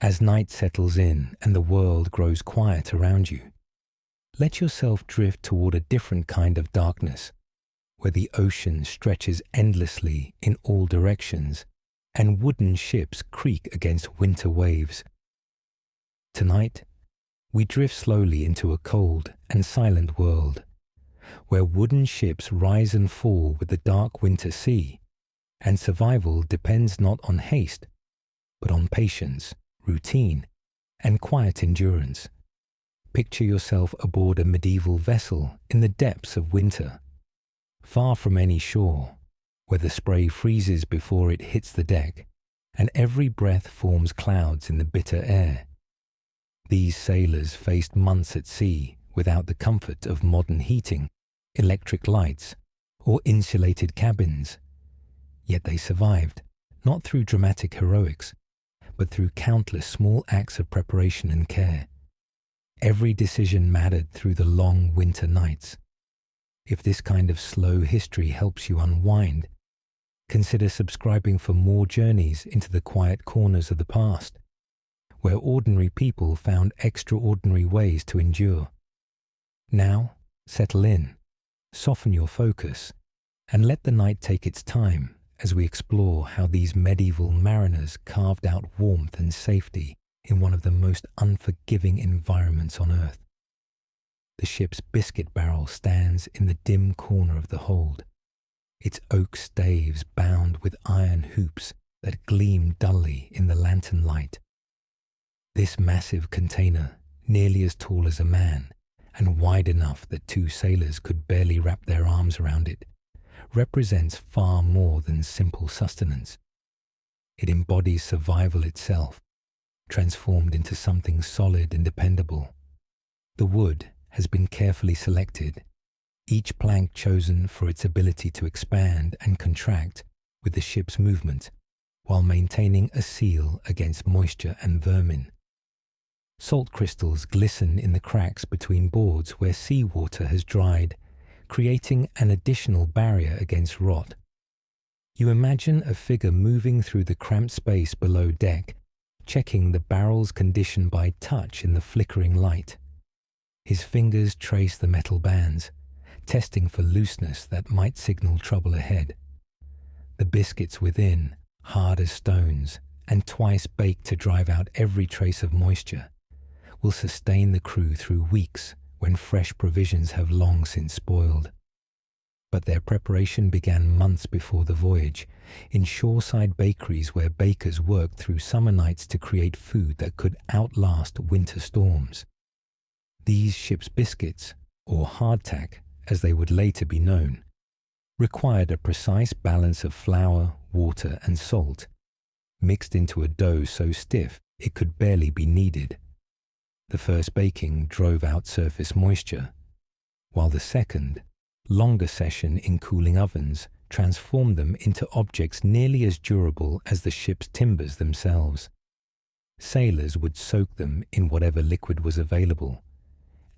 As night settles in and the world grows quiet around you, let yourself drift toward a different kind of darkness, where the ocean stretches endlessly in all directions and wooden ships creak against winter waves. Tonight, we drift slowly into a cold and silent world, where wooden ships rise and fall with the dark winter sea, and survival depends not on haste, but on patience, routine, and quiet endurance. Picture yourself aboard a medieval vessel in the depths of winter, far from any shore, where the spray freezes before it hits the deck, and every breath forms clouds in the bitter air. These sailors faced months at sea without the comfort of modern heating, electric lights, or insulated cabins. Yet they survived, not through dramatic heroics, but through countless small acts of preparation and care. Every decision mattered through the long winter nights. If this kind of slow history helps you unwind, consider subscribing for more journeys into the quiet corners of the past, where ordinary people found extraordinary ways to endure. Now, settle in, soften your focus, and let the night take its time as we explore how these medieval mariners carved out warmth and safety in one of the most unforgiving environments on Earth. The ship's biscuit barrel stands in the dim corner of the hold, its oak staves bound with iron hoops that gleam dully in the lantern light. This massive container, nearly as tall as a man, and wide enough that two sailors could barely wrap their arms around it, represents far more than simple sustenance. It embodies survival itself, transformed into something solid and dependable. The wood has been carefully selected, each plank chosen for its ability to expand and contract with the ship's movement, while maintaining a seal against moisture and vermin. Salt crystals glisten in the cracks between boards where seawater has dried, creating an additional barrier against rot. You imagine a figure moving through the cramped space below deck, checking the barrel's condition by touch in the flickering light. His fingers trace the metal bands, testing for looseness that might signal trouble ahead. The biscuits within, hard as stones and twice baked to drive out every trace of moisture, will sustain the crew through weeks when fresh provisions have long since spoiled. But their preparation began months before the voyage, in shoreside bakeries where bakers worked through summer nights to create food that could outlast winter storms. These ship's biscuits, or hardtack as they would later be known, required a precise balance of flour, water, and salt, mixed into a dough so stiff it could barely be kneaded. The first baking drove out surface moisture, while the second, longer session in cooling ovens transformed them into objects nearly as durable as the ship's timbers themselves. Sailors would soak them in whatever liquid was available: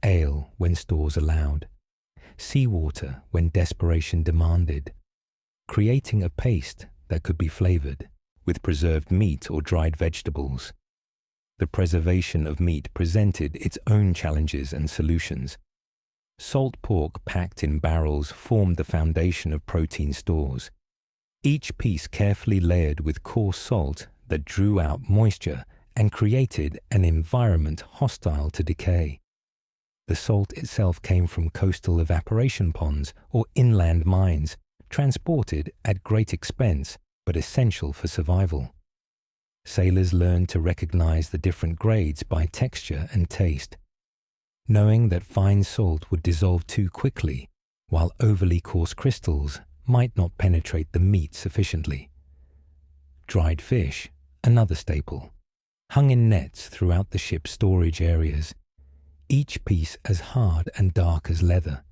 ale when stores allowed, seawater when desperation demanded, creating a paste that could be flavored with preserved meat or dried vegetables. The preservation of meat presented its own challenges and solutions. Salt pork packed in barrels formed the foundation of protein stores, each piece carefully layered with coarse salt that drew out moisture and created an environment hostile to decay. The salt itself came from coastal evaporation ponds or inland mines, transported at great expense but essential for survival. Sailors learned to recognize the different grades by texture and taste, knowing that fine salt would dissolve too quickly, while overly coarse crystals might not penetrate the meat sufficiently. Dried fish, another staple, hung in nets throughout the ship's storage areas, each piece as hard and dark as leather.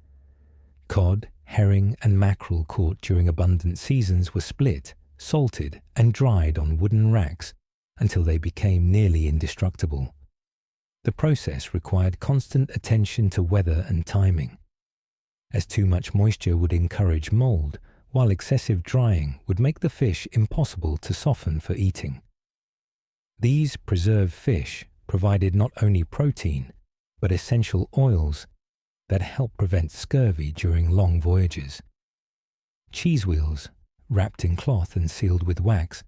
Cod, herring, and mackerel caught during abundant seasons were split, salted, and dried on wooden racks until they became nearly indestructible. The process required constant attention to weather and timing, as too much moisture would encourage mold, while excessive drying would make the fish impossible to soften for eating. These preserved fish provided not only protein, but essential oils that help prevent scurvy during long voyages. Cheese wheels, wrapped in cloth and sealed with wax,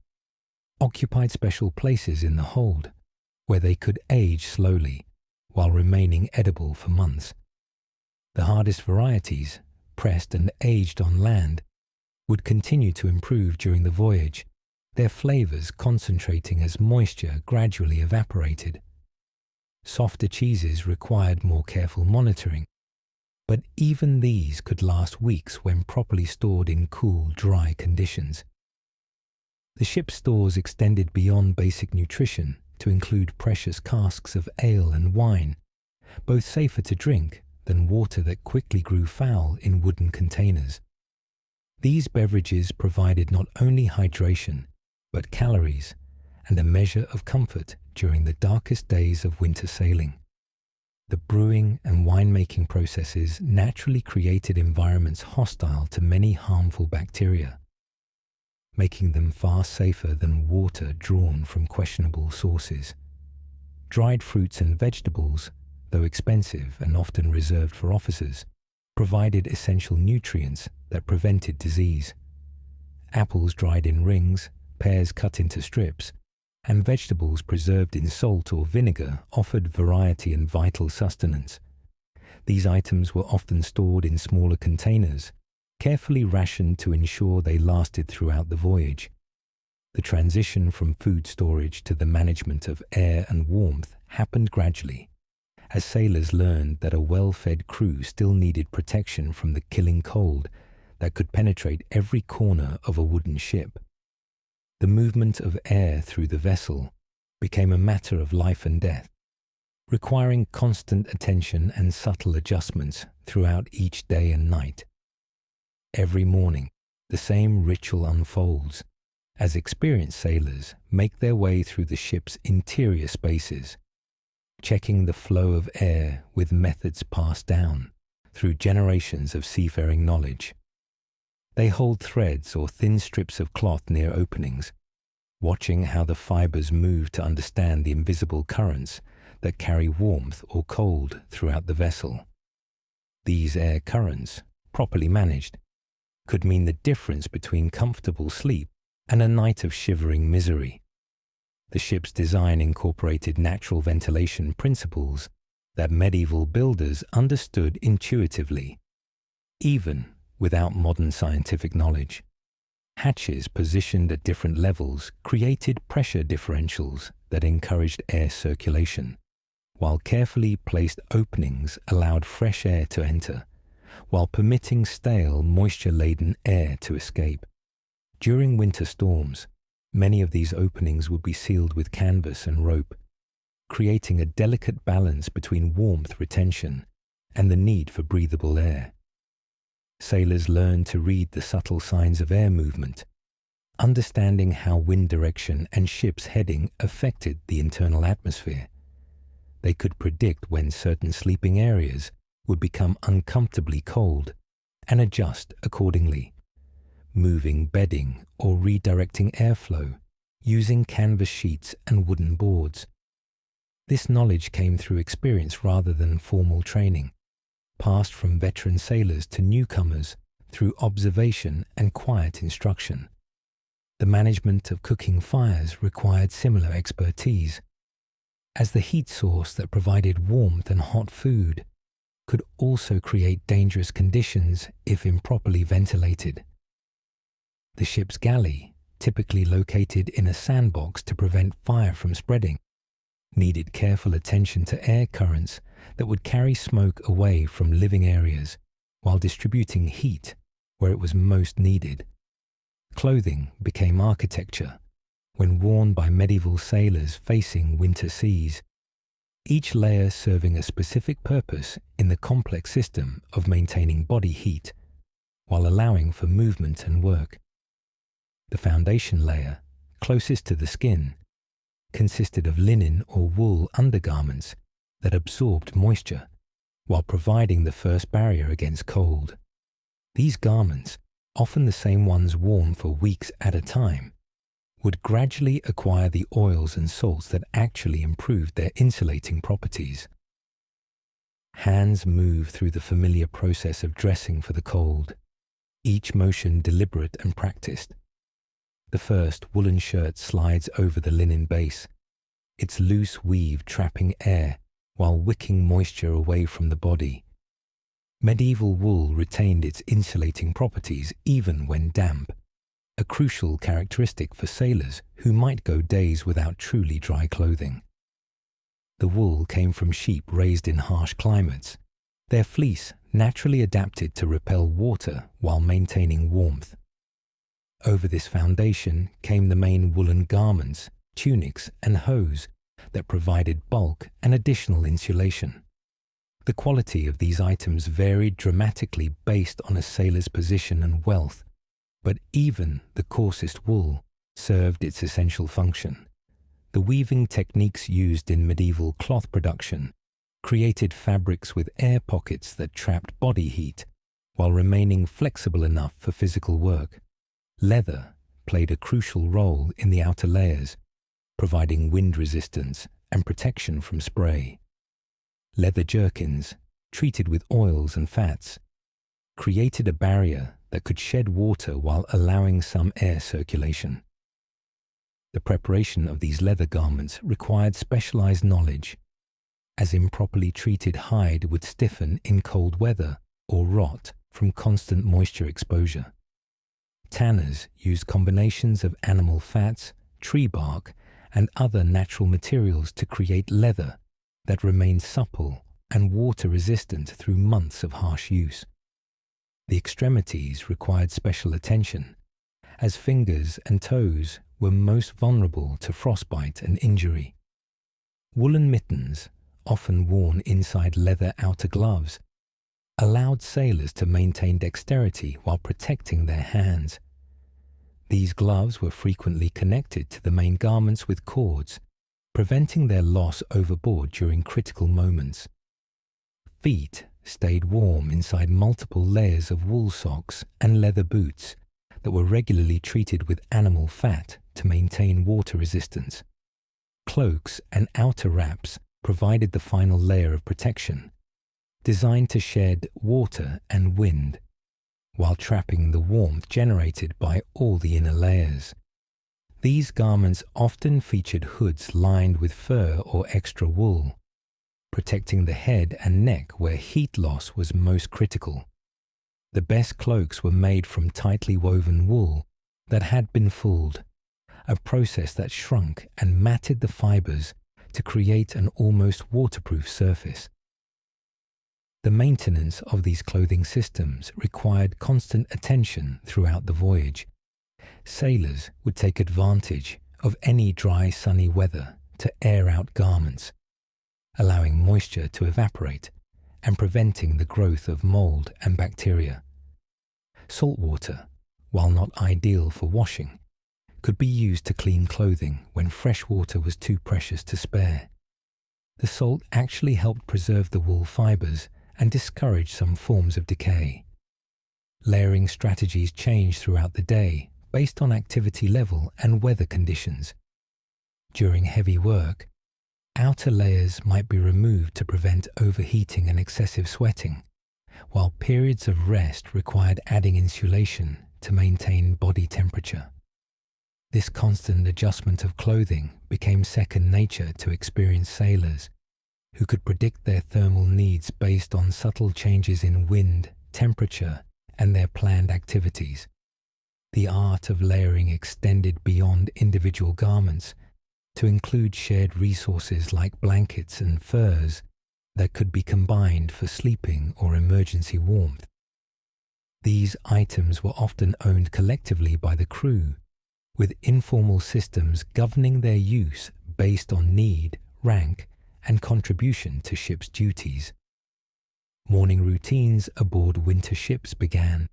occupied special places in the hold, where they could age slowly while remaining edible for months. The hardest varieties, pressed and aged on land, would continue to improve during the voyage, their flavors concentrating as moisture gradually evaporated. Softer cheeses required more careful monitoring, but even these could last weeks when properly stored in cool, dry conditions. The ship's stores extended beyond basic nutrition to include precious casks of ale and wine, both safer to drink than water that quickly grew foul in wooden containers. These beverages provided not only hydration, but calories and a measure of comfort during the darkest days of winter sailing. The brewing and winemaking processes naturally created environments hostile to many harmful bacteria, making them far safer than water drawn from questionable sources. Dried fruits and vegetables, though expensive and often reserved for officers, provided essential nutrients that prevented disease. Apples dried in rings, pears cut into strips, and vegetables preserved in salt or vinegar offered variety and vital sustenance. These items were often stored in smaller containers, carefully rationed to ensure they lasted throughout the voyage. The transition from food storage to the management of air and warmth happened gradually, as sailors learned that a well-fed crew still needed protection from the killing cold that could penetrate every corner of a wooden ship. The movement of air through the vessel became a matter of life and death, requiring constant attention and subtle adjustments throughout each day and night. Every morning, the same ritual unfolds as experienced sailors make their way through the ship's interior spaces, checking the flow of air with methods passed down through generations of seafaring knowledge. They hold threads or thin strips of cloth near openings, watching how the fibers move to understand the invisible currents that carry warmth or cold throughout the vessel. These air currents, properly managed, could mean the difference between comfortable sleep and a night of shivering misery. The ship's design incorporated natural ventilation principles that medieval builders understood intuitively, even without modern scientific knowledge. Hatches positioned at different levels created pressure differentials that encouraged air circulation, while carefully placed openings allowed fresh air to enter, while permitting stale, moisture-laden air to escape. During winter storms, many of these openings would be sealed with canvas and rope, creating a delicate balance between warmth retention and the need for breathable air. Sailors learned to read the subtle signs of air movement, understanding how wind direction and ship's heading affected the internal atmosphere. They could predict when certain sleeping areas would become uncomfortably cold and adjust accordingly, moving bedding or redirecting airflow using canvas sheets and wooden boards. This knowledge came through experience rather than formal training, passed from veteran sailors to newcomers through observation and quiet instruction. The management of cooking fires required similar expertise, as the heat source that provided warmth and hot food could also create dangerous conditions if improperly ventilated. The ship's galley, typically located in a sandbox to prevent fire from spreading, needed careful attention to air currents that would carry smoke away from living areas while distributing heat where it was most needed. Clothing became architecture when worn by medieval sailors facing winter seas, each layer serving a specific purpose in the complex system of maintaining body heat while allowing for movement and work. The foundation layer, closest to the skin, consisted of linen or wool undergarments that absorbed moisture while providing the first barrier against cold. These garments, often the same ones worn for weeks at a time, would gradually acquire the oils and salts that actually improved their insulating properties. Hands move through the familiar process of dressing for the cold, each motion deliberate and practiced. The first woolen shirt slides over the linen base, its loose weave trapping air while wicking moisture away from the body. Medieval wool retained its insulating properties even when damp, a crucial characteristic for sailors who might go days without truly dry clothing. The wool came from sheep raised in harsh climates, their fleece naturally adapted to repel water while maintaining warmth. Over this foundation came the main woolen garments, tunics, and hose that provided bulk and additional insulation. The quality of these items varied dramatically based on a sailor's position and wealth, but even the coarsest wool served its essential function. The weaving techniques used in medieval cloth production created fabrics with air pockets that trapped body heat while remaining flexible enough for physical work. Leather played a crucial role in the outer layers, providing wind resistance and protection from spray. Leather jerkins, treated with oils and fats, created a barrier that could shed water while allowing some air circulation. The preparation of these leather garments required specialized knowledge, as improperly treated hide would stiffen in cold weather or rot from constant moisture exposure. Tanners used combinations of animal fats, tree bark, and other natural materials to create leather that remained supple and water-resistant through months of harsh use. The extremities required special attention, as fingers and toes were most vulnerable to frostbite and injury. Woolen mittens, often worn inside leather outer gloves, allowed sailors to maintain dexterity while protecting their hands. These gloves were frequently connected to the main garments with cords, preventing their loss overboard during critical moments. Feet stayed warm inside multiple layers of wool socks and leather boots that were regularly treated with animal fat to maintain water resistance. Cloaks and outer wraps provided the final layer of protection, designed to shed water and wind, while trapping the warmth generated by all the inner layers. These garments often featured hoods lined with fur or extra wool, protecting the head and neck where heat loss was most critical. The best cloaks were made from tightly woven wool that had been fulled, a process that shrunk and matted the fibers to create an almost waterproof surface. The maintenance of these clothing systems required constant attention throughout the voyage. Sailors would take advantage of any dry, sunny weather to air out garments, allowing moisture to evaporate and preventing the growth of mold and bacteria. Salt water, while not ideal for washing, could be used to clean clothing when fresh water was too precious to spare. The salt actually helped preserve the wool fibers and discourage some forms of decay. Layering strategies changed throughout the day based on activity level and weather conditions. During heavy work, outer layers might be removed to prevent overheating and excessive sweating, while periods of rest required adding insulation to maintain body temperature. This constant adjustment of clothing became second nature to experienced sailors, who could predict their thermal needs based on subtle changes in wind, temperature, and their planned activities. The art of layering extended beyond individual garments to include shared resources like blankets and furs that could be combined for sleeping or emergency warmth. These items were often owned collectively by the crew, with informal systems governing their use based on need, rank, and contribution to ship's duties. Morning routines aboard winter ships began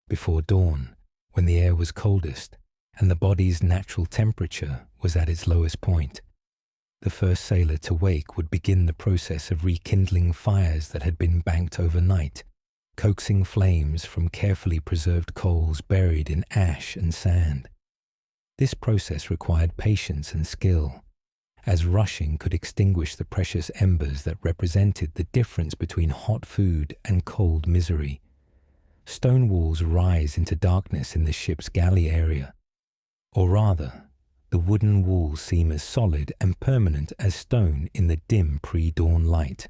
before dawn, when the air was coldest and the body's natural temperature was at its lowest point. The first sailor to wake would begin the process of rekindling fires that had been banked overnight, coaxing flames from carefully preserved coals buried in ash and sand. This process required patience and skill, as rushing could extinguish the precious embers that represented the difference between hot food and cold misery. Stone walls rise into darkness in the ship's galley area, or rather, the wooden walls seem as solid and permanent as stone in the dim pre-dawn light.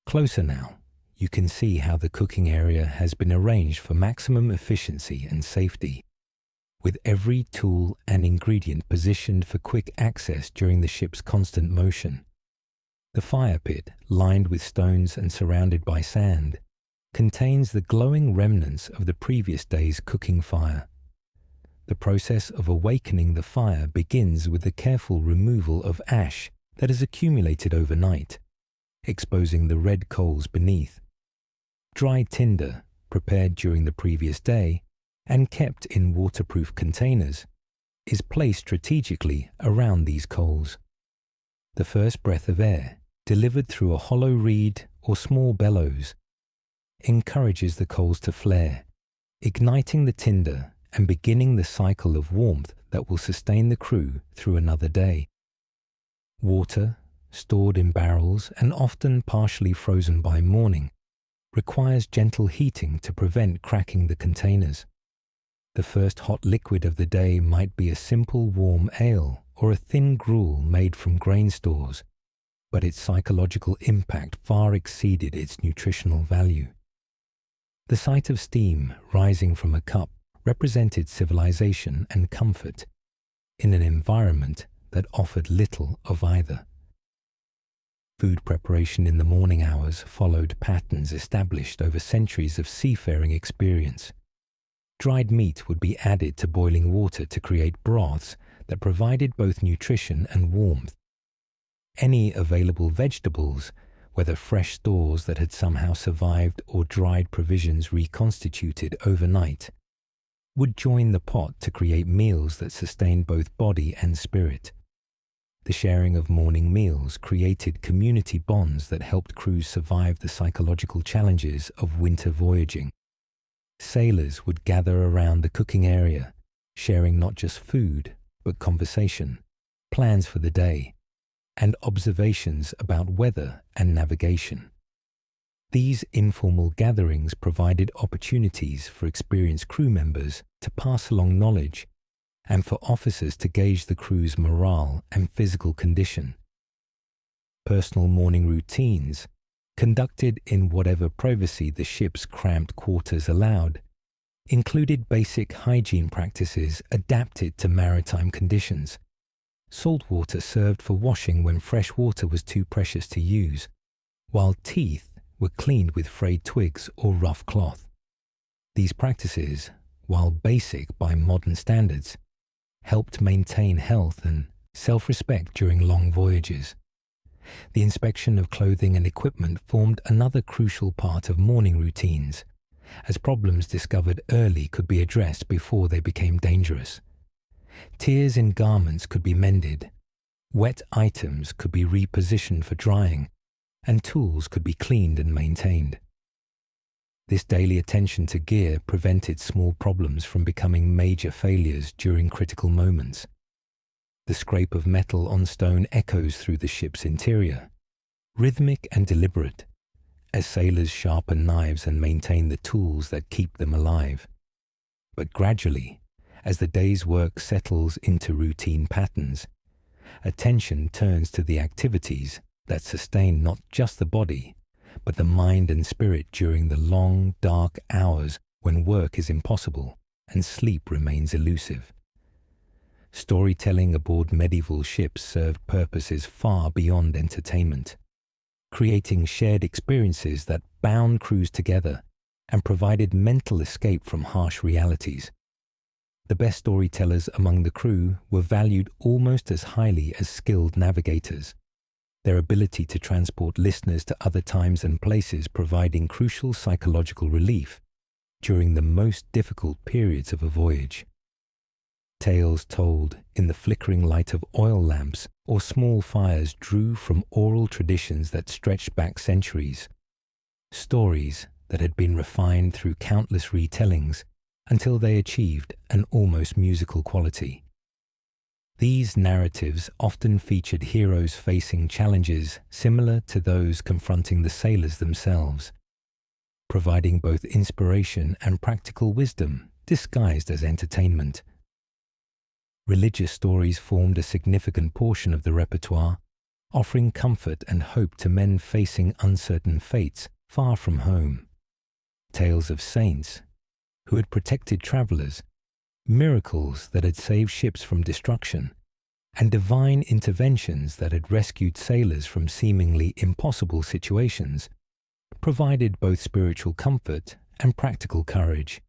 Closer now, you can see how the cooking area has been arranged for maximum efficiency and safety, with every tool and ingredient positioned for quick access during the ship's constant motion. The fire pit, lined with stones and surrounded by sand, contains the glowing remnants of the previous day's cooking fire. The process of awakening the fire begins with the careful removal of ash that has accumulated overnight, exposing the red coals beneath. Dry tinder, prepared during the previous day and kept in waterproof containers, is placed strategically around these coals. The first breath of air, delivered through a hollow reed or small bellows, encourages the coals to flare, igniting the tinder and beginning the cycle of warmth that will sustain the crew through another day. Water, stored in barrels and often partially frozen by morning, requires gentle heating to prevent cracking the containers. The first hot liquid of the day might be a simple warm ale or a thin gruel made from grain stores, but its psychological impact far exceeded its nutritional value. The sight of steam rising from a cup represented civilization and comfort in an environment that offered little of either. Food preparation in the morning hours followed patterns established over centuries of seafaring experience. Dried meat would be added to boiling water to create broths that provided both nutrition and warmth. Any available vegetables, whether fresh stores that had somehow survived or dried provisions reconstituted overnight, would join the pot to create meals that sustained both body and spirit. The sharing of morning meals created community bonds that helped crews survive the psychological challenges of winter voyaging. Sailors would gather around the cooking area, sharing not just food, but conversation, plans for the day, and observations about weather and navigation. These informal gatherings provided opportunities for experienced crew members to pass along knowledge and for officers to gauge the crew's morale and physical condition. Personal morning routines, conducted in whatever privacy the ship's cramped quarters allowed, included basic hygiene practices adapted to maritime conditions. Salt water served for washing when fresh water was too precious to use, while teeth were cleaned with frayed twigs or rough cloth. These practices, while basic by modern standards, helped maintain health and self-respect during long voyages. The inspection of clothing and equipment formed another crucial part of morning routines, as problems discovered early could be addressed before they became dangerous. Tears in garments could be mended, wet items could be repositioned for drying, and tools could be cleaned and maintained. This daily attention to gear prevented small problems from becoming major failures during critical moments. The scrape of metal on stone echoes through the ship's interior, rhythmic and deliberate, as sailors sharpen knives and maintain the tools that keep them alive. But gradually, as the day's work settles into routine patterns, attention turns to the activities that sustain not just the body, but the mind and spirit during the long, dark hours when work is impossible and sleep remains elusive. Storytelling aboard medieval ships served purposes far beyond entertainment, creating shared experiences that bound crews together and provided mental escape from harsh realities. The best storytellers among the crew were valued almost as highly as skilled navigators, their ability to transport listeners to other times and places providing crucial psychological relief during the most difficult periods of a voyage. Tales told in the flickering light of oil lamps or small fires drew from oral traditions that stretched back centuries, stories that had been refined through countless retellings until they achieved an almost musical quality. These narratives often featured heroes facing challenges similar to those confronting the sailors themselves, providing both inspiration and practical wisdom disguised as entertainment. Religious stories formed a significant portion of the repertoire, offering comfort and hope to men facing uncertain fates far from home. Tales of saints who had protected travelers, miracles that had saved ships from destruction, and divine interventions that had rescued sailors from seemingly impossible situations, provided both spiritual comfort and practical courage.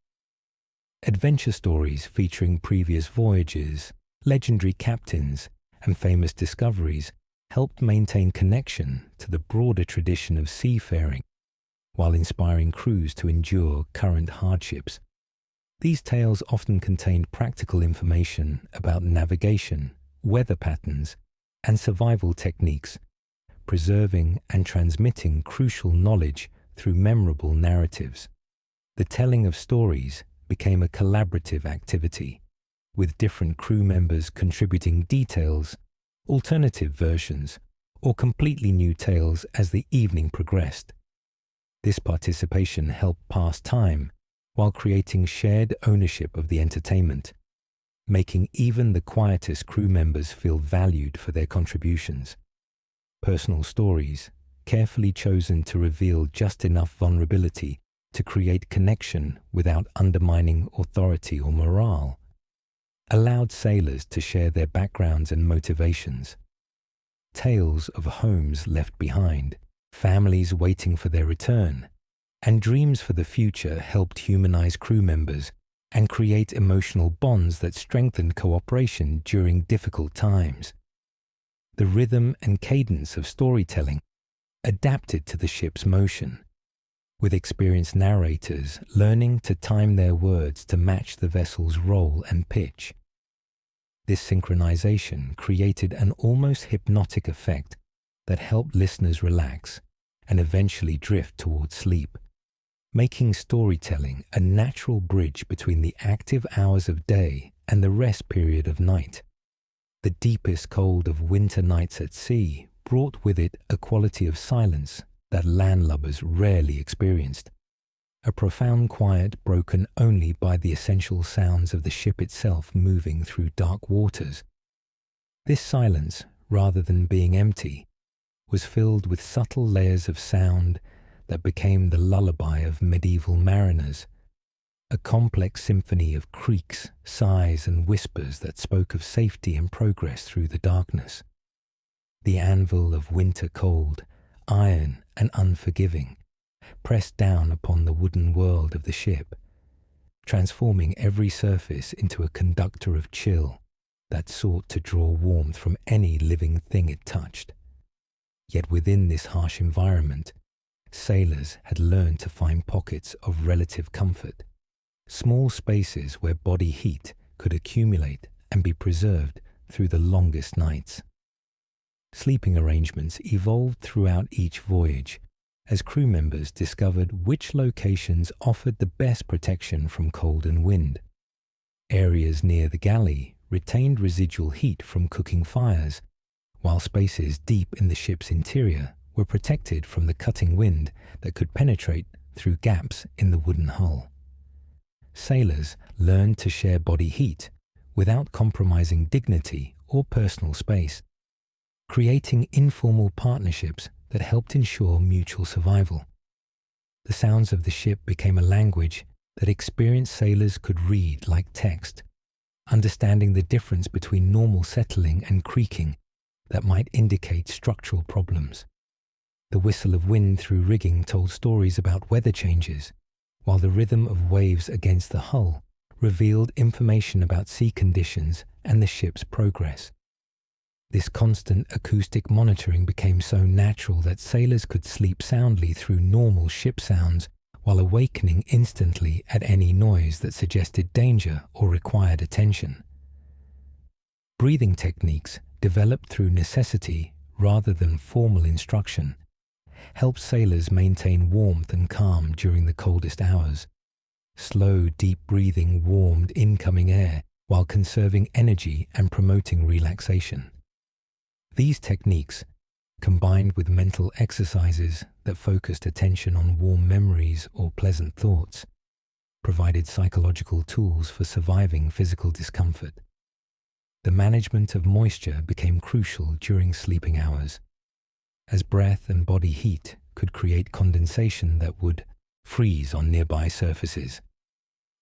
Adventure stories featuring previous voyages, legendary captains, and famous discoveries helped maintain connection to the broader tradition of seafaring, while inspiring crews to endure current hardships. These tales often contained practical information about navigation, weather patterns, and survival techniques, preserving and transmitting crucial knowledge through memorable narratives. The telling of stories became a collaborative activity, with different crew members contributing details, alternative versions, or completely new tales as the evening progressed. This participation helped pass time while creating shared ownership of the entertainment, making even the quietest crew members feel valued for their contributions. Personal stories, carefully chosen to reveal just enough vulnerability to create connection without undermining authority or morale, allowed sailors to share their backgrounds and motivations. Tales of homes left behind, families waiting for their return, and dreams for the future helped humanize crew members and create emotional bonds that strengthened cooperation during difficult times. The rhythm and cadence of storytelling adapted to the ship's motion, with experienced narrators learning to time their words to match the vessel's roll and pitch. This synchronization created an almost hypnotic effect that helped listeners relax and eventually drift towards sleep, making storytelling a natural bridge between the active hours of day and the rest period of night. The deepest cold of winter nights at sea brought with it a quality of silence that landlubbers rarely experienced, a profound quiet broken only by the essential sounds of the ship itself moving through dark waters. This silence, rather than being empty, was filled with subtle layers of sound that became the lullaby of medieval mariners, a complex symphony of creaks, sighs, and whispers that spoke of safety and progress through the darkness. The anvil of winter cold, iron and unforgiving, pressed down upon the wooden world of the ship, transforming every surface into a conductor of chill that sought to draw warmth from any living thing it touched. Yet within this harsh environment, sailors had learned to find pockets of relative comfort, small spaces where body heat could accumulate and be preserved through the longest nights. Sleeping arrangements evolved throughout each voyage as crew members discovered which locations offered the best protection from cold and wind. Areas near the galley retained residual heat from cooking fires, while spaces deep in the ship's interior were protected from the cutting wind that could penetrate through gaps in the wooden hull. Sailors learned to share body heat without compromising dignity or personal space, creating informal partnerships that helped ensure mutual survival. The sounds of the ship became a language that experienced sailors could read like text, understanding the difference between normal settling and creaking that might indicate structural problems. The whistle of wind through rigging told stories about weather changes, while the rhythm of waves against the hull revealed information about sea conditions and the ship's progress. This constant acoustic monitoring became so natural that sailors could sleep soundly through normal ship sounds while awakening instantly at any noise that suggested danger or required attention. Breathing techniques developed through necessity rather than formal instruction helped sailors maintain warmth and calm during the coldest hours. Slow, deep breathing warmed incoming air while conserving energy and promoting relaxation. These techniques, combined with mental exercises that focused attention on warm memories or pleasant thoughts, provided psychological tools for surviving physical discomfort. The management of moisture became crucial during sleeping hours, as breath and body heat could create condensation that would freeze on nearby surfaces.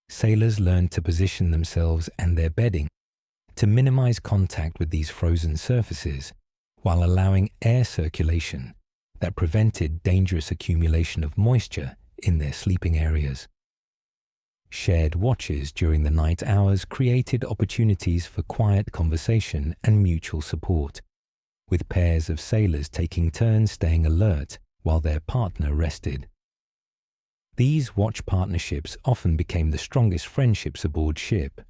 Sailors learned to position themselves and their bedding to minimize contact with these frozen surfaces while allowing air circulation that prevented dangerous accumulation of moisture in their sleeping areas. Shared watches during the night hours created opportunities for quiet conversation and mutual support, with pairs of sailors taking turns staying alert while their partner rested. These watch partnerships often became the strongest friendships aboard ship,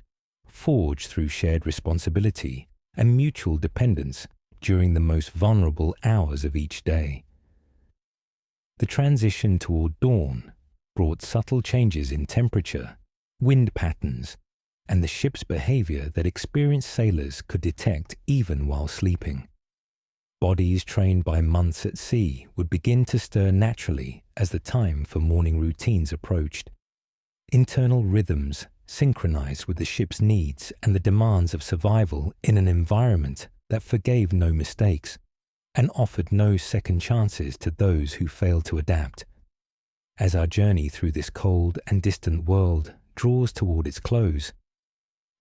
forged through shared responsibility and mutual dependence during the most vulnerable hours of each day. The transition toward dawn brought subtle changes in temperature, wind patterns, and the ship's behavior that experienced sailors could detect even while sleeping. Bodies trained by months at sea would begin to stir naturally as the time for morning routines approached. Internal rhythms synchronized with the ship's needs and the demands of survival in an environment that forgave no mistakes and offered no second chances to those who failed to adapt. As our journey through this cold and distant world draws toward its close,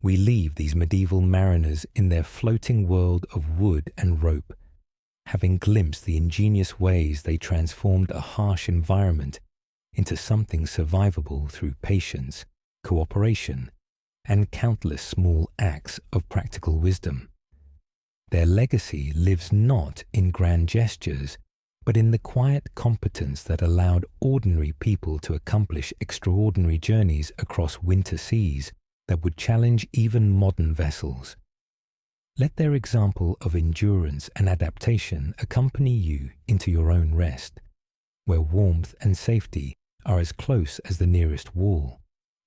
we leave these medieval mariners in their floating world of wood and rope, having glimpsed the ingenious ways they transformed a harsh environment into something survivable through patience, cooperation, and countless small acts of practical wisdom. Their legacy lives not in grand gestures, but in the quiet competence that allowed ordinary people to accomplish extraordinary journeys across winter seas that would challenge even modern vessels. Let their example of endurance and adaptation accompany you into your own rest, where warmth and safety are as close as the nearest wall,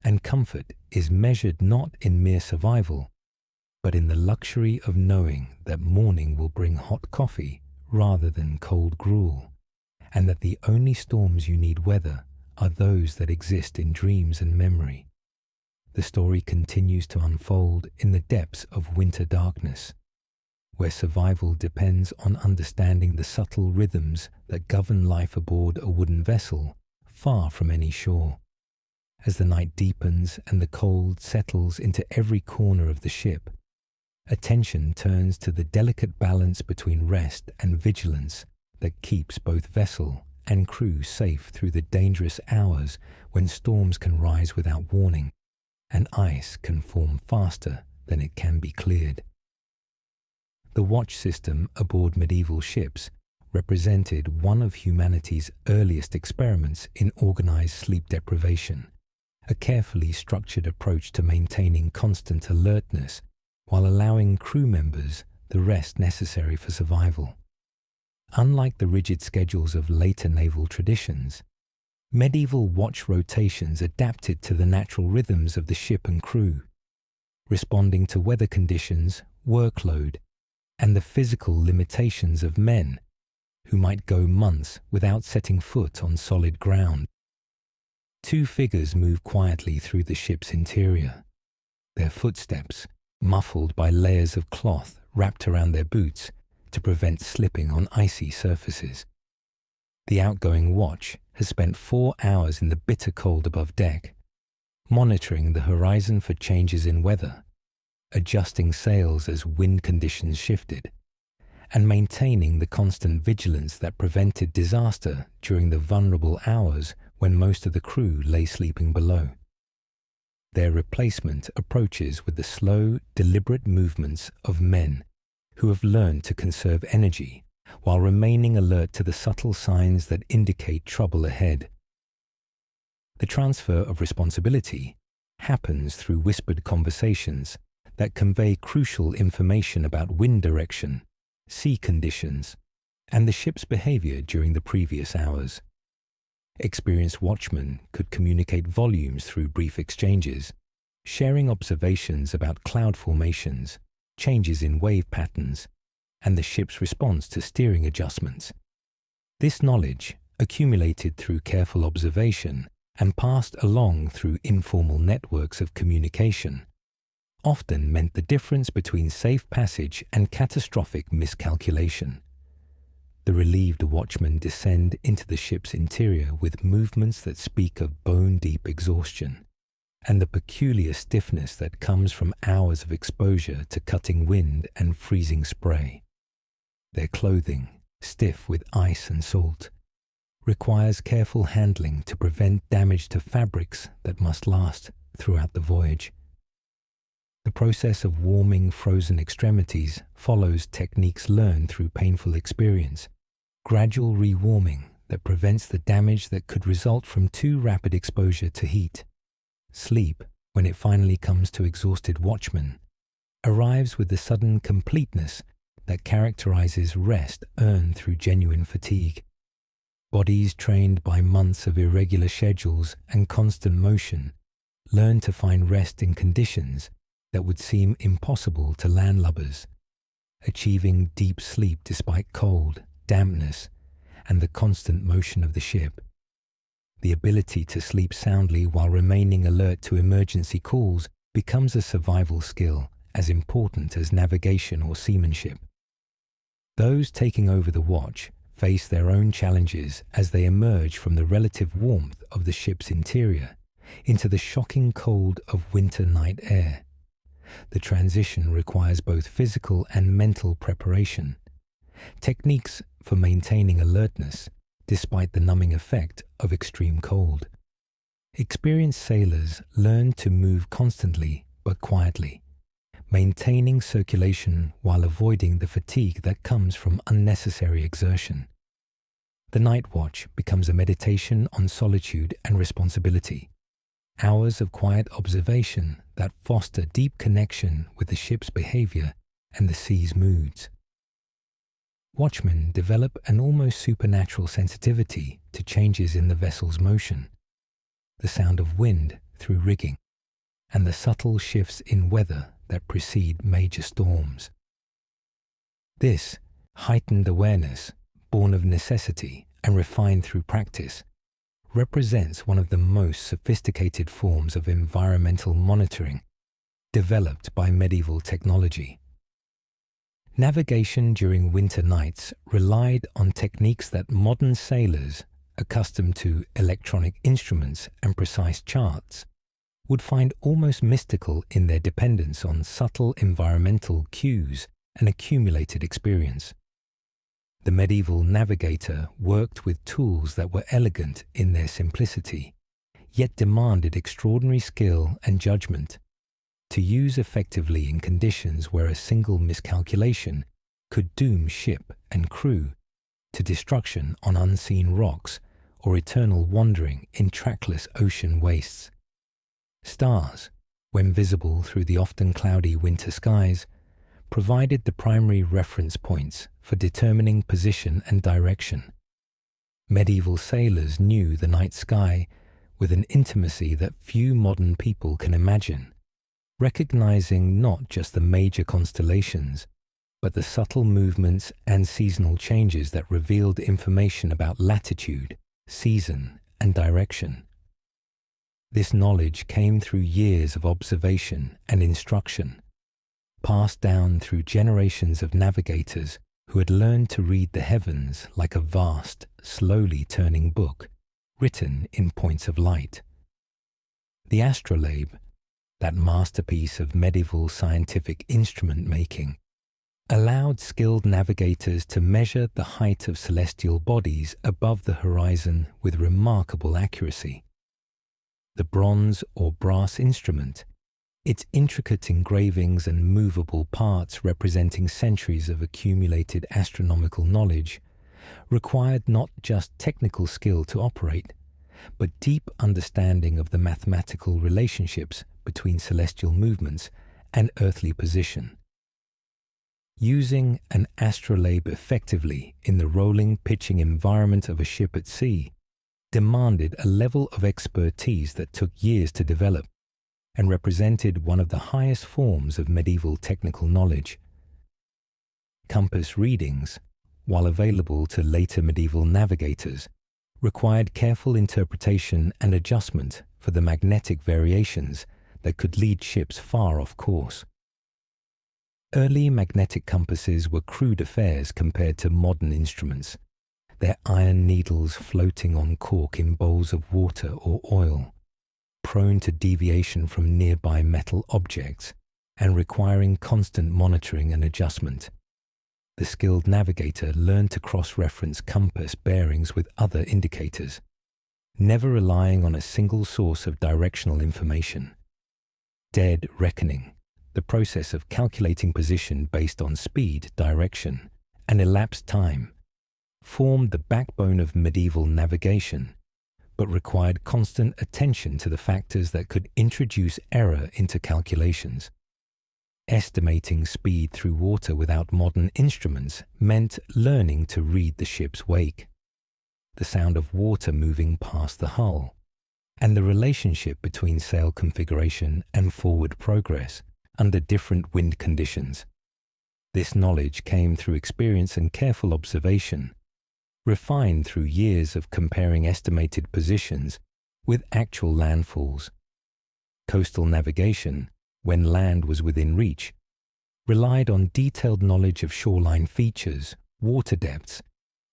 and comfort is measured not in mere survival, but in the luxury of knowing that morning will bring hot coffee rather than cold gruel, and that the only storms you need weather are those that exist in dreams and memory. The story continues to unfold in the depths of winter darkness, where survival depends on understanding the subtle rhythms that govern life aboard a wooden vessel far from any shore. As the night deepens and the cold settles into every corner of the ship, attention turns to the delicate balance between rest and vigilance that keeps both vessel and crew safe through the dangerous hours when storms can rise without warning and ice can form faster than it can be cleared. The watch system aboard medieval ships represented one of humanity's earliest experiments in organized sleep deprivation, a carefully structured approach to maintaining constant alertness while allowing crew members the rest necessary for survival. Unlike the rigid schedules of later naval traditions, medieval watch rotations adapted to the natural rhythms of the ship and crew, responding to weather conditions, workload, and the physical limitations of men who might go months without setting foot on solid ground. Two figures move quietly through the ship's interior, their footsteps muffled by layers of cloth wrapped around their boots to prevent slipping on icy surfaces. The outgoing watch has spent 4 hours in the bitter cold above deck, monitoring the horizon for changes in weather, adjusting sails as wind conditions shifted, and maintaining the constant vigilance that prevented disaster during the vulnerable hours when most of the crew lay sleeping below. Their replacement approaches with the slow, deliberate movements of men who have learned to conserve energy while remaining alert to the subtle signs that indicate trouble ahead. The transfer of responsibility happens through whispered conversations that convey crucial information about wind direction, sea conditions, and the ship's behavior during the previous hours. Experienced watchmen could communicate volumes through brief exchanges, sharing observations about cloud formations, changes in wave patterns, and the ship's response to steering adjustments. This knowledge, accumulated through careful observation and passed along through informal networks of communication, often meant the difference between safe passage and catastrophic miscalculation. The relieved watchmen descend into the ship's interior with movements that speak of bone-deep exhaustion and the peculiar stiffness that comes from hours of exposure to cutting wind and freezing spray. Their clothing, stiff with ice and salt, requires careful handling to prevent damage to fabrics that must last throughout the voyage. The process of warming frozen extremities follows techniques learned through painful experience, gradual rewarming that prevents the damage that could result from too rapid exposure to heat. Sleep, when it finally comes to exhausted watchmen, arrives with the sudden completeness that characterizes rest earned through genuine fatigue. Bodies trained by months of irregular schedules and constant motion learn to find rest in conditions that would seem impossible to landlubbers, achieving deep sleep despite cold, dampness, and the constant motion of the ship. The ability to sleep soundly while remaining alert to emergency calls becomes a survival skill as important as navigation or seamanship. Those taking over the watch face their own challenges as they emerge from the relative warmth of the ship's interior into the shocking cold of winter night air. The transition requires both physical and mental preparation, techniques for maintaining alertness despite the numbing effect of extreme cold. Experienced sailors learn to move constantly but quietly, maintaining circulation while avoiding the fatigue that comes from unnecessary exertion. The night watch becomes a meditation on solitude and responsibility, hours of quiet observation that foster deep connection with the ship's behavior and the sea's moods. Watchmen develop an almost supernatural sensitivity to changes in the vessel's motion, the sound of wind through rigging, and the subtle shifts in weather that precede major storms. This heightened awareness, born of necessity and refined through practice, represents one of the most sophisticated forms of environmental monitoring developed by medieval technology. Navigation during winter nights relied on techniques that modern sailors, accustomed to electronic instruments and precise charts, would find almost mystical in their dependence on subtle environmental cues and accumulated experience. The medieval navigator worked with tools that were elegant in their simplicity, yet demanded extraordinary skill and judgment to use effectively in conditions where a single miscalculation could doom ship and crew to destruction on unseen rocks or eternal wandering in trackless ocean wastes. Stars, when visible through the often cloudy winter skies, provided the primary reference points for determining position and direction. Medieval sailors knew the night sky with an intimacy that few modern people can imagine, recognizing not just the major constellations, but the subtle movements and seasonal changes that revealed information about latitude, season, and direction. This knowledge came through years of observation and instruction, passed down through generations of navigators who had learned to read the heavens like a vast, slowly turning book written in points of light. The astrolabe, that masterpiece of medieval scientific instrument making, allowed skilled navigators to measure the height of celestial bodies above the horizon with remarkable accuracy. The bronze or brass instrument, its intricate engravings and movable parts representing centuries of accumulated astronomical knowledge, required not just technical skill to operate, but deep understanding of the mathematical relationships between celestial movements and earthly position. Using an astrolabe effectively in the rolling, pitching environment of a ship at sea demanded a level of expertise that took years to develop, and represented one of the highest forms of medieval technical knowledge. Compass readings, while available to later medieval navigators, required careful interpretation and adjustment for the magnetic variations that could lead ships far off course. Early magnetic compasses were crude affairs compared to modern instruments, their iron needles floating on cork in bowls of water or oil, prone to deviation from nearby metal objects and requiring constant monitoring and adjustment. The skilled navigator learned to cross-reference compass bearings with other indicators, never relying on a single source of directional information. Dead reckoning, the process of calculating position based on speed, direction, and elapsed time, formed the backbone of medieval navigation, but required constant attention to the factors that could introduce error into calculations. Estimating speed through water without modern instruments meant learning to read the ship's wake, the sound of water moving past the hull, and the relationship between sail configuration and forward progress under different wind conditions. This knowledge came through experience and careful observation, refined through years of comparing estimated positions with actual landfalls. Coastal navigation, when land was within reach, relied on detailed knowledge of shoreline features, water depths,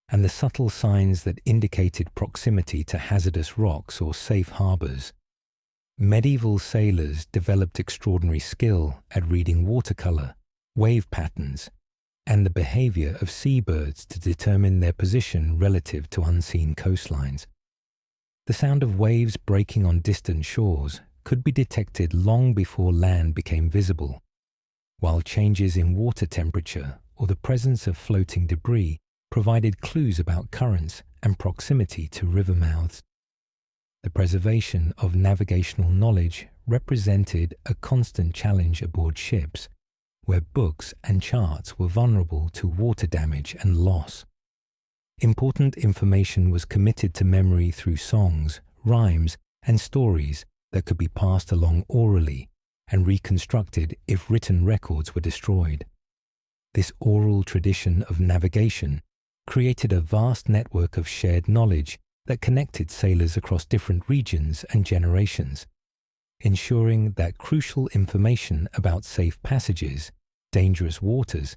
and the subtle signs that indicated proximity to hazardous rocks or safe harbors. Medieval sailors developed extraordinary skill at reading watercolor, wave patterns, and the behavior of seabirds to determine their position relative to unseen coastlines. The sound of waves breaking on distant shores could be detected long before land became visible, while changes in water temperature or the presence of floating debris provided clues about currents and proximity to river mouths. The preservation of navigational knowledge represented a constant challenge aboard ships, where books and charts were vulnerable to water damage and loss. Important information was committed to memory through songs, rhymes, and stories that could be passed along orally and reconstructed if written records were destroyed. This oral tradition of navigation created a vast network of shared knowledge that connected sailors across different regions and generations, ensuring that crucial information about safe passages, dangerous waters,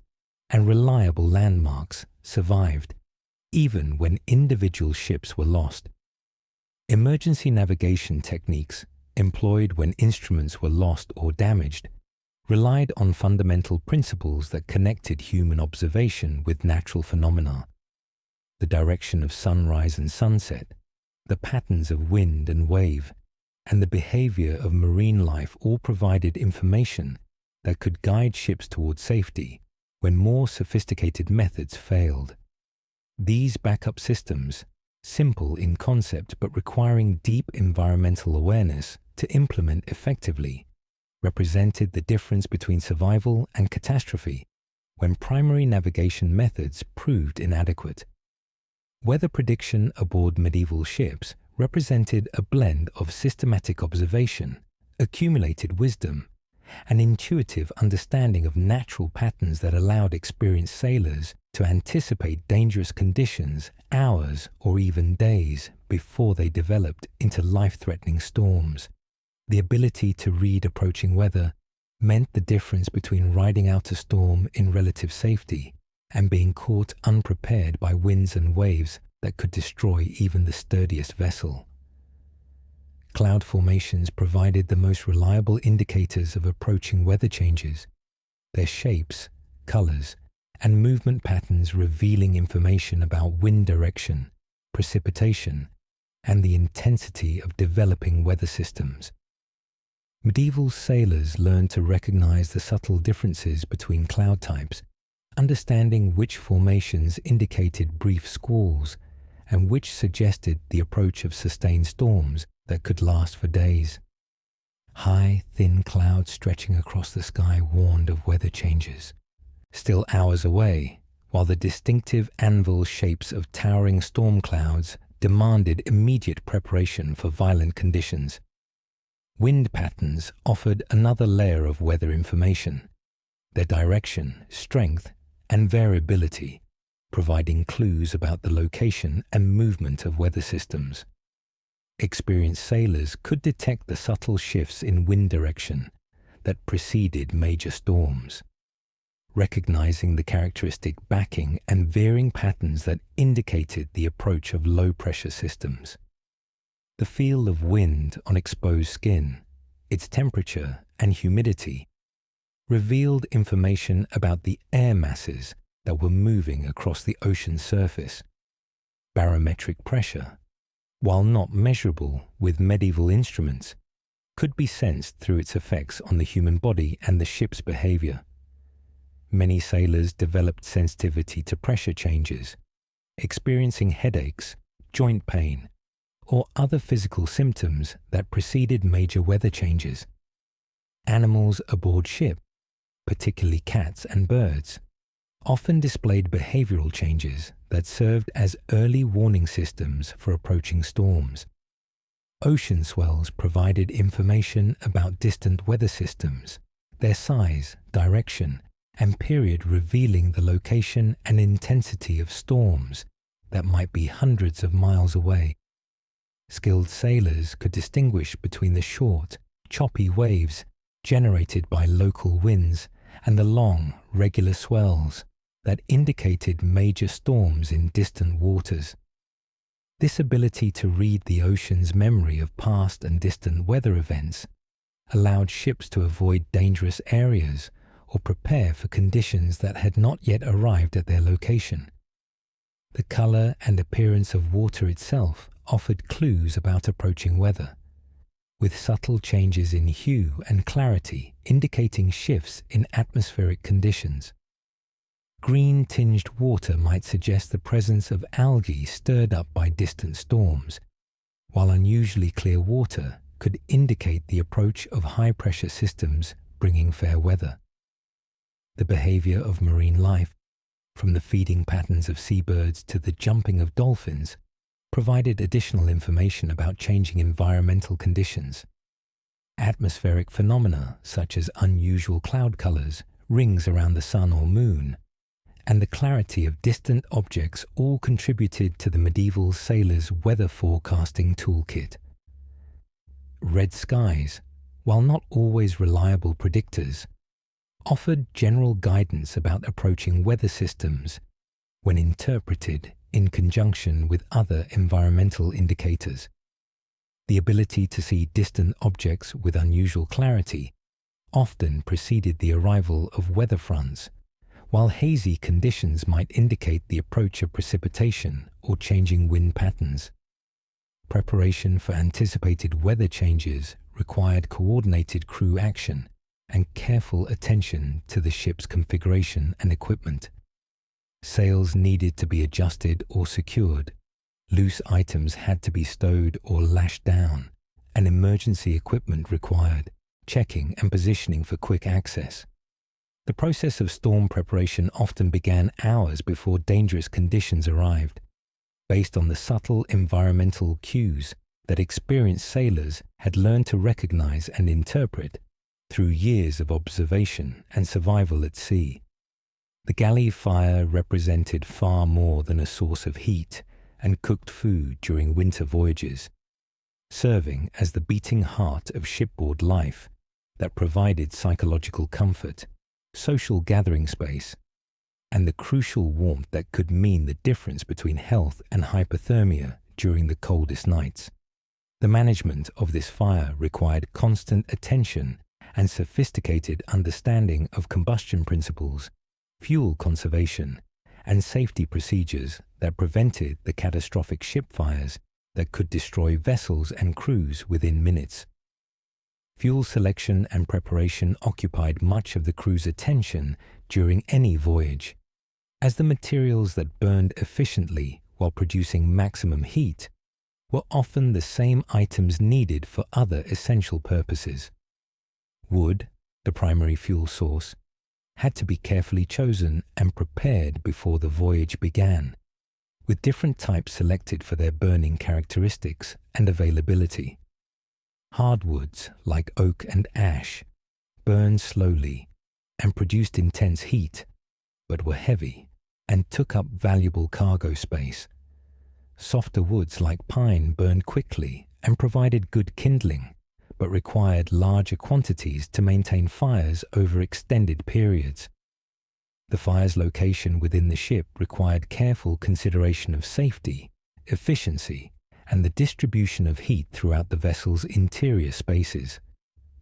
and reliable landmarks survived, even when individual ships were lost. Emergency navigation techniques, employed when instruments were lost or damaged, relied on fundamental principles that connected human observation with natural phenomena. The direction of sunrise and sunset, the patterns of wind and wave, and the behavior of marine life all provided information that could guide ships toward safety when more sophisticated methods failed. These backup systems, simple in concept but requiring deep environmental awareness to implement effectively, represented the difference between survival and catastrophe when primary navigation methods proved inadequate. Weather prediction aboard medieval ships represented a blend of systematic observation, accumulated wisdom, and intuitive understanding of natural patterns that allowed experienced sailors to anticipate dangerous conditions hours or even days before they developed into life-threatening storms. The ability to read approaching weather meant the difference between riding out a storm in relative safety and being caught unprepared by winds and waves that could destroy even the sturdiest vessel. Cloud formations provided the most reliable indicators of approaching weather changes, their shapes, colors, and movement patterns revealing information about wind direction, precipitation, and the intensity of developing weather systems. Medieval sailors learned to recognize the subtle differences between cloud types, understanding which formations indicated brief squalls and which suggested the approach of sustained storms that could last for days. High, thin clouds stretching across the sky warned of weather changes, still hours away, while the distinctive anvil shapes of towering storm clouds demanded immediate preparation for violent conditions. Wind patterns offered another layer of weather information, their direction, strength, and variability, providing clues about the location and movement of weather systems. Experienced sailors could detect the subtle shifts in wind direction that preceded major storms, recognizing the characteristic backing and veering patterns that indicated the approach of low-pressure systems. The feel of wind on exposed skin, its temperature and humidity, revealed information about the air masses that were moving across the ocean's surface. Barometric pressure, while not measurable with medieval instruments, could be sensed through its effects on the human body and the ship's behavior. Many sailors developed sensitivity to pressure changes, experiencing headaches, joint pain, or other physical symptoms that preceded major weather changes. Animals aboard ship, particularly cats and birds, often displayed behavioral changes that served as early warning systems for approaching storms. Ocean swells provided information about distant weather systems, their size, direction, and period, revealing the location and intensity of storms that might be hundreds of miles away. Skilled sailors could distinguish between the short, choppy waves generated by local winds and the long, regular swells that indicated major storms in distant waters. This ability to read the ocean's memory of past and distant weather events allowed ships to avoid dangerous areas or prepare for conditions that had not yet arrived at their location. The color and appearance of water itself offered clues about approaching weather, with subtle changes in hue and clarity indicating shifts in atmospheric conditions. Green-tinged water might suggest the presence of algae stirred up by distant storms, while unusually clear water could indicate the approach of high-pressure systems bringing fair weather. The behavior of marine life, from the feeding patterns of seabirds to the jumping of dolphins, provided additional information about changing environmental conditions. Atmospheric phenomena such as unusual cloud colors, rings around the sun or moon, and the clarity of distant objects all contributed to the medieval sailor's weather forecasting toolkit. Red skies, while not always reliable predictors, offered general guidance about approaching weather systems when interpreted in conjunction with other environmental indicators. The ability to see distant objects with unusual clarity often preceded the arrival of weather fronts, while hazy conditions might indicate the approach of precipitation or changing wind patterns. Preparation for anticipated weather changes required coordinated crew action and careful attention to the ship's configuration and equipment. Sails needed to be adjusted or secured, loose items had to be stowed or lashed down, and emergency equipment required checking and positioning for quick access. The process of storm preparation often began hours before dangerous conditions arrived, based on the subtle environmental cues that experienced sailors had learned to recognize and interpret through years of observation and survival at sea. The galley fire represented far more than a source of heat and cooked food during winter voyages, serving as the beating heart of shipboard life that provided psychological comfort, social gathering space, and the crucial warmth that could mean the difference between health and hypothermia during the coldest nights. The management of this fire required constant attention and sophisticated understanding of combustion principles, fuel conservation, and safety procedures that prevented the catastrophic ship fires that could destroy vessels and crews within minutes. Fuel selection and preparation occupied much of the crew's attention during any voyage, as the materials that burned efficiently while producing maximum heat were often the same items needed for other essential purposes. Wood, the primary fuel source, had to be carefully chosen and prepared before the voyage began, with different types selected for their burning characteristics and availability. Hardwoods like oak and ash burned slowly and produced intense heat, but were heavy and took up valuable cargo space. Softer woods like pine burned quickly and provided good kindling, but required larger quantities to maintain fires over extended periods. The fire's location within the ship required careful consideration of safety, efficiency, and the distribution of heat throughout the vessel's interior spaces.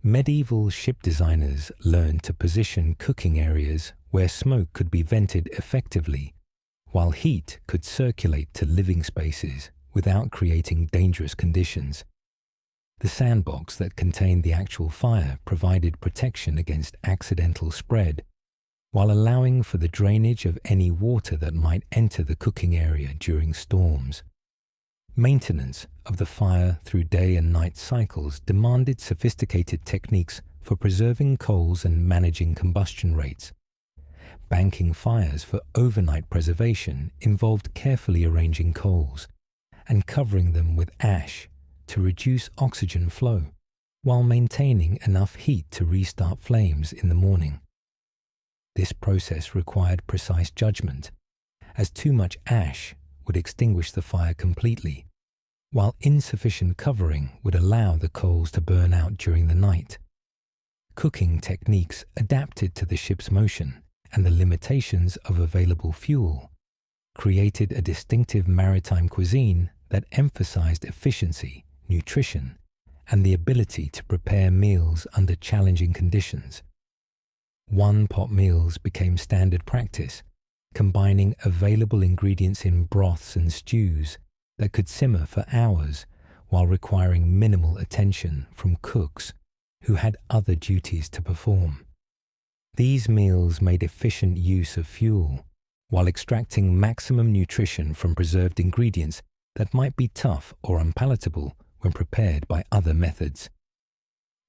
Medieval ship designers learned to position cooking areas where smoke could be vented effectively, while heat could circulate to living spaces without creating dangerous conditions. The sandbox that contained the actual fire provided protection against accidental spread, while allowing for the drainage of any water that might enter the cooking area during storms. Maintenance of the fire through day and night cycles demanded sophisticated techniques for preserving coals and managing combustion rates. Banking fires for overnight preservation involved carefully arranging coals and covering them with ash to reduce oxygen flow, while maintaining enough heat to restart flames in the morning. This process required precise judgment, as too much ash would extinguish the fire completely, while insufficient covering would allow the coals to burn out during the night. Cooking techniques adapted to the ship's motion and the limitations of available fuel created a distinctive maritime cuisine that emphasized efficiency, nutrition, and the ability to prepare meals under challenging conditions. One-pot meals became standard practice, combining available ingredients in broths and stews that could simmer for hours while requiring minimal attention from cooks who had other duties to perform. These meals made efficient use of fuel while extracting maximum nutrition from preserved ingredients that might be tough or unpalatable when prepared by other methods.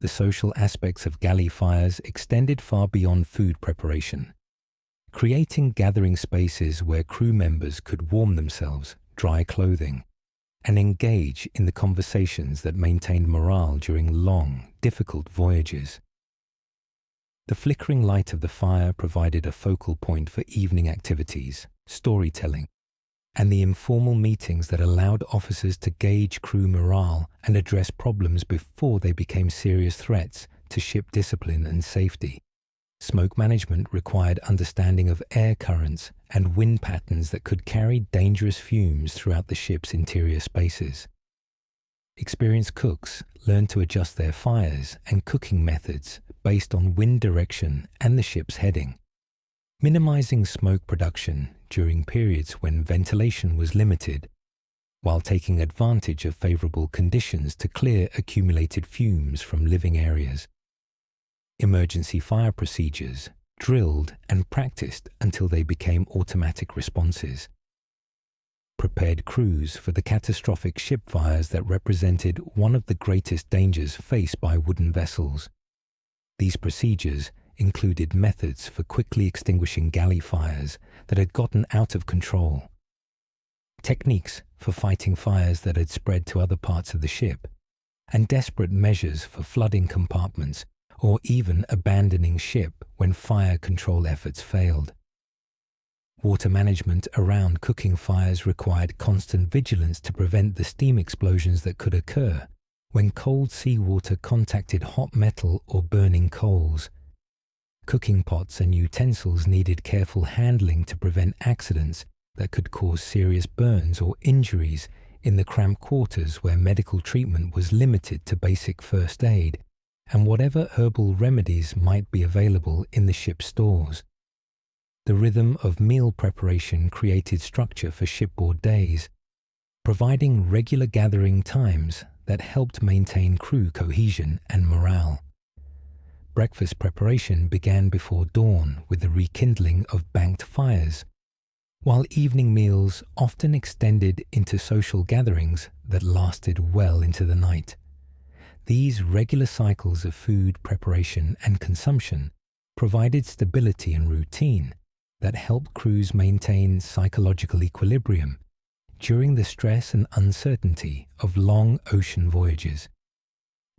The social aspects of galley fires extended far beyond food preparation, creating gathering spaces where crew members could warm themselves, dry clothing, and engage in the conversations that maintained morale during long, difficult voyages. The flickering light of the fire provided a focal point for evening activities, storytelling, and the informal meetings that allowed officers to gauge crew morale and address problems before they became serious threats to ship discipline and safety. Smoke management required understanding of air currents and wind patterns that could carry dangerous fumes throughout the ship's interior spaces. Experienced cooks learned to adjust their fires and cooking methods based on wind direction and the ship's heading, minimizing smoke production during periods when ventilation was limited, while taking advantage of favorable conditions to clear accumulated fumes from living areas. Emergency fire procedures drilled and practiced until they became automatic responses. Prepared crews for the catastrophic ship fires that represented one of the greatest dangers faced by wooden vessels. These procedures included methods for quickly extinguishing galley fires that had gotten out of control, techniques for fighting fires that had spread to other parts of the ship, and desperate measures for flooding compartments or even abandoning ship when fire control efforts failed. Water management around cooking fires required constant vigilance to prevent the steam explosions that could occur when cold seawater contacted hot metal or burning coals. Cooking pots and utensils needed careful handling to prevent accidents that could cause serious burns or injuries in the cramped quarters where medical treatment was limited to basic first aid and whatever herbal remedies might be available in the ship's stores. The rhythm of meal preparation created structure for shipboard days, providing regular gathering times that helped maintain crew cohesion and morale. Breakfast preparation began before dawn with the rekindling of banked fires, while evening meals often extended into social gatherings that lasted well into the night. These regular cycles of food preparation and consumption provided stability and routine that helped crews maintain psychological equilibrium during the stress and uncertainty of long ocean voyages.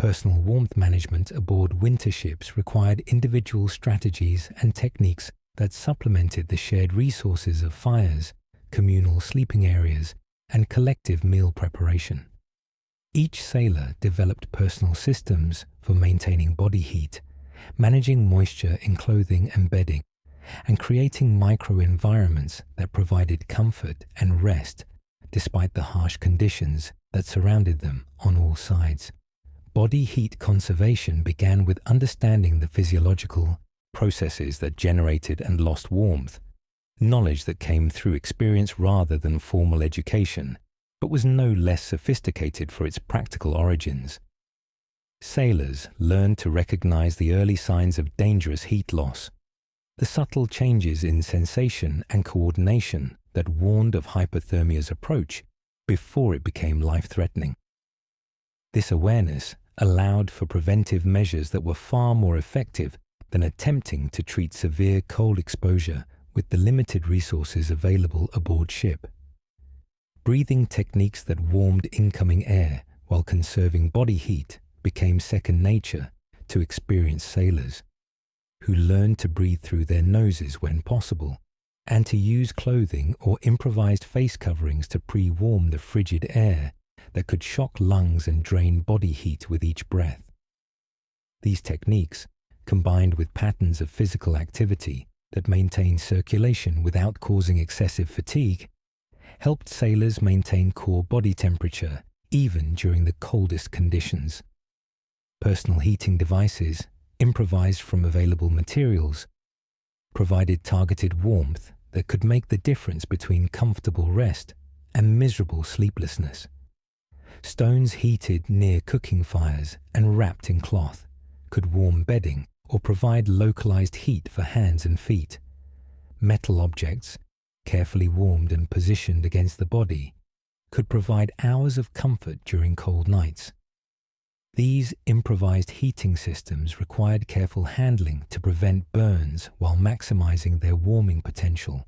Personal warmth management aboard winter ships required individual strategies and techniques that supplemented the shared resources of fires, communal sleeping areas, and collective meal preparation. Each sailor developed personal systems for maintaining body heat, managing moisture in clothing and bedding, and creating microenvironments that provided comfort and rest despite the harsh conditions that surrounded them on all sides. Body heat conservation began with understanding the physiological processes that generated and lost warmth, knowledge that came through experience rather than formal education, but was no less sophisticated for its practical origins. Sailors learned to recognize the early signs of dangerous heat loss, the subtle changes in sensation and coordination that warned of hypothermia's approach before it became life-threatening. This awareness allowed for preventive measures that were far more effective than attempting to treat severe cold exposure with the limited resources available aboard ship. Breathing techniques that warmed incoming air while conserving body heat became second nature to experienced sailors, who learned to breathe through their noses when possible, and to use clothing or improvised face coverings to pre-warm the frigid air that could shock lungs and drain body heat with each breath. These techniques, combined with patterns of physical activity that maintained circulation without causing excessive fatigue, helped sailors maintain core body temperature even during the coldest conditions. Personal heating devices, improvised from available materials, provided targeted warmth that could make the difference between comfortable rest and miserable sleeplessness. Stones heated near cooking fires and wrapped in cloth could warm bedding or provide localized heat for hands and feet. Metal objects, carefully warmed and positioned against the body, could provide hours of comfort during cold nights. These improvised heating systems required careful handling to prevent burns while maximizing their warming potential.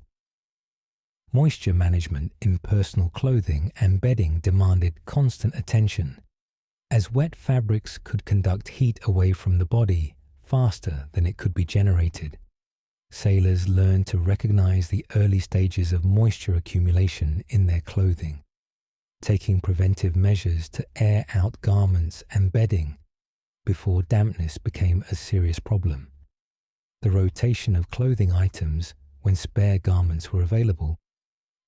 Moisture management in personal clothing and bedding demanded constant attention, as wet fabrics could conduct heat away from the body faster than it could be generated. Sailors learned to recognize the early stages of moisture accumulation in their clothing, taking preventive measures to air out garments and bedding before dampness became a serious problem. The rotation of clothing items when spare garments were available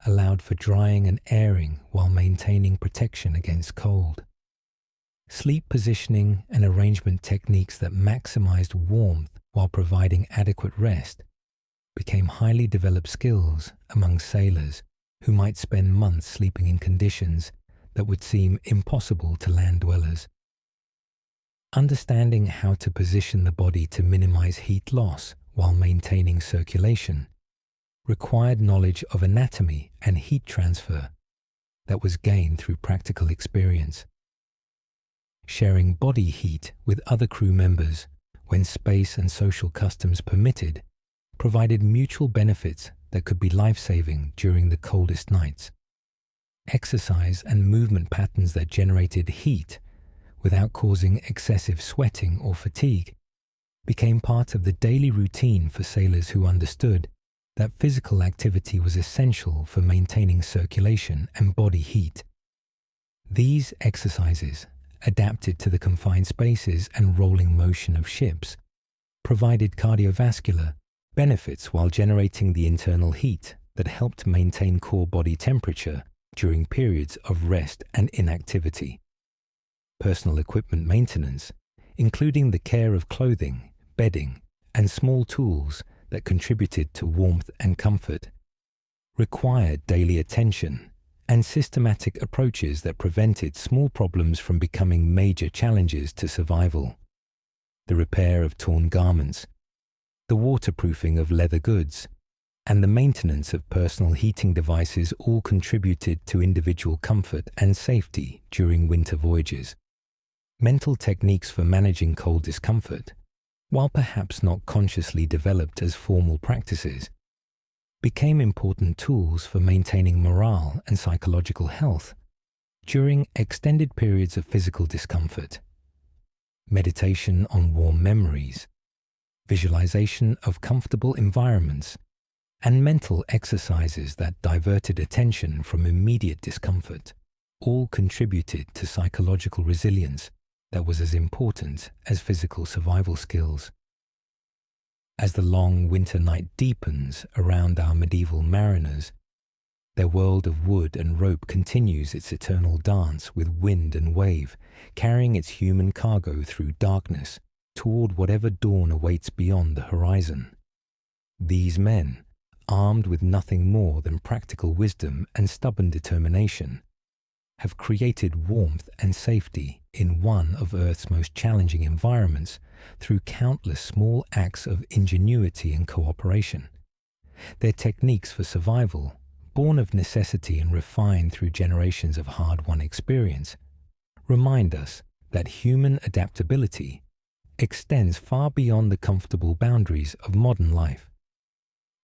allowed for drying and airing while maintaining protection against cold. Sleep positioning and arrangement techniques that maximized warmth while providing adequate rest became highly developed skills among sailors who might spend months sleeping in conditions that would seem impossible to land dwellers. Understanding how to position the body to minimize heat loss while maintaining circulation required knowledge of anatomy and heat transfer that was gained through practical experience. Sharing body heat with other crew members when space and social customs permitted provided mutual benefits that could be life-saving during the coldest nights. Exercise and movement patterns that generated heat without causing excessive sweating or fatigue became part of the daily routine for sailors who understood that physical activity was essential for maintaining circulation and body heat. These exercises, adapted to the confined spaces and rolling motion of ships, provided cardiovascular benefits while generating the internal heat that helped maintain core body temperature during periods of rest and inactivity. Personal equipment maintenance, including the care of clothing, bedding, and small tools that contributed to warmth and comfort, required daily attention and systematic approaches that prevented small problems from becoming major challenges to survival. The repair of torn garments, the waterproofing of leather goods, and the maintenance of personal heating devices all contributed to individual comfort and safety during winter voyages. Mental techniques for managing cold discomfort, while perhaps not consciously developed as formal practices, became important tools for maintaining morale and psychological health during extended periods of physical discomfort. meditation on warm memories, visualization of comfortable environments, and mental exercises that diverted attention from immediate discomfort all contributed to psychological resilience that was as important as physical survival skills. As the long winter night deepens around our medieval mariners, their world of wood and rope continues its eternal dance with wind and wave, carrying its human cargo through darkness toward whatever dawn awaits beyond the horizon. These men, armed with nothing more than practical wisdom and stubborn determination, have created warmth and safety in one of Earth's most challenging environments through countless small acts of ingenuity and cooperation. Their techniques for survival, born of necessity and refined through generations of hard-won experience, remind us that human adaptability extends far beyond the comfortable boundaries of modern life.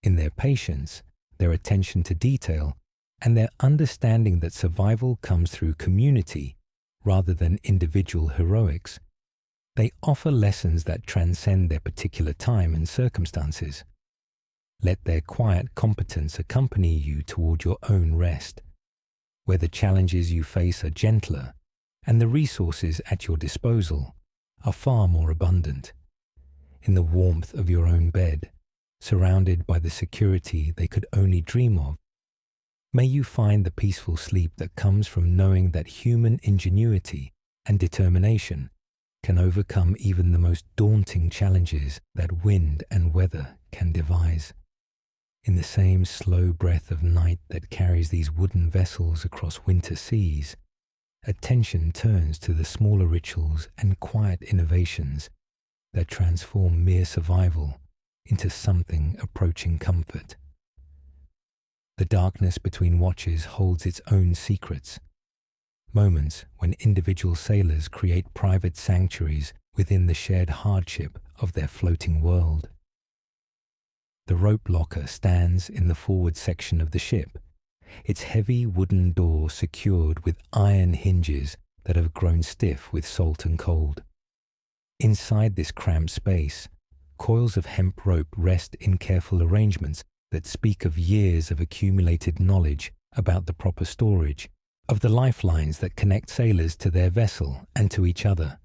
In their patience, their attention to detail, and their understanding that survival comes through community rather than individual heroics, they offer lessons that transcend their particular time and circumstances. Let their quiet competence accompany you toward your own rest, where the challenges you face are gentler and the resources at your disposal are far more abundant. In the warmth of your own bed, surrounded by the security they could only dream of, may you find the peaceful sleep that comes from knowing that human ingenuity and determination can overcome even the most daunting challenges that wind and weather can devise. In the same slow breath of night that carries these wooden vessels across winter seas, attention turns to the smaller rituals and quiet innovations that transform mere survival into something approaching comfort. The darkness between watches holds its own secrets, moments when individual sailors create private sanctuaries within the shared hardship of their floating world. The rope locker stands in the forward section of the ship, its heavy wooden door secured with iron hinges that have grown stiff with salt and cold. Inside this cramped space, coils of hemp rope rest in careful arrangements that speak of years of accumulated knowledge about the proper storage of the lifelines that connect sailors to their vessel and to each other.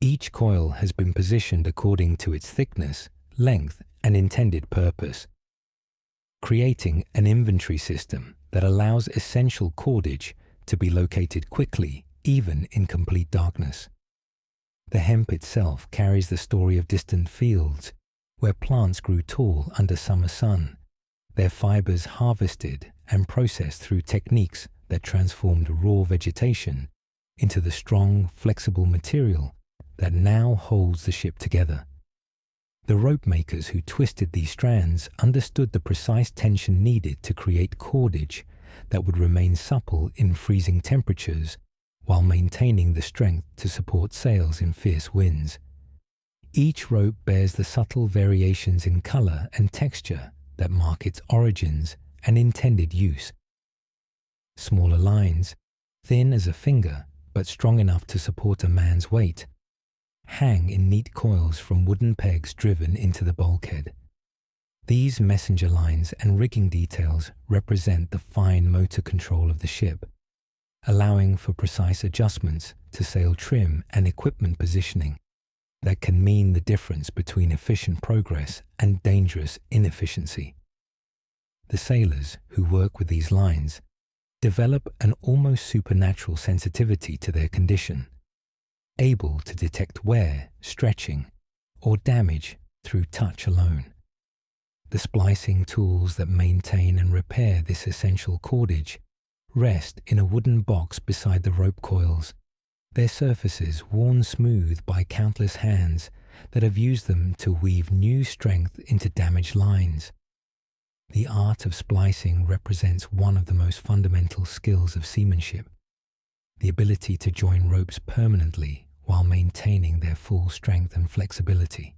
Each coil has been positioned according to its thickness, length, and intended purpose, creating an inventory system that allows essential cordage to be located quickly, even in complete darkness. The hemp itself carries the story of distant fields where plants grew tall under summer sun, their fibers harvested and processed through techniques that transformed raw vegetation into the strong, flexible material that now holds the ship together. The rope makers who twisted these strands understood the precise tension needed to create cordage that would remain supple in freezing temperatures while maintaining the strength to support sails in fierce winds. Each rope bears the subtle variations in color and texture that mark its origins and intended use. Smaller lines, thin as a finger but strong enough to support a man's weight, hang in neat coils from wooden pegs driven into the bulkhead. These messenger lines and rigging details represent the fine motor control of the ship, allowing for precise adjustments to sail trim and equipment positioning that can mean the difference between efficient progress and dangerous inefficiency. The sailors who work with these lines develop an almost supernatural sensitivity to their condition, able to detect wear, stretching, or damage through touch alone. The splicing tools that maintain and repair this essential cordage rest in a wooden box beside the rope coils, their surfaces worn smooth by countless hands that have used them to weave new strength into damaged lines. The art of splicing represents one of the most fundamental skills of seamanship, the ability to join ropes permanently while maintaining their full strength and flexibility.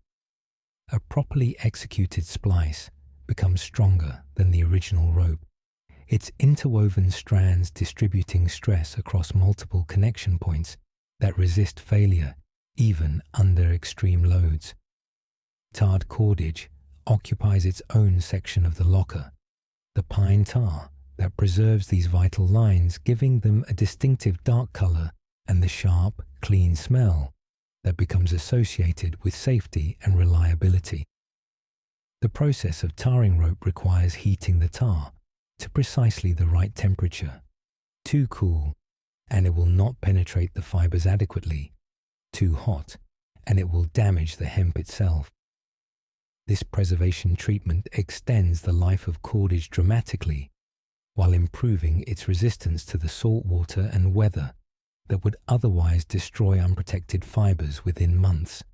A properly executed splice becomes stronger than the original rope, its interwoven strands distributing stress across multiple connection points that resist failure even under extreme loads. Tarred cordage occupies its own section of the locker, the pine tar that preserves these vital lines, giving them a distinctive dark color and the sharp, clean smell that becomes associated with safety and reliability. The process of tarring rope requires heating the tar to precisely the right temperature. Too cool, and it will not penetrate the fibers adequately. Too hot, and it will damage the hemp itself. This preservation treatment extends the life of cordage dramatically, while improving its resistance to the salt water and weather that would otherwise destroy unprotected fibers within months.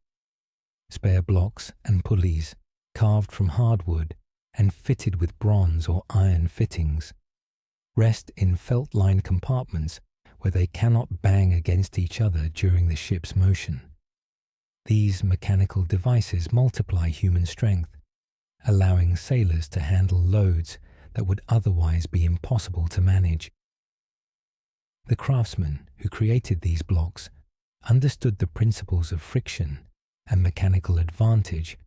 Spare blocks and pulleys, carved from hardwood and fitted with bronze or iron fittings, rest in felt-lined compartments where they cannot bang against each other during the ship's motion. These mechanical devices multiply human strength, allowing sailors to handle loads that would otherwise be impossible to manage. The craftsmen who created these blocks understood the principles of friction and mechanical advantage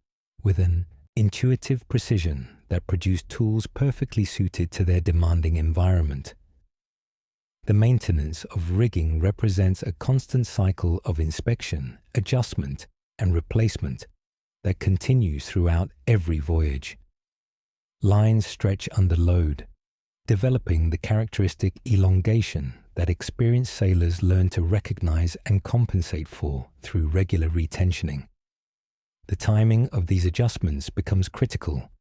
with an intuitive precision that produced tools perfectly suited to their demanding environment. The maintenance of rigging represents a constant cycle of inspection, adjustment, and replacement that continues throughout every voyage. Lines stretch under load, developing the characteristic elongation that experienced sailors learn to recognize and compensate for through regular retensioning. The timing of these adjustments becomes critical,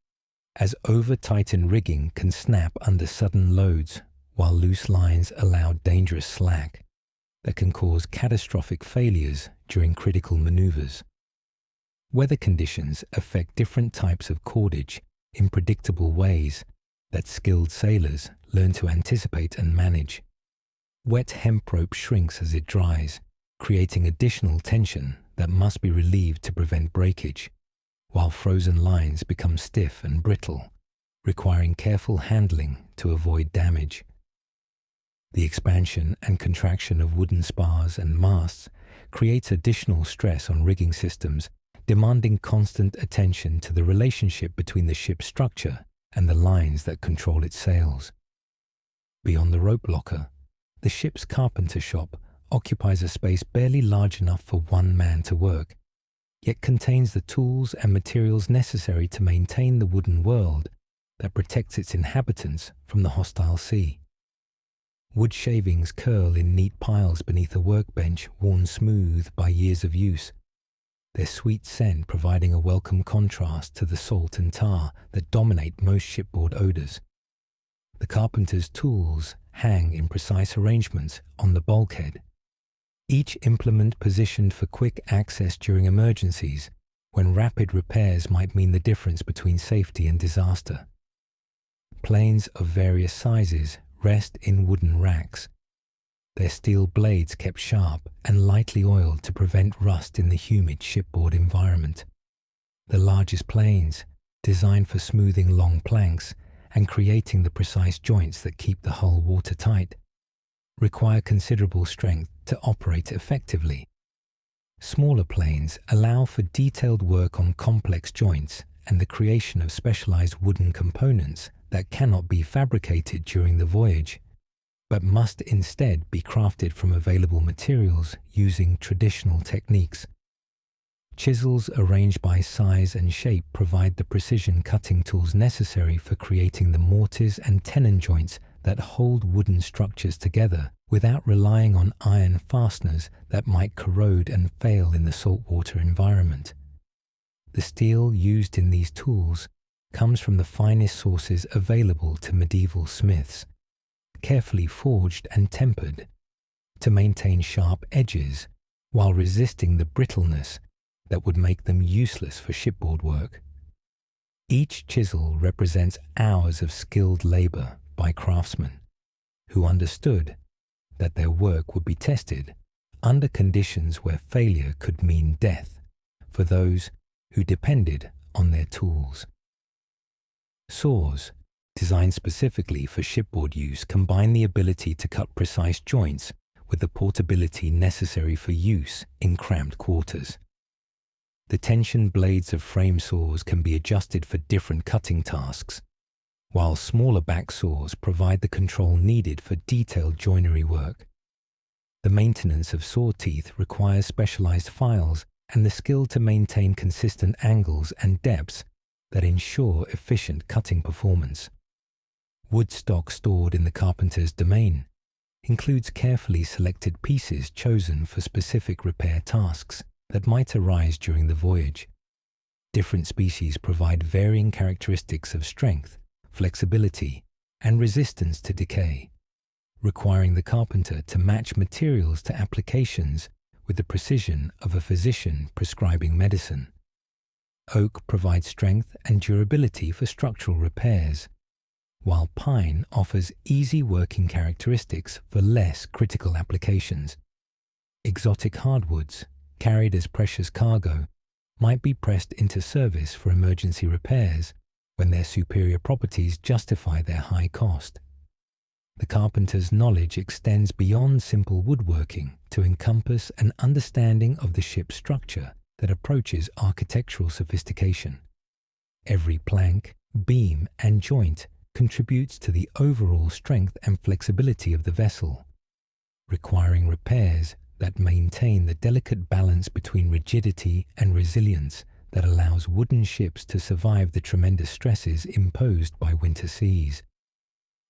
as over-tightened rigging can snap under sudden loads, while loose lines allow dangerous slack that can cause catastrophic failures during critical maneuvers. Weather conditions affect different types of cordage in predictable ways that skilled sailors learn to anticipate and manage. Wet hemp rope shrinks as it dries, creating additional tension that must be relieved to prevent breakage, while frozen lines become stiff and brittle, requiring careful handling to avoid damage. The expansion and contraction of wooden spars and masts creates additional stress on rigging systems, demanding constant attention to the relationship between the ship's structure and the lines that control its sails. Beyond the rope locker, the ship's carpenter shop occupies a space barely large enough for one man to work, yet contains the tools and materials necessary to maintain the wooden world that protects its inhabitants from the hostile sea. Wood shavings curl in neat piles beneath a workbench worn smooth by years of use, their sweet scent providing a welcome contrast to the salt and tar that dominate most shipboard odors. The carpenter's tools hang in precise arrangements on the bulkhead, each implement positioned for quick access during emergencies, when rapid repairs might mean the difference between safety and disaster. Planes of various sizes rest in wooden racks, their steel blades kept sharp and lightly oiled to prevent rust in the humid shipboard environment. The largest planes, designed for smoothing long planks and creating the precise joints that keep the hull watertight, require considerable strength to operate effectively. Smaller planes allow for detailed work on complex joints and the creation of specialized wooden components that cannot be fabricated during the voyage, but must instead be crafted from available materials using traditional techniques. Chisels arranged by size and shape provide the precision cutting tools necessary for creating the mortise and tenon joints that hold wooden structures together without relying on iron fasteners that might corrode and fail in the saltwater environment. The steel used in these tools comes from the finest sources available to medieval smiths, carefully forged and tempered to maintain sharp edges while resisting the brittleness that would make them useless for shipboard work. Each chisel represents hours of skilled labor by craftsmen who understood that their work would be tested under conditions where failure could mean death for those who depended on their tools. Saws, designed specifically for shipboard use, combine the ability to cut precise joints with the portability necessary for use in cramped quarters. The tension blades of frame saws can be adjusted for different cutting tasks, while smaller back saws provide the control needed for detailed joinery work. The maintenance of saw teeth requires specialized files and the skill to maintain consistent angles and depths that ensure efficient cutting performance. Wood stock stored in the carpenter's domain includes carefully selected pieces chosen for specific repair tasks that might arise during the voyage. Different species provide varying characteristics of strength, flexibility, and resistance to decay, requiring the carpenter to match materials to applications with the precision of a physician prescribing medicine. Oak provides strength and durability for structural repairs, while pine offers easy working characteristics for less critical applications. Exotic hardwoods, carried as precious cargo, might be pressed into service for emergency repairs when their superior properties justify their high cost. The carpenter's knowledge extends beyond simple woodworking to encompass an understanding of the ship's structure that approaches architectural sophistication. Every plank, beam, and joint contributes to the overall strength and flexibility of the vessel, requiring repairs that maintain the delicate balance between rigidity and resilience that allows wooden ships to survive the tremendous stresses imposed by winter seas.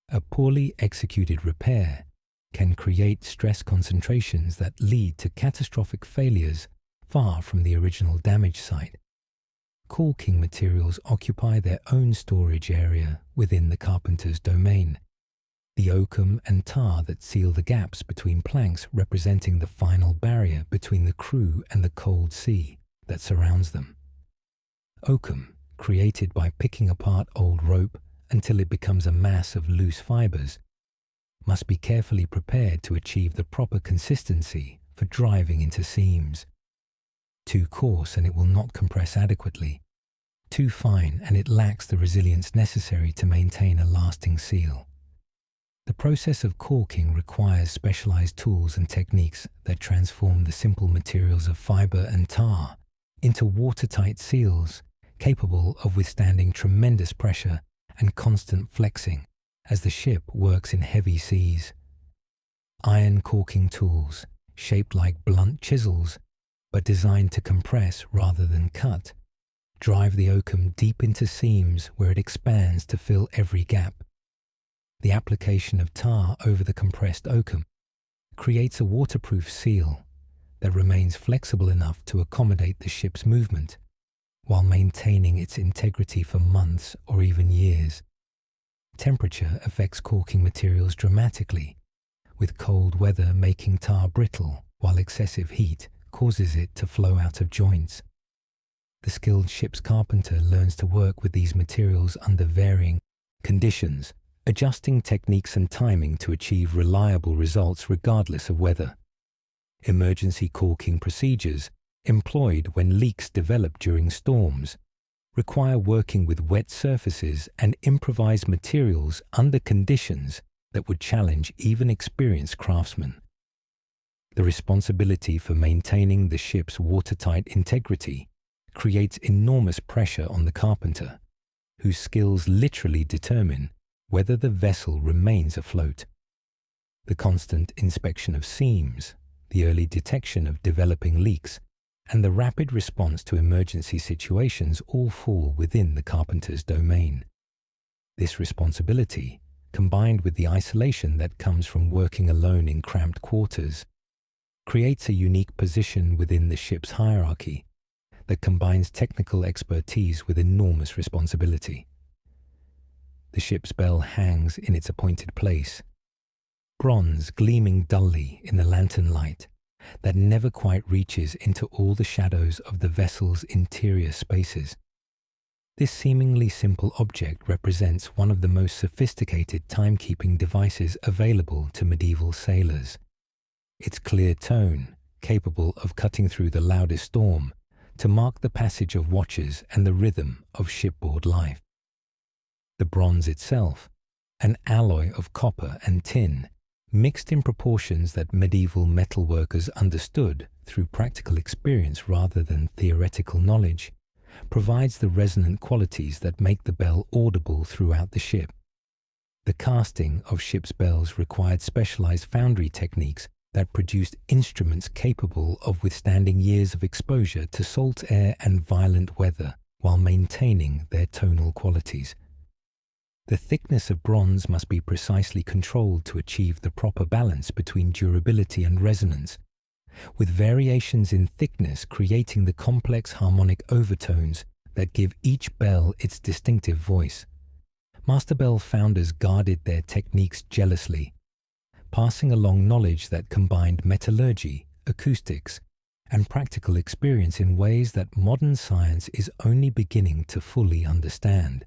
A poorly executed repair can create stress concentrations that lead to catastrophic failures far from the original damage site. Caulking materials occupy their own storage area within the carpenter's domain. The oakum and tar that seal the gaps between planks representing the final barrier between the crew and the cold sea that surrounds them. Oakum, created by picking apart old rope until it becomes a mass of loose fibers, must be carefully prepared to achieve the proper consistency for driving into seams. Too coarse and it will not compress adequately. Too fine and it lacks the resilience necessary to maintain a lasting seal. The process of caulking requires specialized tools and techniques that transform the simple materials of fiber and tar into watertight seals capable of withstanding tremendous pressure and constant flexing as the ship works in heavy seas. Iron caulking tools, shaped like blunt chisels, but designed to compress rather than cut, drive the oakum deep into seams where it expands to fill every gap. The application of tar over the compressed oakum creates a waterproof seal that remains flexible enough to accommodate the ship's movement while maintaining its integrity for months or even years. Temperature affects caulking materials dramatically, with cold weather making tar brittle while excessive heat causes it to flow out of joints. The skilled ship's carpenter learns to work with these materials under varying conditions, adjusting techniques and timing to achieve reliable results regardless of weather. Emergency caulking procedures, employed when leaks develop during storms, require working with wet surfaces and improvised materials under conditions that would challenge even experienced craftsmen. The responsibility for maintaining the ship's watertight integrity creates enormous pressure on the carpenter, whose skills literally determine whether the vessel remains afloat. The constant inspection of seams, the early detection of developing leaks, and the rapid response to emergency situations all fall within the carpenter's domain. This responsibility, combined with the isolation that comes from working alone in cramped quarters, creates a unique position within the ship's hierarchy that combines technical expertise with enormous responsibility. The ship's bell hangs in its appointed place, bronze gleaming dully in the lantern light that never quite reaches into all the shadows of the vessel's interior spaces. This seemingly simple object represents one of the most sophisticated timekeeping devices available to medieval sailors. Its clear tone, capable of cutting through the loudest storm, to mark the passage of watches and the rhythm of shipboard life. The bronze itself, an alloy of copper and tin, mixed in proportions that medieval metalworkers understood through practical experience rather than theoretical knowledge, provides the resonant qualities that make the bell audible throughout the ship. The casting of ship's bells required specialized foundry techniques that produced instruments capable of withstanding years of exposure to salt air and violent weather while maintaining their tonal qualities. The thickness of bronze must be precisely controlled to achieve the proper balance between durability and resonance, with variations in thickness creating the complex harmonic overtones that give each bell its distinctive voice. Master bell founders guarded their techniques jealously, passing along knowledge that combined metallurgy, acoustics, and practical experience in ways that modern science is only beginning to fully understand.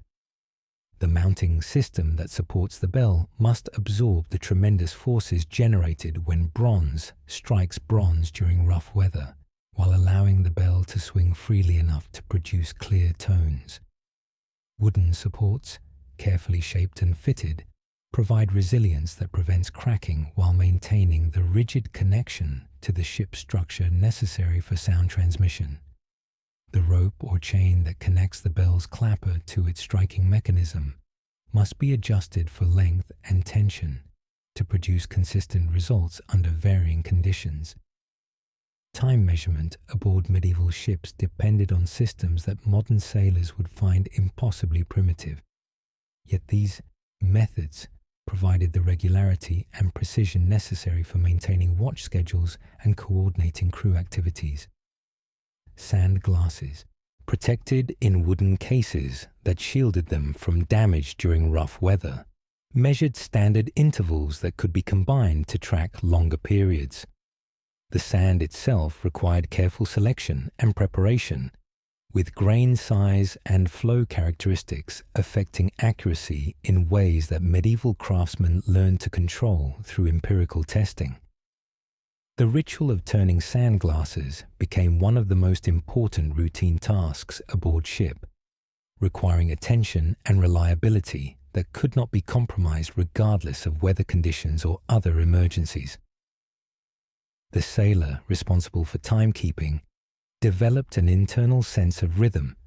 The mounting system that supports the bell must absorb the tremendous forces generated when bronze strikes bronze during rough weather, while allowing the bell to swing freely enough to produce clear tones. Wooden supports, carefully shaped and fitted, provide resilience that prevents cracking while maintaining the rigid connection to the ship's structure necessary for sound transmission. The rope or chain that connects the bell's clapper to its striking mechanism must be adjusted for length and tension to produce consistent results under varying conditions. Time measurement aboard medieval ships depended on systems that modern sailors would find impossibly primitive. Yet these methods provided the regularity and precision necessary for maintaining watch schedules and coordinating crew activities. Sand glasses, protected in wooden cases that shielded them from damage during rough weather, measured standard intervals that could be combined to track longer periods. The sand itself required careful selection and preparation, with grain size and flow characteristics affecting accuracy in ways that medieval craftsmen learned to control through empirical testing. The ritual of turning sand glasses became one of the most important routine tasks aboard ship, requiring attention and reliability that could not be compromised regardless of weather conditions or other emergencies. The sailor responsible for timekeeping developed an internal sense of rhythm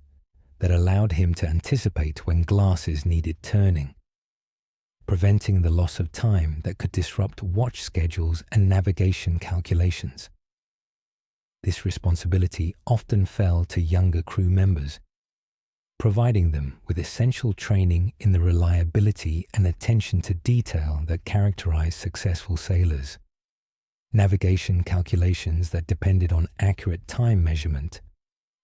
that allowed him to anticipate when glasses needed turning, preventing the loss of time that could disrupt watch schedules and navigation calculations. This responsibility often fell to younger crew members, providing them with essential training in the reliability and attention to detail that characterize successful sailors. Navigation calculations that depended on accurate time measurement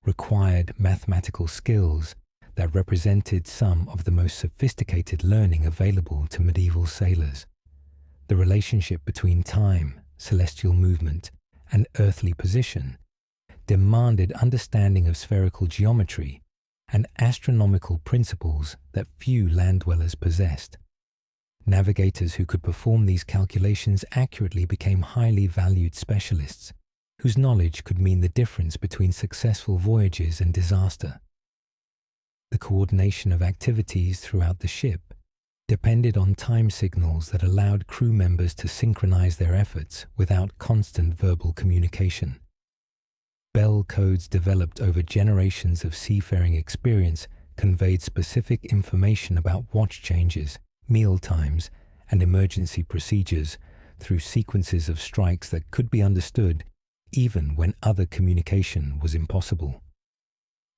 required mathematical skills that represented some of the most sophisticated learning available to medieval sailors. The relationship between time, celestial movement, and earthly position demanded understanding of spherical geometry and astronomical principles that few land dwellers possessed. Navigators who could perform these calculations accurately became highly valued specialists, whose knowledge could mean the difference between successful voyages and disaster. The coordination of activities throughout the ship depended on time signals that allowed crew members to synchronize their efforts without constant verbal communication. Bell codes developed over generations of seafaring experience conveyed specific information about watch changes, meal times, and emergency procedures through sequences of strikes that could be understood even when other communication was impossible.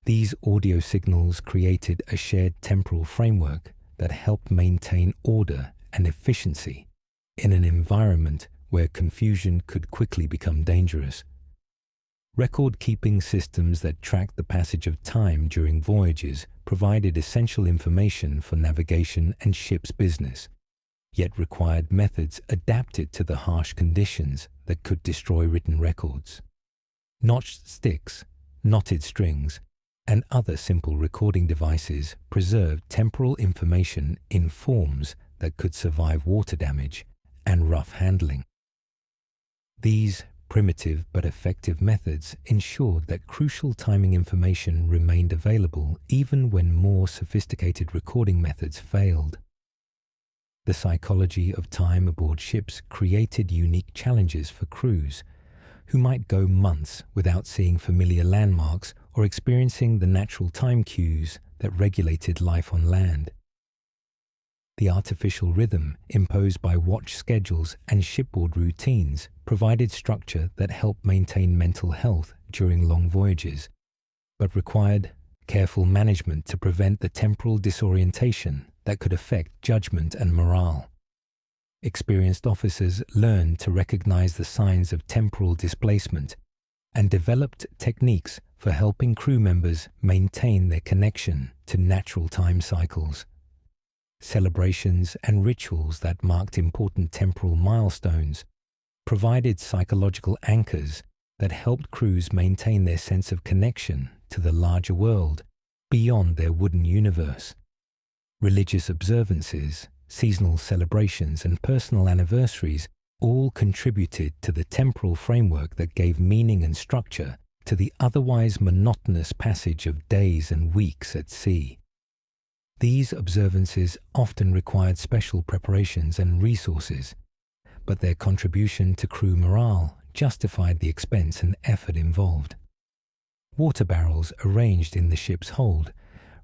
These audio signals created a shared temporal framework that helped maintain order and efficiency in an environment where confusion could quickly become dangerous. Record-keeping systems that tracked the passage of time during voyages provided essential information for navigation and ship's business, yet required methods adapted to the harsh conditions that could destroy written records. Notched sticks, knotted strings, and other simple recording devices preserved temporal information in forms that could survive water damage and rough handling. These primitive but effective methods ensured that crucial timing information remained available even when more sophisticated recording methods failed. The psychology of time aboard ships created unique challenges for crews who might go months without seeing familiar landmarks or experiencing the natural time cues that regulated life on land. The artificial rhythm imposed by watch schedules and shipboard routines provided structure that helped maintain mental health during long voyages, but required careful management to prevent the temporal disorientation that could affect judgment and morale. Experienced officers learned to recognize the signs of temporal displacement and developed techniques for helping crew members maintain their connection to natural time cycles. Celebrations and rituals that marked important temporal milestones provided psychological anchors that helped crews maintain their sense of connection to the larger world beyond their wooden universe. Religious observances, seasonal celebrations, and personal anniversaries all contributed to the temporal framework that gave meaning and structure to the otherwise monotonous passage of days and weeks at sea. These observances often required special preparations and resources, but their contribution to crew morale justified the expense and effort involved. Water barrels arranged in the ship's hold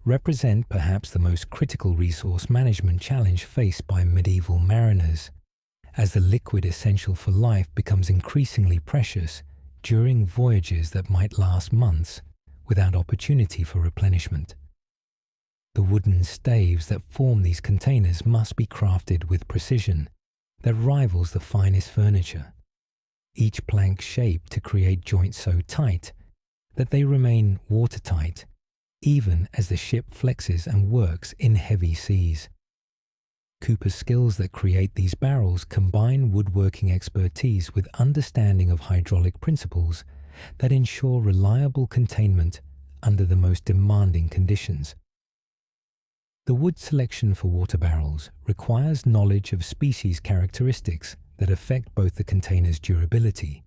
represent perhaps the most critical resource management challenge faced by medieval mariners, as the liquid essential for life becomes increasingly precious during voyages that might last months without opportunity for replenishment. The wooden staves that form these containers must be crafted with precision that rivals the finest furniture, each plank shaped to create joints so tight that they remain watertight even as the ship flexes and works in heavy seas. Cooper's skills that create these barrels combine woodworking expertise with understanding of hydraulic principles that ensure reliable containment under the most demanding conditions. The wood selection for water barrels requires knowledge of species characteristics that affect both the container's durability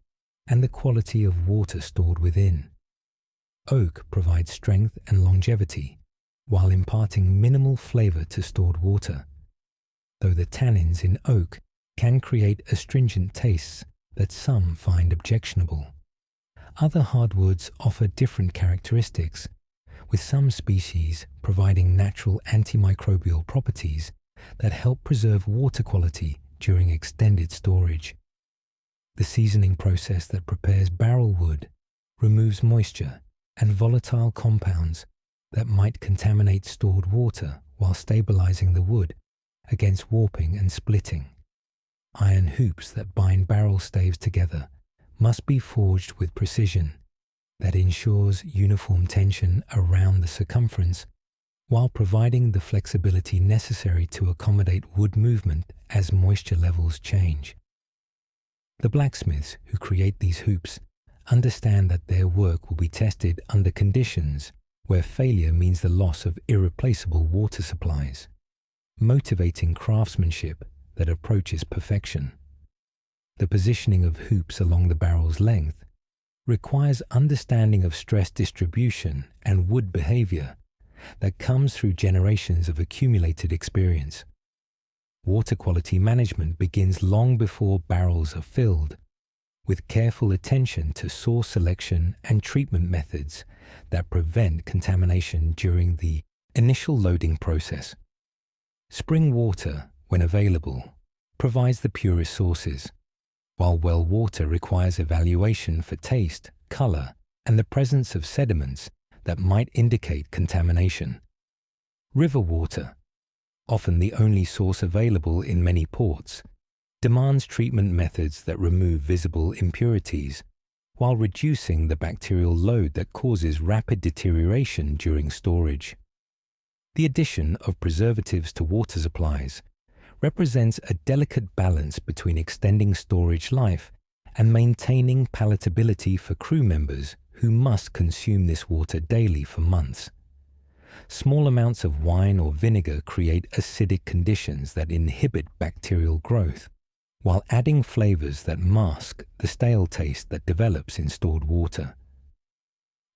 and the quality of water stored within. Oak provides strength and longevity while imparting minimal flavor to stored water, though the tannins in oak can create astringent tastes that some find objectionable. Other hardwoods offer different characteristics, with some species providing natural antimicrobial properties that help preserve water quality during extended storage. The seasoning process that prepares barrel wood removes moisture and volatile compounds that might contaminate stored water while stabilizing the wood against warping and splitting. Iron hoops that bind barrel staves together must be forged with precision that ensures uniform tension around the circumference while providing the flexibility necessary to accommodate wood movement as moisture levels change. The blacksmiths who create these hoops understand that their work will be tested under conditions where failure means the loss of irreplaceable water supplies, motivating craftsmanship that approaches perfection. The positioning of hoops along the barrel's length requires understanding of stress distribution and wood behavior that comes through generations of accumulated experience. Water quality management begins long before barrels are filled, with careful attention to source selection and treatment methods that prevent contamination during the initial loading process. Spring water, when available, provides the purest sources, while well water requires evaluation for taste, color, and the presence of sediments that might indicate contamination. River water, often the only source available in many ports, demands treatment methods that remove visible impurities while reducing the bacterial load that causes rapid deterioration during storage. The addition of preservatives to water supplies represents a delicate balance between extending storage life and maintaining palatability for crew members who must consume this water daily for months. Small amounts of wine or vinegar create acidic conditions that inhibit bacterial growth, while adding flavors that mask the stale taste that develops in stored water.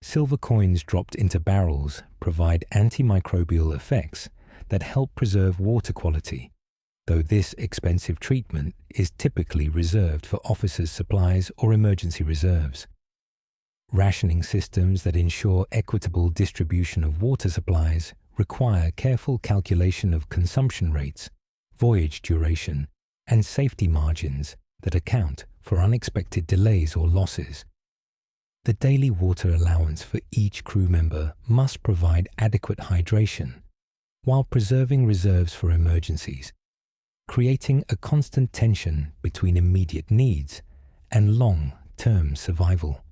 Silver coins dropped into barrels provide antimicrobial effects that help preserve water quality, though this expensive treatment is typically reserved for officers' supplies or emergency reserves. Rationing systems that ensure equitable distribution of water supplies require careful calculation of consumption rates, voyage duration, and safety margins that account for unexpected delays or losses. The daily water allowance for each crew member must provide adequate hydration, while preserving reserves for emergencies, creating a constant tension between immediate needs and long-term survival.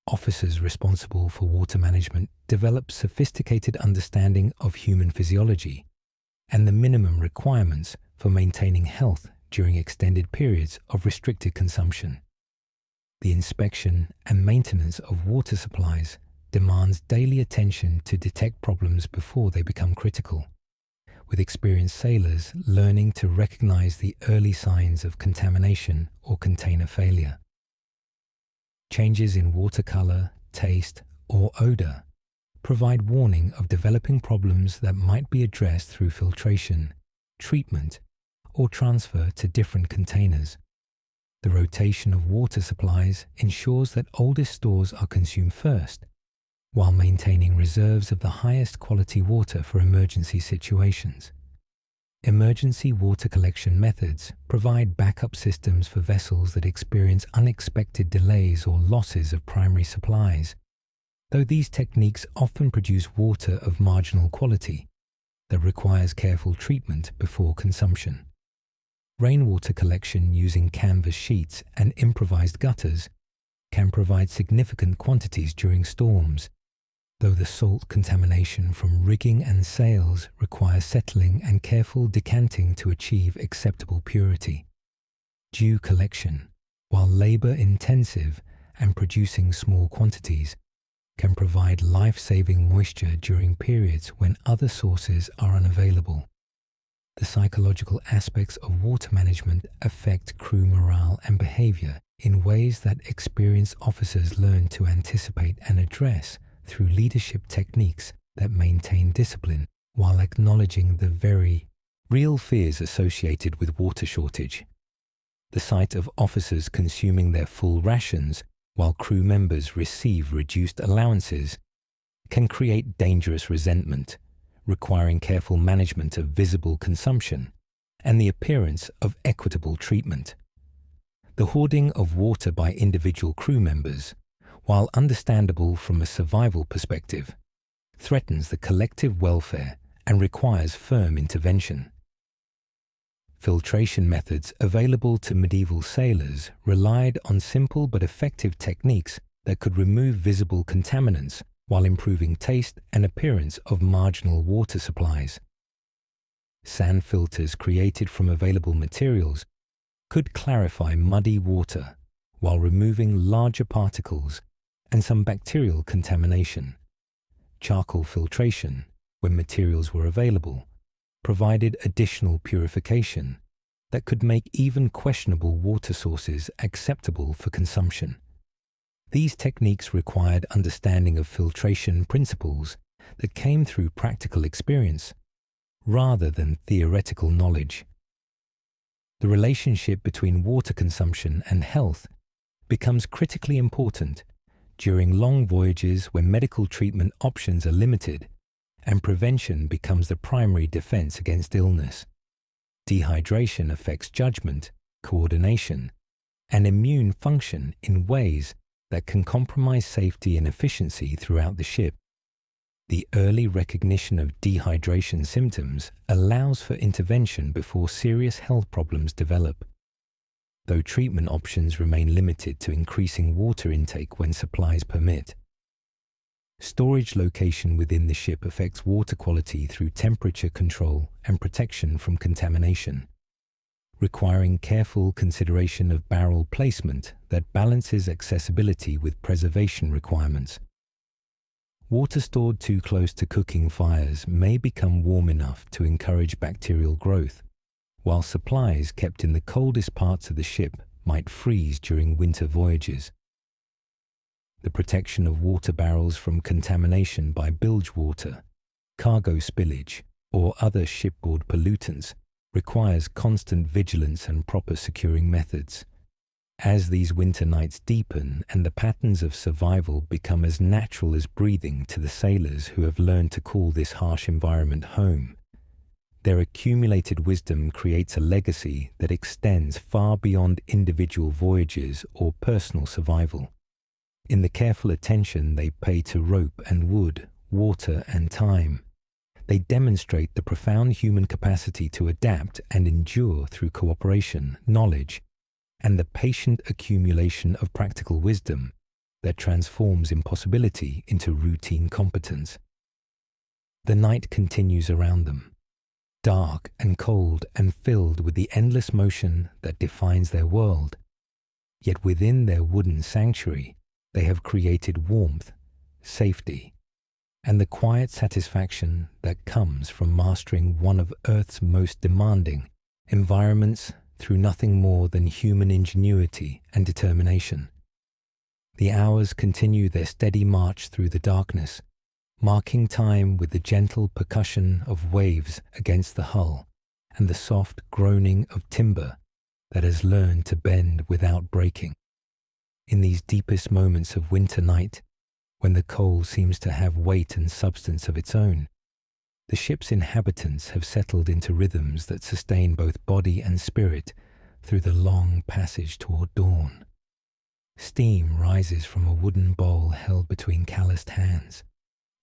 Officers responsible for water management develop sophisticated understanding of human physiology and the minimum requirements for maintaining health during extended periods of restricted consumption. The inspection and maintenance of water supplies demands daily attention to detect problems before they become critical, with experienced sailors learning to recognize the early signs of contamination or container failure. Changes in water color, taste, or odor provide warning of developing problems that might be addressed through filtration, treatment, or transfer to different containers. The rotation of water supplies ensures that oldest stores are consumed first, while maintaining reserves of the highest quality water for emergency situations. Emergency water collection methods provide backup systems for vessels that experience unexpected delays or losses of primary supplies, though these techniques often produce water of marginal quality that requires careful treatment before consumption. Rainwater collection using canvas sheets and improvised gutters can provide significant quantities during storms, though the salt contamination from rigging and sails requires settling and careful decanting to achieve acceptable purity. Dew collection, while labor-intensive and producing small quantities, can provide life-saving moisture during periods when other sources are unavailable. The psychological aspects of water management affect crew morale and behavior in ways that experienced officers learn to anticipate and address through leadership techniques that maintain discipline while acknowledging the very real fears associated with water shortage. The sight of officers consuming their full rations while crew members receive reduced allowances can create dangerous resentment, requiring careful management of visible consumption and the appearance of equitable treatment. The hoarding of water by individual crew members, while understandable from a survival perspective, threatens the collective welfare and requires firm intervention. Filtration methods available to medieval sailors relied on simple but effective techniques that could remove visible contaminants while improving taste and appearance of marginal water supplies. Sand filters created from available materials could clarify muddy water while removing larger particles and some bacterial contamination. Charcoal filtration, when materials were available, provided additional purification that could make even questionable water sources acceptable for consumption. These techniques required understanding of filtration principles that came through practical experience rather than theoretical knowledge. The relationship between water consumption and health becomes critically important during long voyages when medical treatment options are limited and prevention becomes the primary defense against illness. Dehydration affects judgment, coordination, and immune function in ways that can compromise safety and efficiency throughout the ship. The early recognition of dehydration symptoms allows for intervention before serious health problems develop, though treatment options remain limited to increasing water intake when supplies permit. Storage location within the ship affects water quality through temperature control and protection from contamination, requiring careful consideration of barrel placement that balances accessibility with preservation requirements. Water stored too close to cooking fires may become warm enough to encourage bacterial growth, while supplies kept in the coldest parts of the ship might freeze during winter voyages. The protection of water barrels from contamination by bilge water, cargo spillage, or other shipboard pollutants requires constant vigilance and proper securing methods. As these winter nights deepen and the patterns of survival become as natural as breathing to the sailors who have learned to call this harsh environment home, their accumulated wisdom creates a legacy that extends far beyond individual voyages or personal survival. In the careful attention they pay to rope and wood, water and time, they demonstrate the profound human capacity to adapt and endure through cooperation, knowledge, and the patient accumulation of practical wisdom that transforms impossibility into routine competence. The night continues around them, dark and cold and filled with the endless motion that defines their world. Yet within their wooden sanctuary, they have created warmth, safety, and the quiet satisfaction that comes from mastering one of Earth's most demanding environments through nothing more than human ingenuity and determination. The hours continue their steady march through the darkness, marking time with the gentle percussion of waves against the hull and the soft groaning of timber that has learned to bend without breaking. In these deepest moments of winter night, when the coal seems to have weight and substance of its own, the ship's inhabitants have settled into rhythms that sustain both body and spirit through the long passage toward dawn. Steam rises from a wooden bowl held between calloused hands,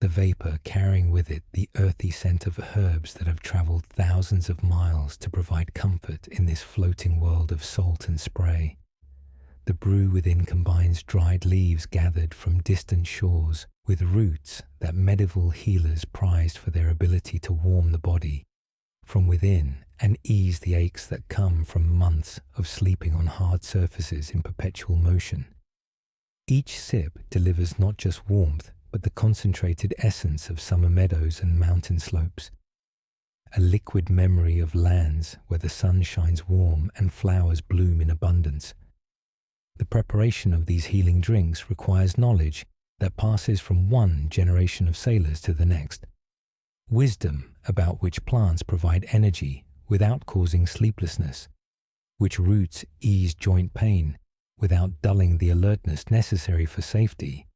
the vapor carrying with it the earthy scent of herbs that have traveled thousands of miles to provide comfort in this floating world of salt and spray. The brew within combines dried leaves gathered from distant shores with roots that medieval healers prized for their ability to warm the body from within and ease the aches that come from months of sleeping on hard surfaces in perpetual motion. Each sip delivers not just warmth, but the concentrated essence of summer meadows and mountain slopes, a liquid memory of lands where the sun shines warm and flowers bloom in abundance. The preparation of these healing drinks requires knowledge that passes from one generation of sailors to the next, wisdom about which plants provide energy without causing sleeplessness, which roots ease joint pain without dulling the alertness necessary for safety,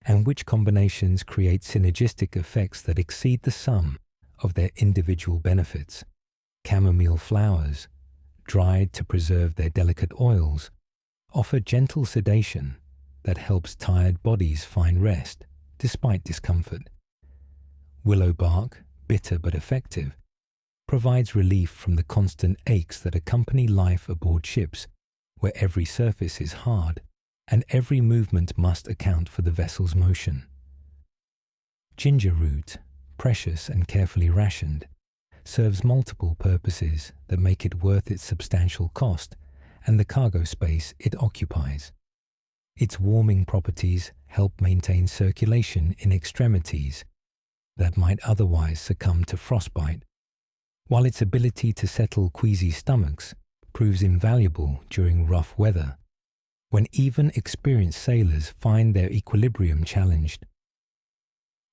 and which combinations create synergistic effects that exceed the sum of their individual benefits. Chamomile flowers, dried to preserve their delicate oils, offer gentle sedation that helps tired bodies find rest despite discomfort. Willow bark, bitter but effective, provides relief from the constant aches that accompany life aboard ships, where every surface is hard and every movement must account for the vessel's motion. Ginger root, precious and carefully rationed, serves multiple purposes that make it worth its substantial cost and the cargo space it occupies. Its warming properties help maintain circulation in extremities that might otherwise succumb to frostbite, while its ability to settle queasy stomachs proves invaluable during rough weather, when even experienced sailors find their equilibrium challenged.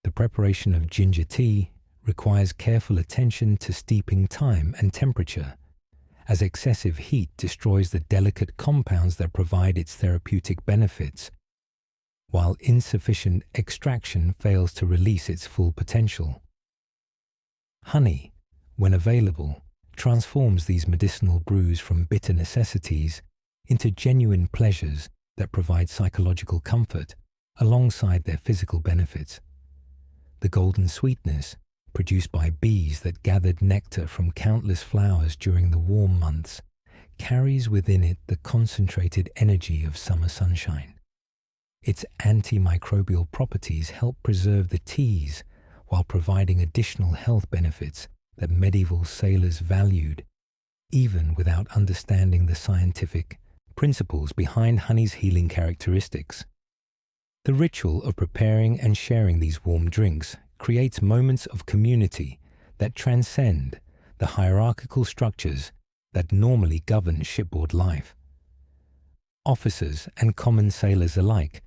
The preparation of ginger tea requires careful attention to steeping time and temperature, as excessive heat destroys the delicate compounds that provide its therapeutic benefits, while insufficient extraction fails to release its full potential. Honey, when available, transforms these medicinal brews from bitter necessities into genuine pleasures that provide psychological comfort alongside their physical benefits. The golden sweetness, produced by bees that gathered nectar from countless flowers during the warm months, carries within it the concentrated energy of summer sunshine. Its antimicrobial properties help preserve the teas while providing additional health benefits that medieval sailors valued, even without understanding the scientific principles behind honey's healing characteristics. The ritual of preparing and sharing these warm drinks creates moments of community that transcend the hierarchical structures that normally govern shipboard life. Officers and common sailors alike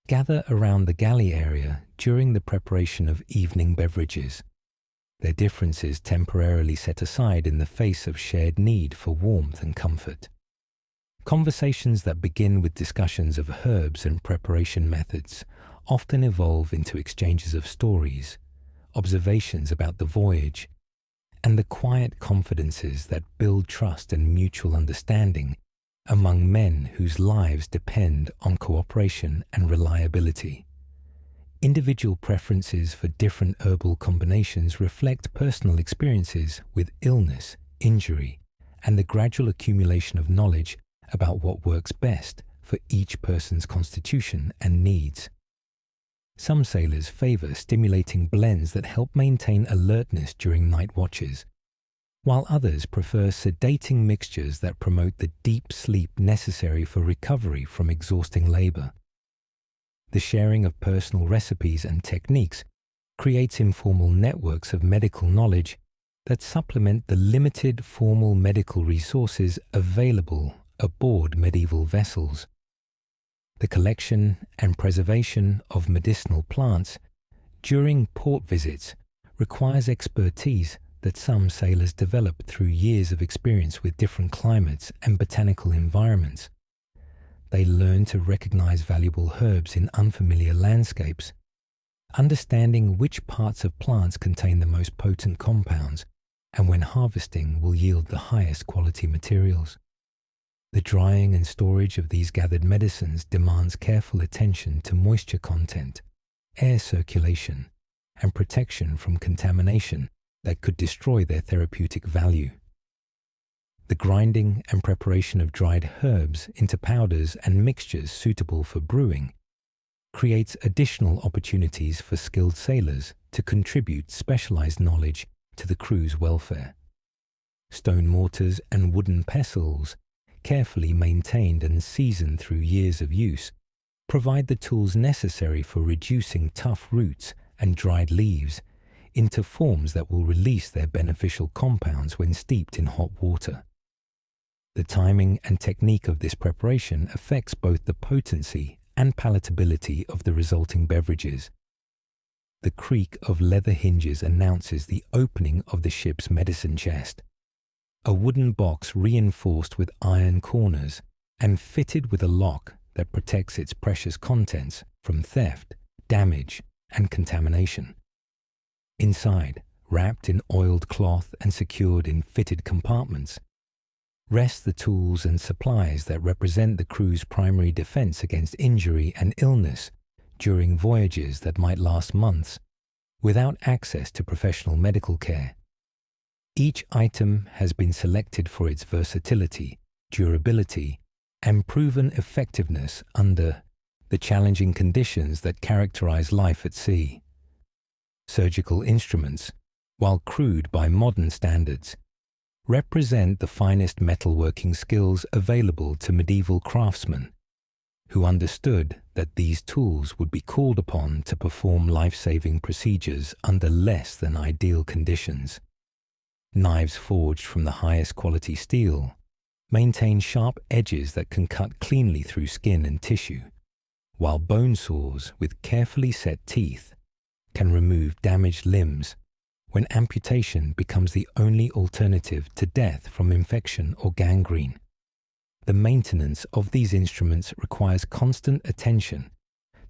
gather around the galley area during the preparation of evening beverages, their differences temporarily set aside in the face of shared need for warmth and comfort. Conversations that begin with discussions of herbs and preparation methods often evolve into exchanges of stories, observations about the voyage, and the quiet confidences that build trust and mutual understanding among men whose lives depend on cooperation and reliability. Individual preferences for different herbal combinations reflect personal experiences with illness, injury, and the gradual accumulation of knowledge about what works best for each person's constitution and needs. Some sailors favor stimulating blends that help maintain alertness during night watches, while others prefer sedating mixtures that promote the deep sleep necessary for recovery from exhausting labor. The sharing of personal recipes and techniques creates informal networks of medical knowledge that supplement the limited formal medical resources available aboard medieval vessels. The collection and preservation of medicinal plants during port visits requires expertise that some sailors develop through years of experience with different climates and botanical environments. They learn to recognize valuable herbs in unfamiliar landscapes, understanding which parts of plants contain the most potent compounds and when harvesting will yield the highest quality materials. The drying and storage of these gathered medicines demands careful attention to moisture content, air circulation, and protection from contamination that could destroy their therapeutic value. The grinding and preparation of dried herbs into powders and mixtures suitable for brewing creates additional opportunities for skilled sailors to contribute specialized knowledge to the crew's welfare. Stone mortars and wooden pestles, carefully maintained and seasoned through years of use, provide the tools necessary for reducing tough roots and dried leaves into forms that will release their beneficial compounds when steeped in hot water. The timing and technique of this preparation affects both the potency and palatability of the resulting beverages. The creak of leather hinges announces the opening of the ship's medicine chest, a wooden box reinforced with iron corners and fitted with a lock that protects its precious contents from theft, damage, and contamination. Inside, wrapped in oiled cloth and secured in fitted compartments, rest the tools and supplies that represent the crew's primary defense against injury and illness during voyages that might last months without access to professional medical care. Each item has been selected for its versatility, durability, and proven effectiveness under the challenging conditions that characterize life at sea. Surgical instruments, while crude by modern standards, represent the finest metalworking skills available to medieval craftsmen, who understood that these tools would be called upon to perform life-saving procedures under less than ideal conditions. Knives forged from the highest quality steel maintain sharp edges that can cut cleanly through skin and tissue, while bone saws with carefully set teeth can remove damaged limbs when amputation becomes the only alternative to death from infection or gangrene. The maintenance of these instruments requires constant attention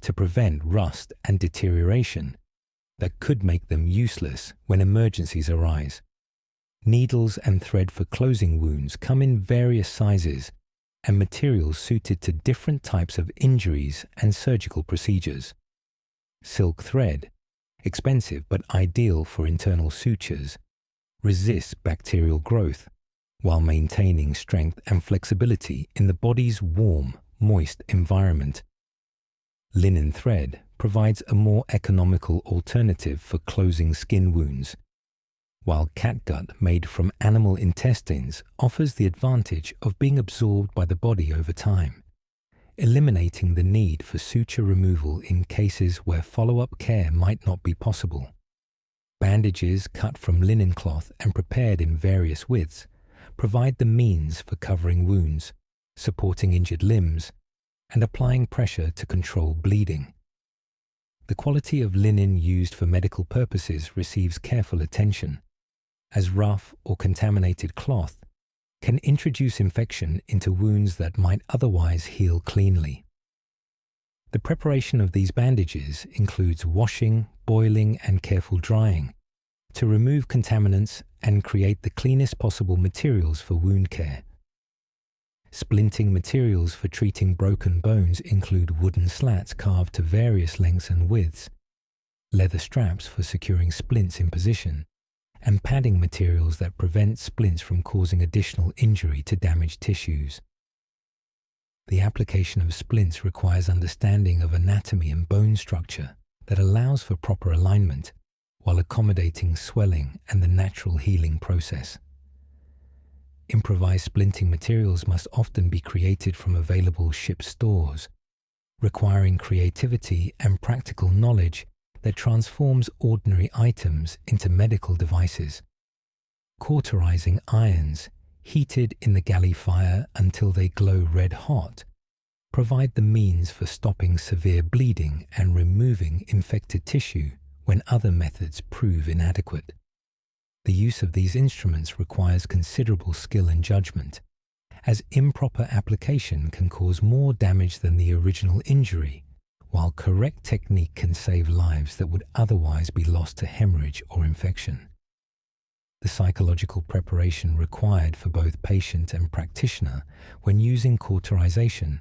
to prevent rust and deterioration that could make them useless when emergencies arise. Needles and thread for closing wounds come in various sizes and materials suited to different types of injuries and surgical procedures. Silk thread, expensive but ideal for internal sutures, resists bacterial growth while maintaining strength and flexibility in the body's warm, moist environment. Linen thread provides a more economical alternative for closing skin wounds, while catgut made from animal intestines offers the advantage of being absorbed by the body over time, eliminating the need for suture removal in cases where follow-up care might not be possible. Bandages cut from linen cloth and prepared in various widths provide the means for covering wounds, supporting injured limbs, and applying pressure to control bleeding. The quality of linen used for medical purposes receives careful attention, as rough or contaminated cloth can introduce infection into wounds that might otherwise heal cleanly. The preparation of these bandages includes washing, boiling, and careful drying to remove contaminants and create the cleanest possible materials for wound care. Splinting materials for treating broken bones include wooden slats carved to various lengths and widths, leather straps for securing splints in position, and padding materials that prevent splints from causing additional injury to damaged tissues. The application of splints requires understanding of anatomy and bone structure that allows for proper alignment while accommodating swelling and the natural healing process. Improvised splinting materials must often be created from available ship stores, requiring creativity and practical knowledge that transforms ordinary items into medical devices. Cauterizing irons, heated in the galley fire until they glow red hot, provide the means for stopping severe bleeding and removing infected tissue when other methods prove inadequate. The use of these instruments requires considerable skill and judgment, as improper application can cause more damage than the original injury, while correct technique can save lives that would otherwise be lost to hemorrhage or infection. The psychological preparation required for both patient and practitioner when using cauterization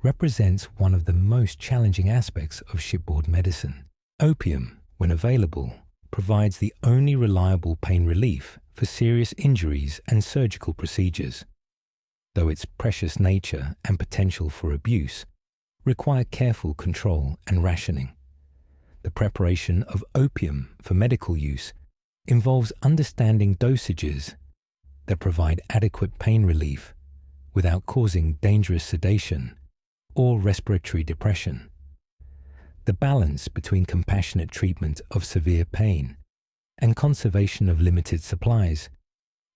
represents one of the most challenging aspects of shipboard medicine. Opium, when available, provides the only reliable pain relief for serious injuries and surgical procedures, though its precious nature and potential for abuse require careful control and rationing. The preparation of opium for medical use involves understanding dosages that provide adequate pain relief without causing dangerous sedation or respiratory depression. The balance between compassionate treatment of severe pain and conservation of limited supplies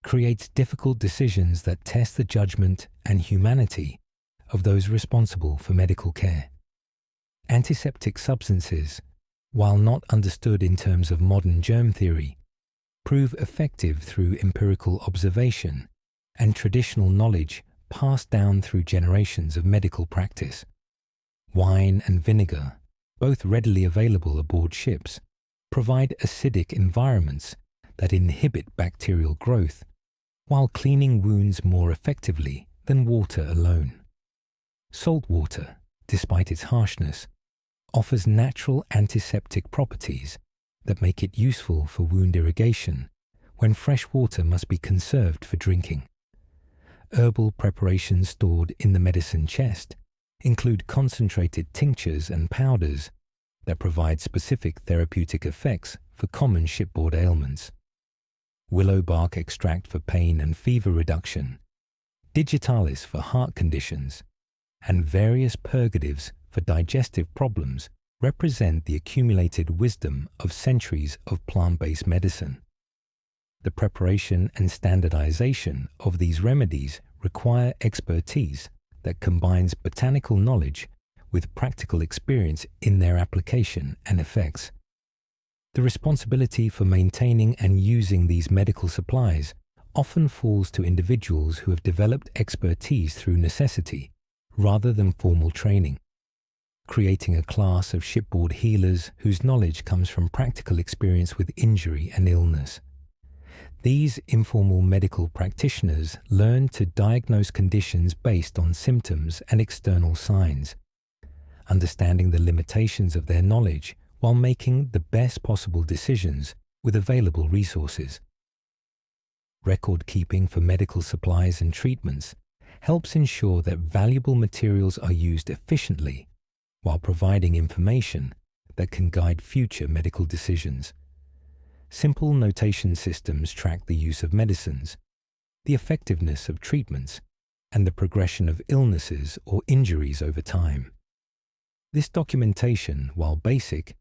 creates difficult decisions that test the judgment and humanity of those responsible for medical care. Antiseptic substances, while not understood in terms of modern germ theory, prove effective through empirical observation and traditional knowledge passed down through generations of medical practice. Wine and vinegar, both readily available aboard ships, provide acidic environments that inhibit bacterial growth while cleaning wounds more effectively than water alone. Salt water, despite its harshness, offers natural antiseptic properties that make it useful for wound irrigation when fresh water must be conserved for drinking. Herbal preparations stored in the medicine chest include concentrated tinctures and powders that provide specific therapeutic effects for common shipboard ailments. Willow bark extract for pain and fever reduction, digitalis for heart conditions, and various purgatives for digestive problems represent the accumulated wisdom of centuries of plant-based medicine. The preparation and standardization of these remedies require expertise that combines botanical knowledge with practical experience in their application and effects. The responsibility for maintaining and using these medical supplies often falls to individuals who have developed expertise through necessity rather than formal training, creating a class of shipboard healers whose knowledge comes from practical experience with injury and illness. These informal medical practitioners learn to diagnose conditions based on symptoms and external signs, understanding the limitations of their knowledge while making the best possible decisions with available resources. Record keeping for medical supplies and treatments helps ensure that valuable materials are used efficiently while providing information that can guide future medical decisions. Simple notation systems track the use of medicines, the effectiveness of treatments, and the progression of illnesses or injuries over time. This documentation, while basic,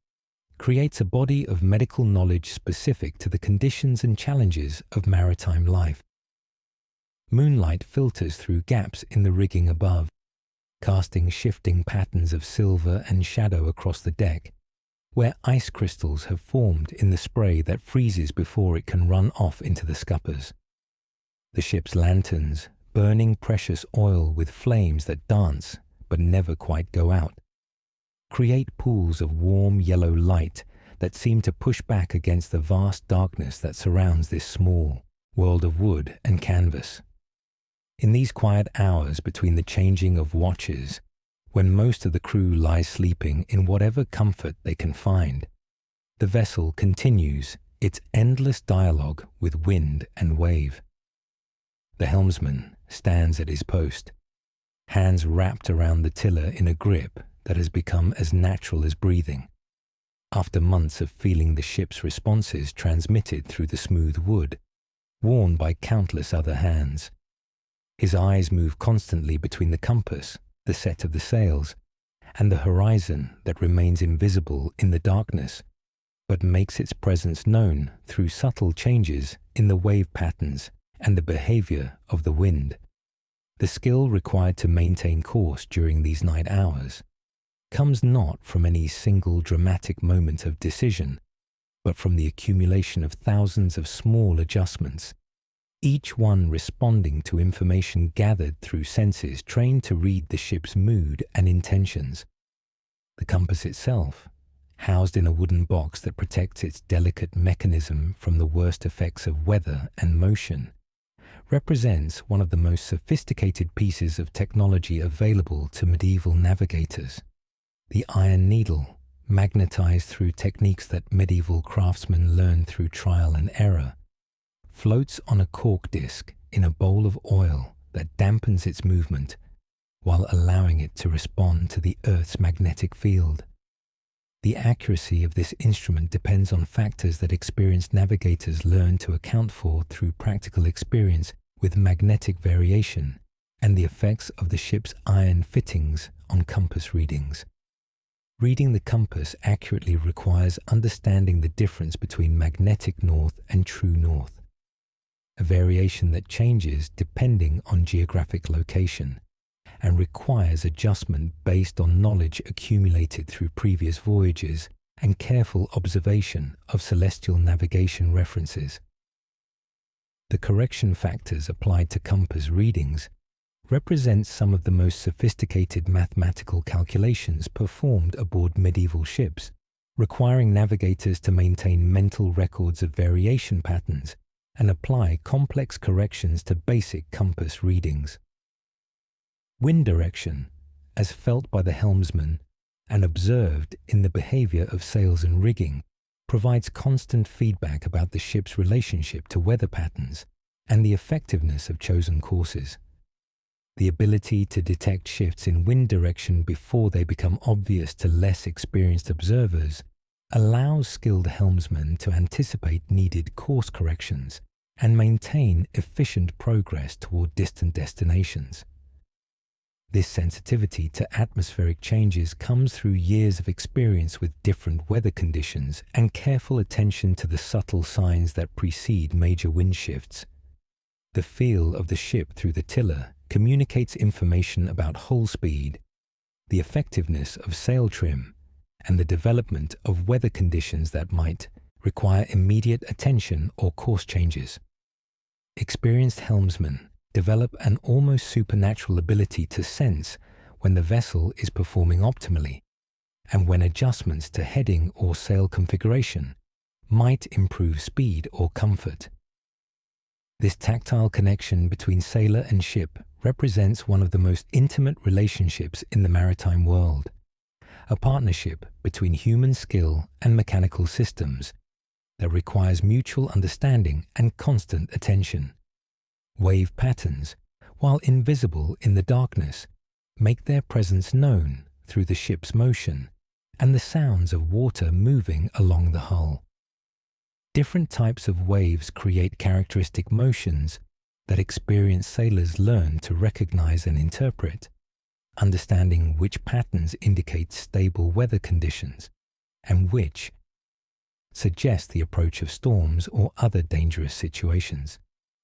creates a body of medical knowledge specific to the conditions and challenges of maritime life. Moonlight filters through gaps in the rigging above, casting shifting patterns of silver and shadow across the deck, where ice crystals have formed in the spray that freezes before it can run off into the scuppers. The ship's lanterns, burning precious oil with flames that dance but never quite go out, create pools of warm yellow light that seem to push back against the vast darkness that surrounds this small world of wood and canvas. In these quiet hours between the changing of watches, when most of the crew lies sleeping in whatever comfort they can find, the vessel continues its endless dialogue with wind and wave. The helmsman stands at his post, hands wrapped around the tiller in a grip that has become as natural as breathing, after months of feeling the ship's responses transmitted through the smooth wood, worn by countless other hands. His eyes move constantly between the compass, the set of the sails, and the horizon that remains invisible in the darkness, but makes its presence known through subtle changes in the wave patterns and the behavior of the wind. The skill required to maintain course during these night hours comes not from any single dramatic moment of decision, but from the accumulation of thousands of small adjustments, each one responding to information gathered through senses trained to read the ship's mood and intentions. The compass itself, housed in a wooden box that protects its delicate mechanism from the worst effects of weather and motion, represents one of the most sophisticated pieces of technology available to medieval navigators. The iron needle, magnetized through techniques that medieval craftsmen learned through trial and error, floats on a cork disc in a bowl of oil that dampens its movement while allowing it to respond to the Earth's magnetic field. The accuracy of this instrument depends on factors that experienced navigators learn to account for through practical experience with magnetic variation and the effects of the ship's iron fittings on compass readings. Reading the compass accurately requires understanding the difference between magnetic north and true north, a variation that changes depending on geographic location and requires adjustment based on knowledge accumulated through previous voyages and careful observation of celestial navigation references. The correction factors applied to compass readings represent some of the most sophisticated mathematical calculations performed aboard medieval ships, requiring navigators to maintain mental records of variation patterns and apply complex corrections to basic compass readings. Wind direction, as felt by the helmsman and observed in the behavior of sails and rigging, provides constant feedback about the ship's relationship to weather patterns and the effectiveness of chosen courses. The ability to detect shifts in wind direction before they become obvious to less experienced observers allows skilled helmsmen to anticipate needed course corrections and maintain efficient progress toward distant destinations. This sensitivity to atmospheric changes comes through years of experience with different weather conditions and careful attention to the subtle signs that precede major wind shifts. The feel of the ship through the tiller communicates information about hull speed, the effectiveness of sail trim, and the development of weather conditions that might require immediate attention or course changes. Experienced helmsmen develop an almost supernatural ability to sense when the vessel is performing optimally and when adjustments to heading or sail configuration might improve speed or comfort. This tactile connection between sailor and ship represents one of the most intimate relationships in the maritime world, a partnership between human skill and mechanical systems that requires mutual understanding and constant attention. Wave patterns, while invisible in the darkness, make their presence known through the ship's motion and the sounds of water moving along the hull. Different types of waves create characteristic motions that experienced sailors learn to recognize and interpret, understanding which patterns indicate stable weather conditions and which suggest the approach of storms or other dangerous situations.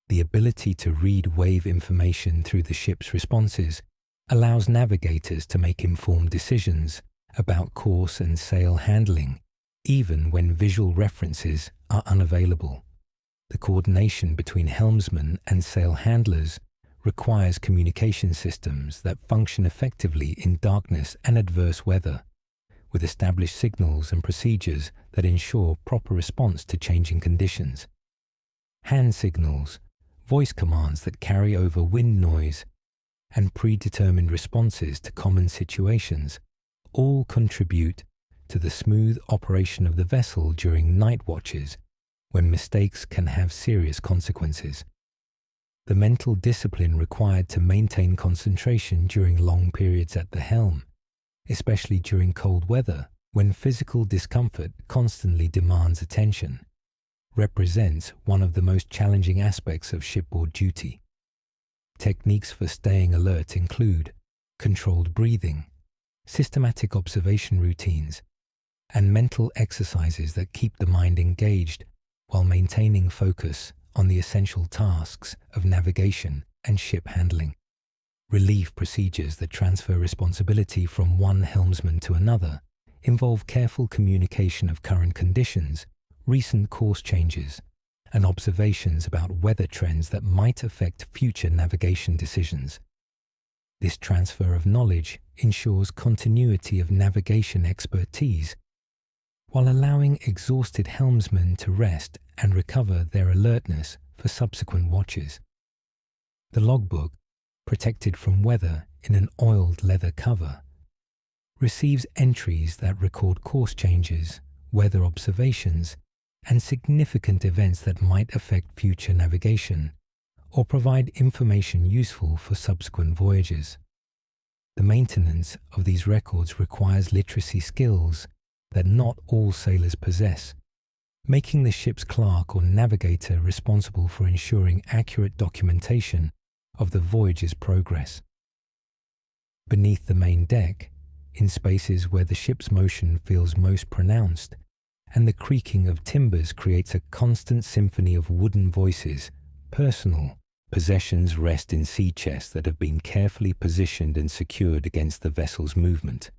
The ability to read wave information through the ship's responses allows navigators to make informed decisions about course and sail handling even when visual references are unavailable. The coordination between helmsmen and sail handlers requires communication systems that function effectively in darkness and adverse weather, with established signals and procedures that ensure proper response to changing conditions. Hand signals, voice commands that carry over wind noise, and predetermined responses to common situations all contribute to the smooth operation of the vessel during night watches when mistakes can have serious consequences. The mental discipline required to maintain concentration during long periods at the helm, especially during cold weather when physical discomfort constantly demands attention, represents one of the most challenging aspects of shipboard duty. Techniques for staying alert include controlled breathing, systematic observation routines, and mental exercises that keep the mind engaged while maintaining focus on the essential tasks of navigation and ship handling. Relief procedures that transfer responsibility from one helmsman to another involve careful communication of current conditions, recent course changes, and observations about weather trends that might affect future navigation decisions. This transfer of knowledge ensures continuity of navigation expertise, while allowing exhausted helmsmen to rest and recover their alertness for subsequent watches. The logbook, protected from weather in an oiled leather cover, receives entries that record course changes, weather observations, and significant events that might affect future navigation or provide information useful for subsequent voyages. The maintenance of these records requires literacy skills that not all sailors possess, making the ship's clerk or navigator responsible for ensuring accurate documentation of the voyage's progress. Beneath the main deck, in spaces where the ship's motion feels most pronounced, and the creaking of timbers creates a constant symphony of wooden voices, personal possessions rest in sea chests that have been carefully positioned and secured against the vessel's movement.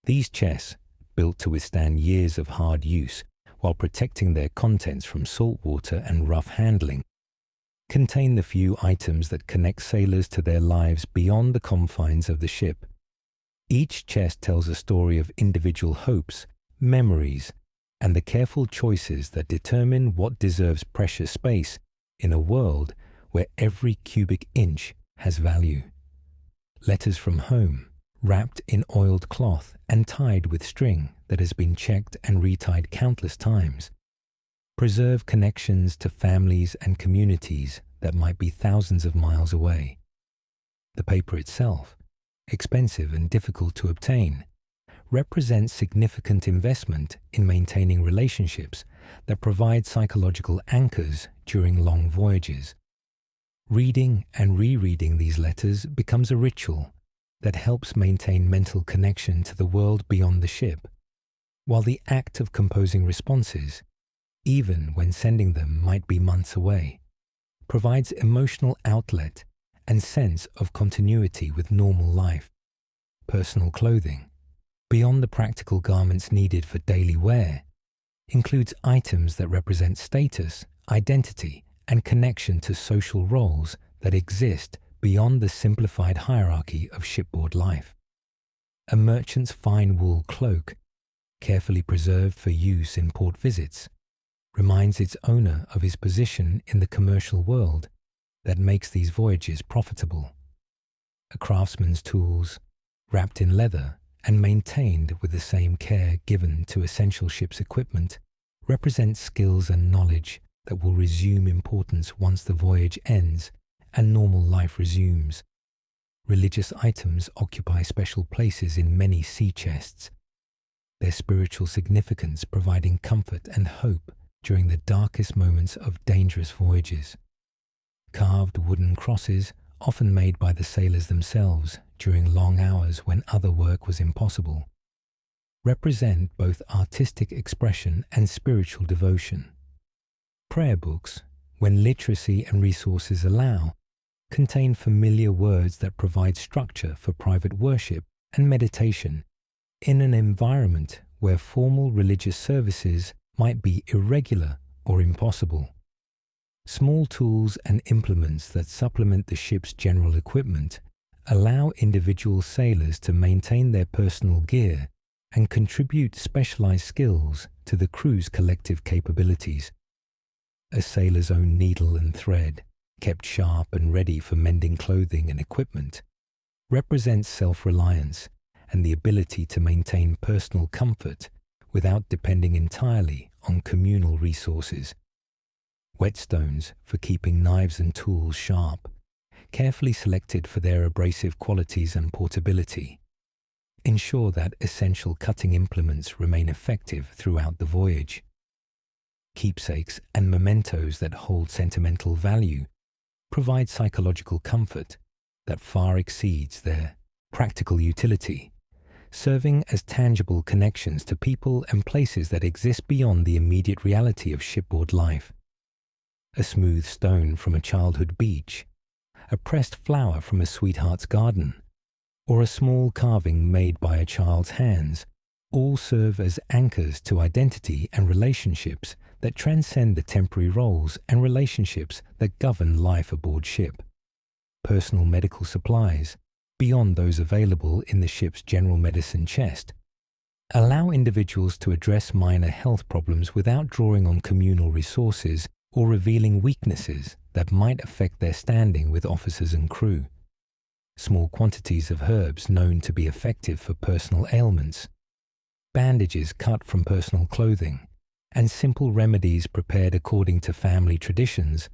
These chests, built to withstand years of hard use while protecting their contents from salt water and rough handling, contain the few items that connect sailors to their lives beyond the confines of the ship. Each chest tells a story of individual hopes, memories, and the careful choices that determine what deserves precious space in a world where every cubic inch has value. Letters from home, wrapped in oiled cloth and tied with string that has been checked and retied countless times, preserve connections to families and communities that might be thousands of miles away. The paper itself, expensive and difficult to obtain, represents significant investment in maintaining relationships that provide psychological anchors during long voyages. Reading and rereading these letters becomes a ritual that helps maintain mental connection to the world beyond the ship, while the act of composing responses, even when sending them might be months away, provides emotional outlet and sense of continuity with normal life. Personal clothing, beyond the practical garments needed for daily wear, includes items that represent status, identity, and connection to social roles that exist beyond the simplified hierarchy of shipboard life. A merchant's fine wool cloak, carefully preserved for use in port visits, reminds its owner of his position in the commercial world that makes these voyages profitable. A craftsman's tools, wrapped in leather and maintained with the same care given to essential ship's equipment, represent skills and knowledge that will resume importance once the voyage ends and normal life resumes. Religious items occupy special places in many sea chests, their spiritual significance providing comfort and hope during the darkest moments of dangerous voyages. Carved wooden crosses, often made by the sailors themselves during long hours when other work was impossible, represent both artistic expression and spiritual devotion. Prayer books, when literacy and resources allow, contain familiar words that provide structure for private worship and meditation in an environment where formal religious services might be irregular or impossible. Small tools and implements that supplement the ship's general equipment allow individual sailors to maintain their personal gear and contribute specialized skills to the crew's collective capabilities. A sailor's own needle and thread, kept sharp and ready for mending clothing and equipment, represents self-reliance and the ability to maintain personal comfort without depending entirely on communal resources. Whetstones for keeping knives and tools sharp, carefully selected for their abrasive qualities and portability, ensure that essential cutting implements remain effective throughout the voyage. Keepsakes and mementos that hold sentimental value provide psychological comfort that far exceeds their practical utility, serving as tangible connections to people and places that exist beyond the immediate reality of shipboard life. A smooth stone from a childhood beach, a pressed flower from a sweetheart's garden, or a small carving made by a child's hands, all serve as anchors to identity and relationships that transcend the temporary roles and relationships that govern life aboard ship. Personal medical supplies, beyond those available in the ship's general medicine chest, allow individuals to address minor health problems without drawing on communal resources or revealing weaknesses that might affect their standing with officers and crew. Small quantities of herbs known to be effective for personal ailments, bandages cut from personal clothing, and simple remedies prepared according to family traditions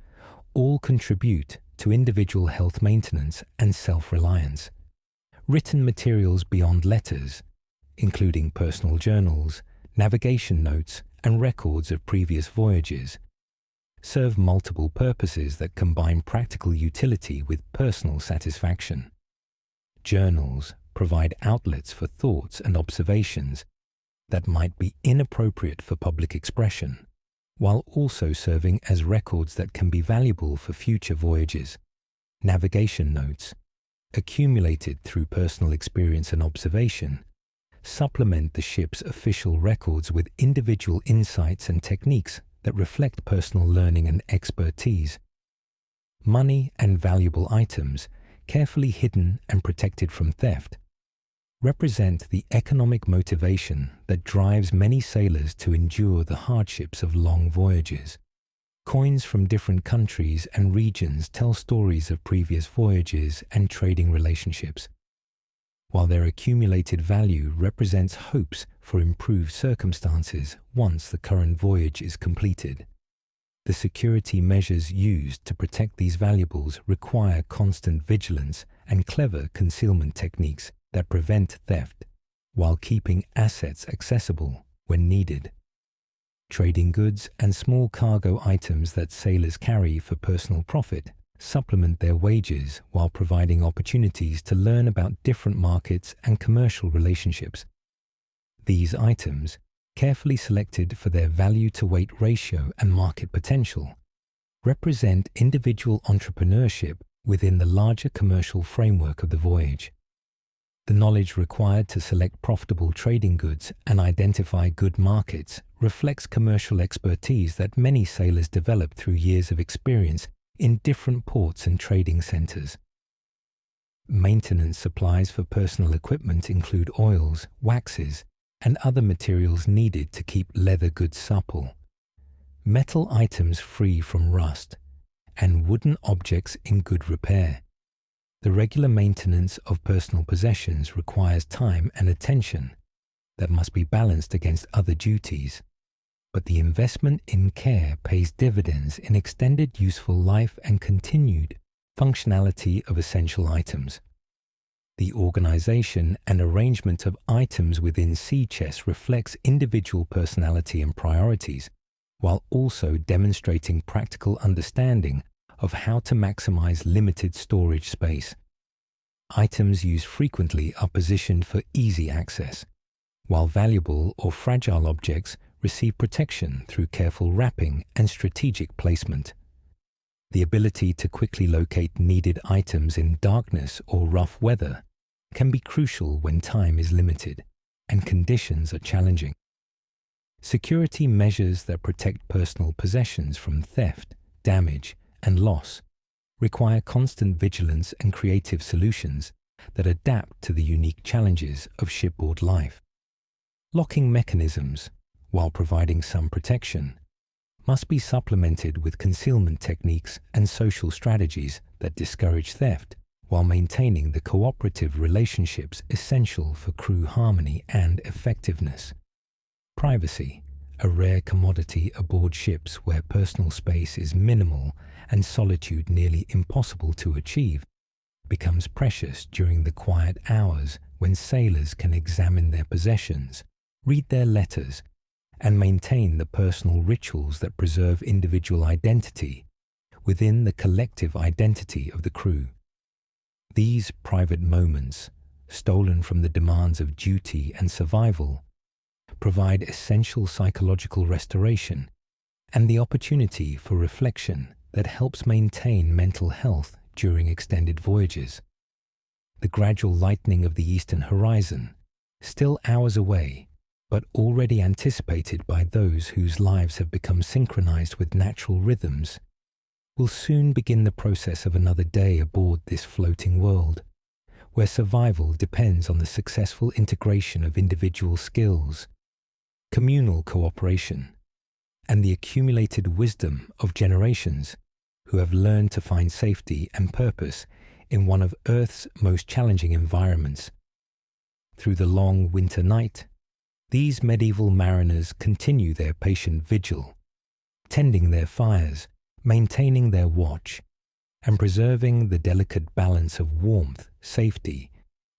all contribute to individual health maintenance and self-reliance. Written materials beyond letters, including personal journals, navigation notes, and records of previous voyages, serve multiple purposes that combine practical utility with personal satisfaction. Journals provide outlets for thoughts and observations that might be inappropriate for public expression, while also serving as records that can be valuable for future voyages. Navigation notes, accumulated through personal experience and observation, supplement the ship's official records with individual insights and techniques that reflect personal learning and expertise. Money and valuable items, carefully hidden and protected from theft, represent the economic motivation that drives many sailors to endure the hardships of long voyages. Coins from different countries and regions tell stories of previous voyages and trading relationships, while their accumulated value represents hopes for improved circumstances once the current voyage is completed. The security measures used to protect these valuables require constant vigilance and clever concealment techniques that prevent theft, while keeping assets accessible when needed. Trading goods and small cargo items that sailors carry for personal profit supplement their wages while providing opportunities to learn about different markets and commercial relationships. These items, carefully selected for their value-to-weight ratio and market potential, represent individual entrepreneurship within the larger commercial framework of the voyage. The knowledge required to select profitable trading goods and identify good markets reflects commercial expertise that many sailors develop through years of experience in different ports and trading centers. Maintenance supplies for personal equipment include oils, waxes, and other materials needed to keep leather goods supple, metal items free from rust, and wooden objects in good repair. The regular maintenance of personal possessions requires time and attention that must be balanced against other duties, but the investment in care pays dividends in extended useful life and continued functionality of essential items. The organization and arrangement of items within sea chests reflects individual personality and priorities, while also demonstrating practical understanding of how to maximize limited storage space. Items used frequently are positioned for easy access, while valuable or fragile objects receive protection through careful wrapping and strategic placement. The ability to quickly locate needed items in darkness or rough weather can be crucial when time is limited. and conditions are challenging. Security measures that protect personal possessions from theft, damage, and loss require constant vigilance and creative solutions that adapt to the unique challenges of shipboard life. Locking mechanisms, while providing some protection, must be supplemented with concealment techniques and social strategies that discourage theft while maintaining the cooperative relationships essential for crew harmony and effectiveness. Privacy, a rare commodity aboard ships where personal space is minimal and solitude nearly impossible to achieve, becomes precious during the quiet hours when sailors can examine their possessions, read their letters, and maintain the personal rituals that preserve individual identity within the collective identity of the crew. These private moments, stolen from the demands of duty and survival, provide essential psychological restoration and the opportunity for reflection that helps maintain mental health during extended voyages. The gradual lightening of the eastern horizon, still hours away, but already anticipated by those whose lives have become synchronized with natural rhythms, will soon begin the process of another day aboard this floating world, where survival depends on the successful integration of individual skills, communal cooperation, and the accumulated wisdom of generations who have learned to find safety and purpose in one of Earth's most challenging environments. Through the long winter night, these medieval mariners continue their patient vigil, tending their fires, maintaining their watch, and preserving the delicate balance of warmth, safety,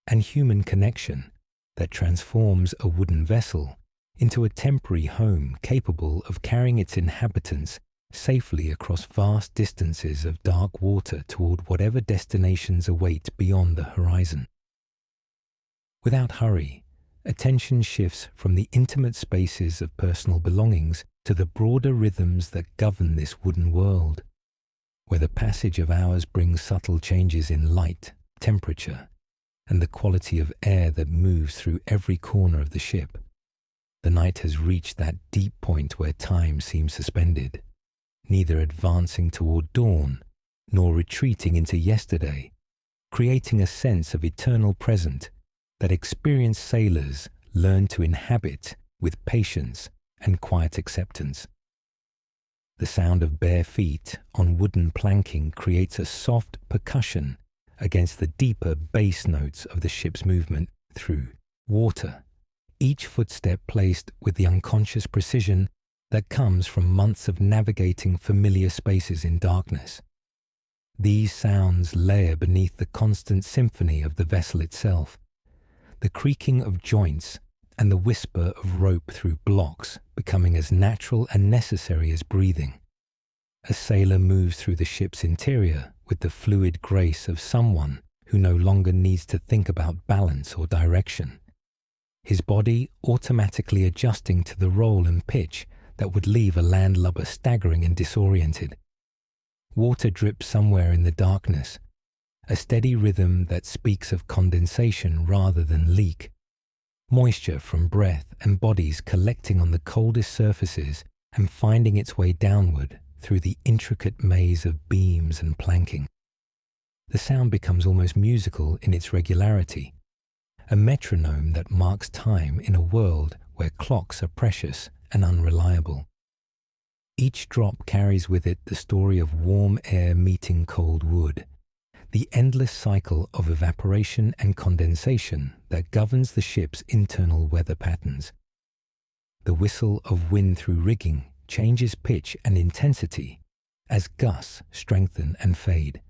and human connection that transforms a wooden vessel into a temporary home capable of carrying its inhabitants safely across vast distances of dark water toward whatever destinations await beyond the horizon. Without hurry, attention shifts from the intimate spaces of personal belongings to the broader rhythms that govern this wooden world, where the passage of hours brings subtle changes in light, temperature, and the quality of air that moves through every corner of the ship. The night has reached that deep point where time seems suspended, neither advancing toward dawn nor retreating into yesterday, creating a sense of eternal present that experienced sailors learn to inhabit with patience and quiet acceptance. The sound of bare feet on wooden planking creates a soft percussion against the deeper bass notes of the ship's movement through water, each footstep placed with the unconscious precision that comes from months of navigating familiar spaces in darkness. These sounds layer beneath the constant symphony of the vessel itself, the creaking of joints and the whisper of rope through blocks becoming as natural and necessary as breathing. A sailor moves through the ship's interior with the fluid grace of someone who no longer needs to think about balance or direction, his body automatically adjusting to the roll and pitch that would leave a landlubber staggering and disoriented. Water drips somewhere in the darkness, a steady rhythm that speaks of condensation rather than leak, moisture from breath and bodies collecting on the coldest surfaces and finding its way downward through the intricate maze of beams and planking. The sound becomes almost musical in its regularity, a metronome that marks time in a world where clocks are precious and unreliable. Each drop carries with it the story of warm air meeting cold wood, the endless cycle of evaporation and condensation that governs the ship's internal weather patterns. The whistle of wind through rigging changes pitch and intensity as gusts strengthen and fade,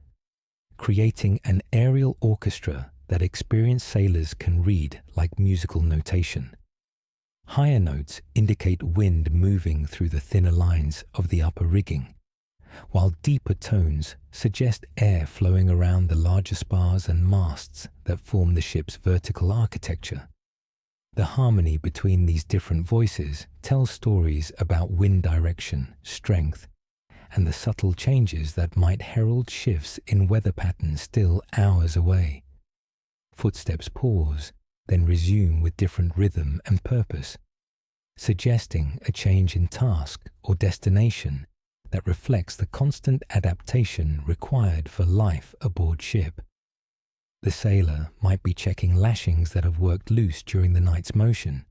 creating an aerial orchestra that experienced sailors can read like musical notation. Higher notes indicate wind moving through the thinner lines of the upper rigging, while deeper tones suggest air flowing around the larger spars and masts that form the ship's vertical architecture. The harmony between these different voices tells stories about wind direction, strength, and the subtle changes that might herald shifts in weather patterns still hours away. Footsteps pause, then resume with different rhythm and purpose, suggesting a change in task or destination that reflects the constant adaptation required for life aboard ship. The sailor might be checking lashings that have worked loose during the night's motion,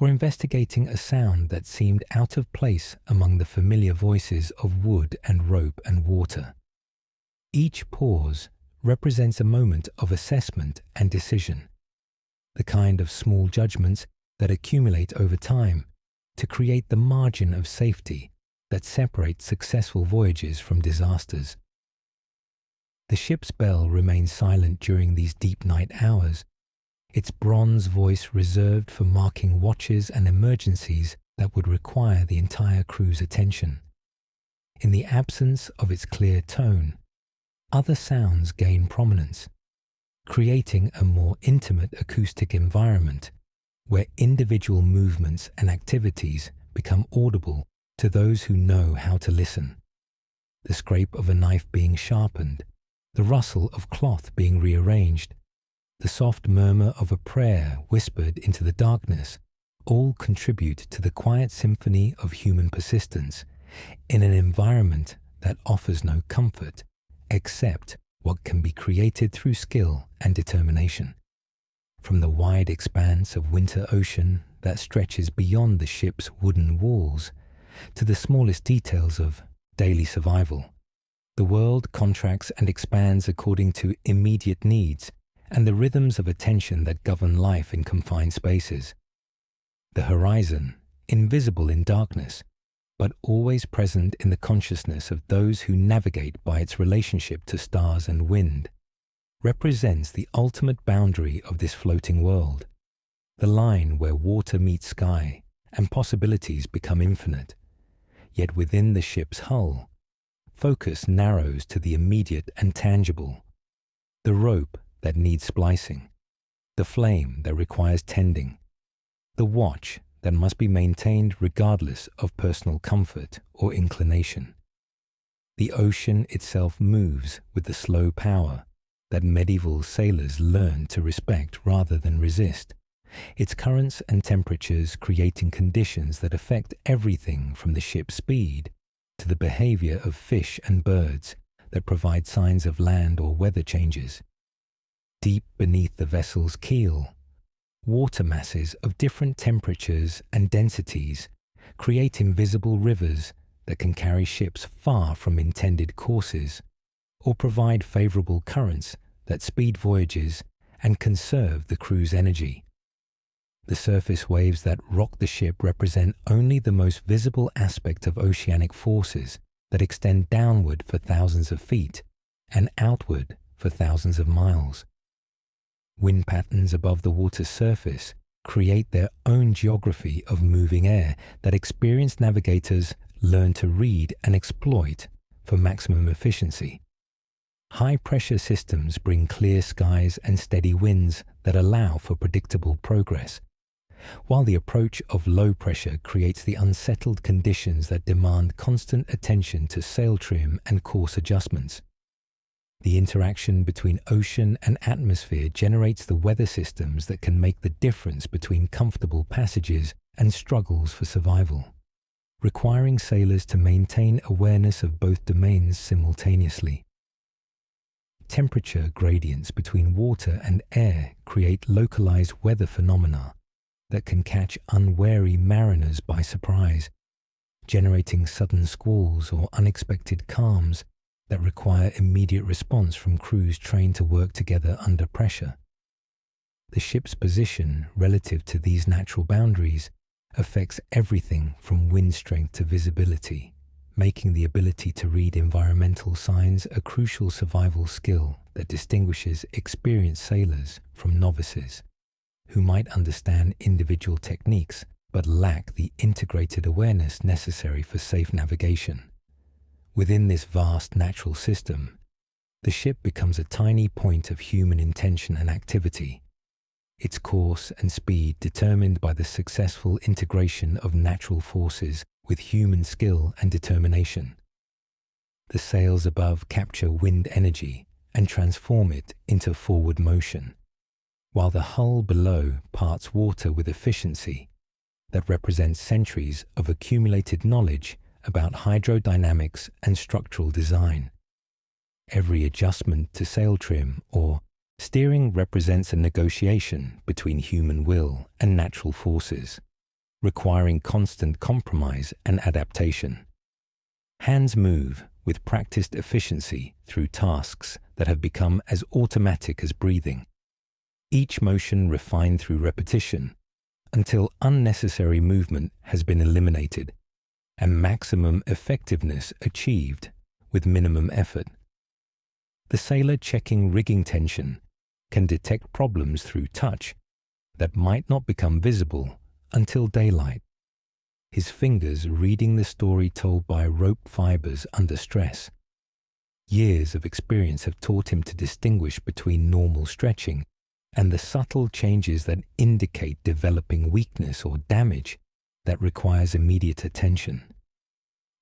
or investigating a sound that seemed out of place among the familiar voices of wood and rope and water. Each pause represents a moment of assessment and decision, the kind of small judgments that accumulate over time to create the margin of safety that separates successful voyages from disasters. The ship's bell remains silent during these deep night hours, its bronze voice reserved for marking watches and emergencies that would require the entire crew's attention. In the absence of its clear tone, other sounds gain prominence, creating a more intimate acoustic environment where individual movements and activities become audible to those who know how to listen. The scrape of a knife being sharpened, the rustle of cloth being rearranged, the soft murmur of a prayer whispered into the darkness all contribute to the quiet symphony of human persistence in an environment that offers no comfort except what can be created through skill and determination. From the wide expanse of winter ocean that stretches beyond the ship's wooden walls to the smallest details of daily survival, the world contracts and expands according to immediate needs and the rhythms of attention that govern life in confined spaces. The horizon, invisible in darkness, but always present in the consciousness of those who navigate by its relationship to stars and wind, represents the ultimate boundary of this floating world, the line where water meets sky and possibilities become infinite. Yet within the ship's hull, focus narrows to the immediate and tangible, the rope that needs splicing, the flame that requires tending, the watch that must be maintained regardless of personal comfort or inclination. The ocean itself moves with the slow power that medieval sailors learned to respect rather than resist, its currents and temperatures creating conditions that affect everything from the ship's speed to the behavior of fish and birds that provide signs of land or weather changes. Deep beneath the vessel's keel, water masses of different temperatures and densities create invisible rivers that can carry ships far from intended courses or provide favorable currents that speed voyages and conserve the crew's energy. The surface waves that rock the ship represent only the most visible aspect of oceanic forces that extend downward for thousands of feet and outward for thousands of miles. Wind patterns above the water's surface create their own geography of moving air that experienced navigators learn to read and exploit for maximum efficiency. High-pressure systems bring clear skies and steady winds that allow for predictable progress, while the approach of low pressure creates the unsettled conditions that demand constant attention to sail trim and course adjustments. The interaction between ocean and atmosphere generates the weather systems that can make the difference between comfortable passages and struggles for survival, requiring sailors to maintain awareness of both domains simultaneously. Temperature gradients between water and air create localized weather phenomena that can catch unwary mariners by surprise, generating sudden squalls or unexpected calms that require immediate response from crews trained to work together under pressure. The ship's position relative to these natural boundaries affects everything from wind strength to visibility, making the ability to read environmental signs a crucial survival skill that distinguishes experienced sailors from novices, who might understand individual techniques but lack the integrated awareness necessary for safe navigation. Within this vast natural system, the ship becomes a tiny point of human intention and activity, its course and speed determined by the successful integration of natural forces with human skill and determination. The sails above capture wind energy and transform it into forward motion, while the hull below parts water with efficiency that represents centuries of accumulated knowledge about hydrodynamics and structural design. Every adjustment to sail trim or steering represents a negotiation between human will and natural forces, requiring constant compromise and adaptation. Hands move with practiced efficiency through tasks that have become as automatic as breathing, each motion refined through repetition until unnecessary movement has been eliminated and maximum effectiveness achieved with minimum effort. The sailor checking rigging tension can detect problems through touch that might not become visible until daylight, his fingers reading the story told by rope fibers under stress. Years of experience have taught him to distinguish between normal stretching and the subtle changes that indicate developing weakness or damage that requires immediate attention.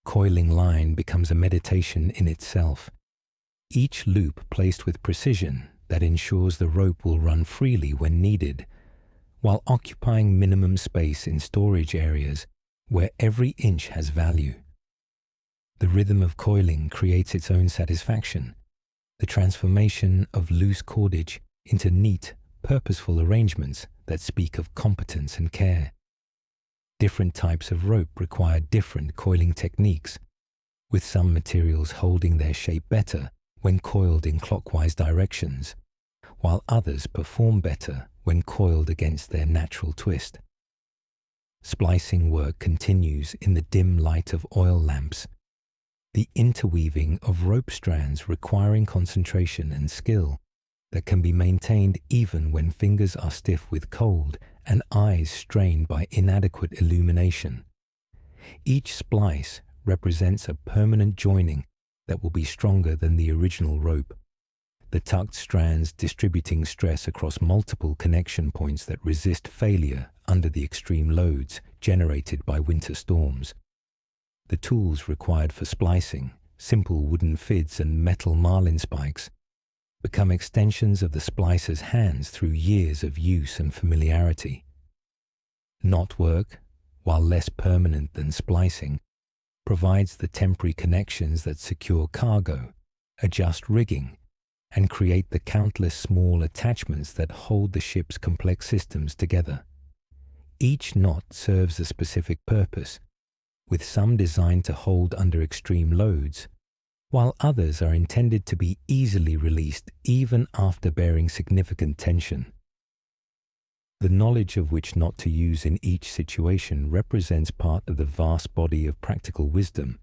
Coiling line becomes a meditation in itself, each loop placed with precision that ensures the rope will run freely when needed, while occupying minimum space in storage areas where every inch has value. The rhythm of coiling creates its own satisfaction, the transformation of loose cordage into neat, purposeful arrangements that speak of competence and care. Different types of rope require different coiling techniques, with some materials holding their shape better when coiled in clockwise directions, while others perform better when coiled against their natural twist. Splicing work continues in the dim light of oil lamps, the interweaving of rope strands requiring concentration and skill that can be maintained even when fingers are stiff with cold and eyes strained by inadequate illumination. Each splice represents a permanent joining that will be stronger than the original rope, the tucked strands distributing stress across multiple connection points that resist failure under the extreme loads generated by winter storms. The tools required for splicing, simple wooden fids and metal marlin spikes, become extensions of the splicer's hands through years of use and familiarity. Knot work, while less permanent than splicing, provides the temporary connections that secure cargo, adjust rigging, and create the countless small attachments that hold the ship's complex systems together. Each knot serves a specific purpose, with some designed to hold under extreme loads, while others are intended to be easily released even after bearing significant tension. The knowledge of which knot to use in each situation represents part of the vast body of practical wisdom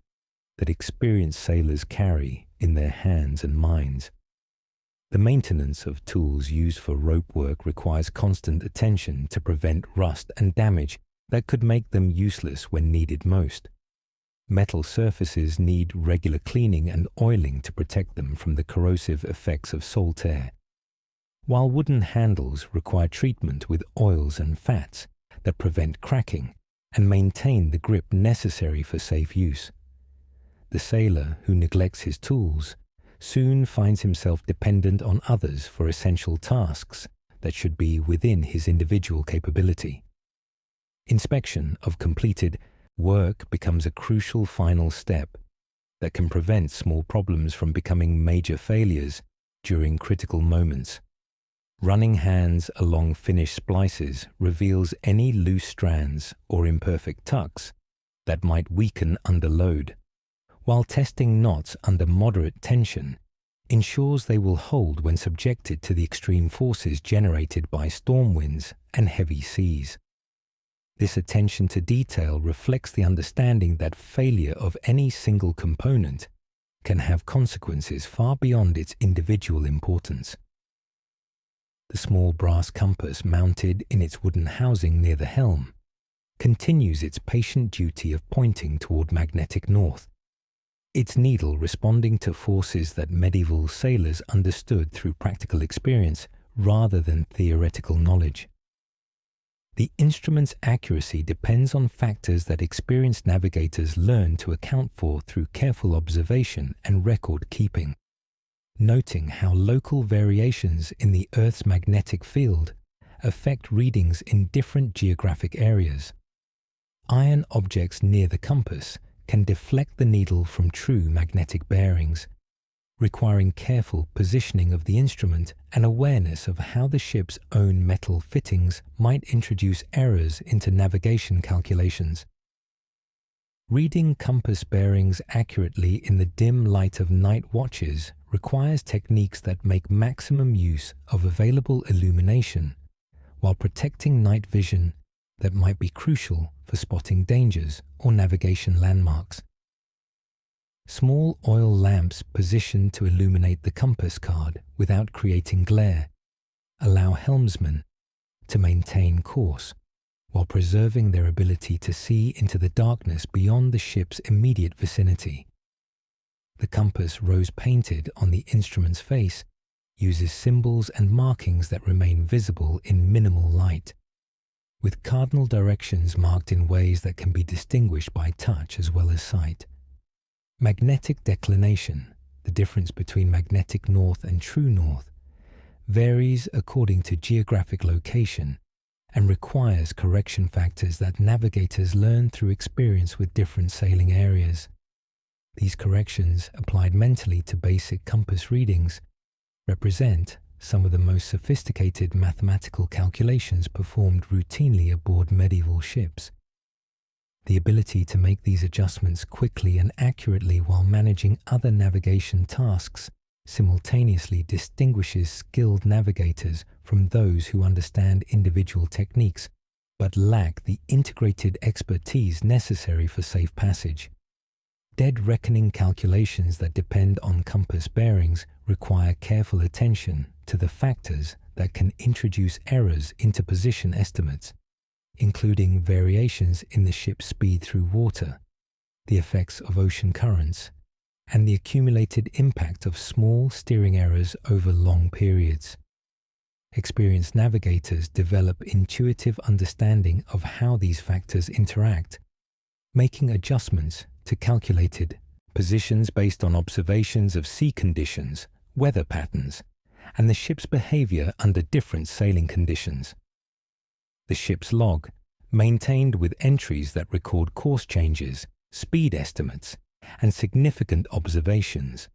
that experienced sailors carry in their hands and minds. The maintenance of tools used for rope work requires constant attention to prevent rust and damage that could make them useless when needed most. Metal surfaces need regular cleaning and oiling to protect them from the corrosive effects of salt air, while wooden handles require treatment with oils and fats that prevent cracking and maintain the grip necessary for safe use. The sailor who neglects his tools soon finds himself dependent on others for essential tasks that should be within his individual capability. Inspection of completed work becomes a crucial final step that can prevent small problems from becoming major failures during critical moments. Running hands along finished splices reveals any loose strands or imperfect tucks that might weaken under load, while testing knots under moderate tension ensures they will hold when subjected to the extreme forces generated by storm winds and heavy seas. This attention to detail reflects the understanding that failure of any single component can have consequences far beyond its individual importance. The small brass compass mounted in its wooden housing near the helm continues its patient duty of pointing toward magnetic north, its needle responding to forces that medieval sailors understood through practical experience rather than theoretical knowledge. The instrument's accuracy depends on factors that experienced navigators learn to account for through careful observation and record keeping. noting how local variations in the Earth's magnetic field affect readings in different geographic areas. Iron objects near the compass can deflect the needle from true magnetic bearings, requiring careful positioning of the instrument and awareness of how the ship's own metal fittings might introduce errors into navigation calculations. Reading compass bearings accurately in the dim light of night watches requires techniques that make maximum use of available illumination while protecting night vision that might be crucial for spotting dangers or navigation landmarks. Small oil lamps positioned to illuminate the compass card without creating glare allow helmsmen to maintain course while preserving their ability to see into the darkness beyond the ship's immediate vicinity. The compass rose-painted on the instrument's face uses symbols and markings that remain visible in minimal light, with cardinal directions marked in ways that can be distinguished by touch as well as sight. Magnetic declination, the difference between magnetic north and true north, varies according to geographic location and requires correction factors that navigators learn through experience with different sailing areas. These corrections, applied mentally to basic compass readings, represent some of the most sophisticated mathematical calculations performed routinely aboard medieval ships. The ability to make these adjustments quickly and accurately while managing other navigation tasks simultaneously distinguishes skilled navigators from those who understand individual techniques but lack the integrated expertise necessary for safe passage. Dead reckoning calculations that depend on compass bearings require careful attention to the factors that can introduce errors into position estimates, including variations in the ship's speed through water, the effects of ocean currents, and the accumulated impact of small steering errors over long periods. Experienced navigators develop intuitive understanding of how these factors interact, making adjustments to calculated positions based on observations of sea conditions, weather patterns, and the ship's behavior under different sailing conditions. The ship's log, maintained with entries that record course changes, speed estimates, and significant observations,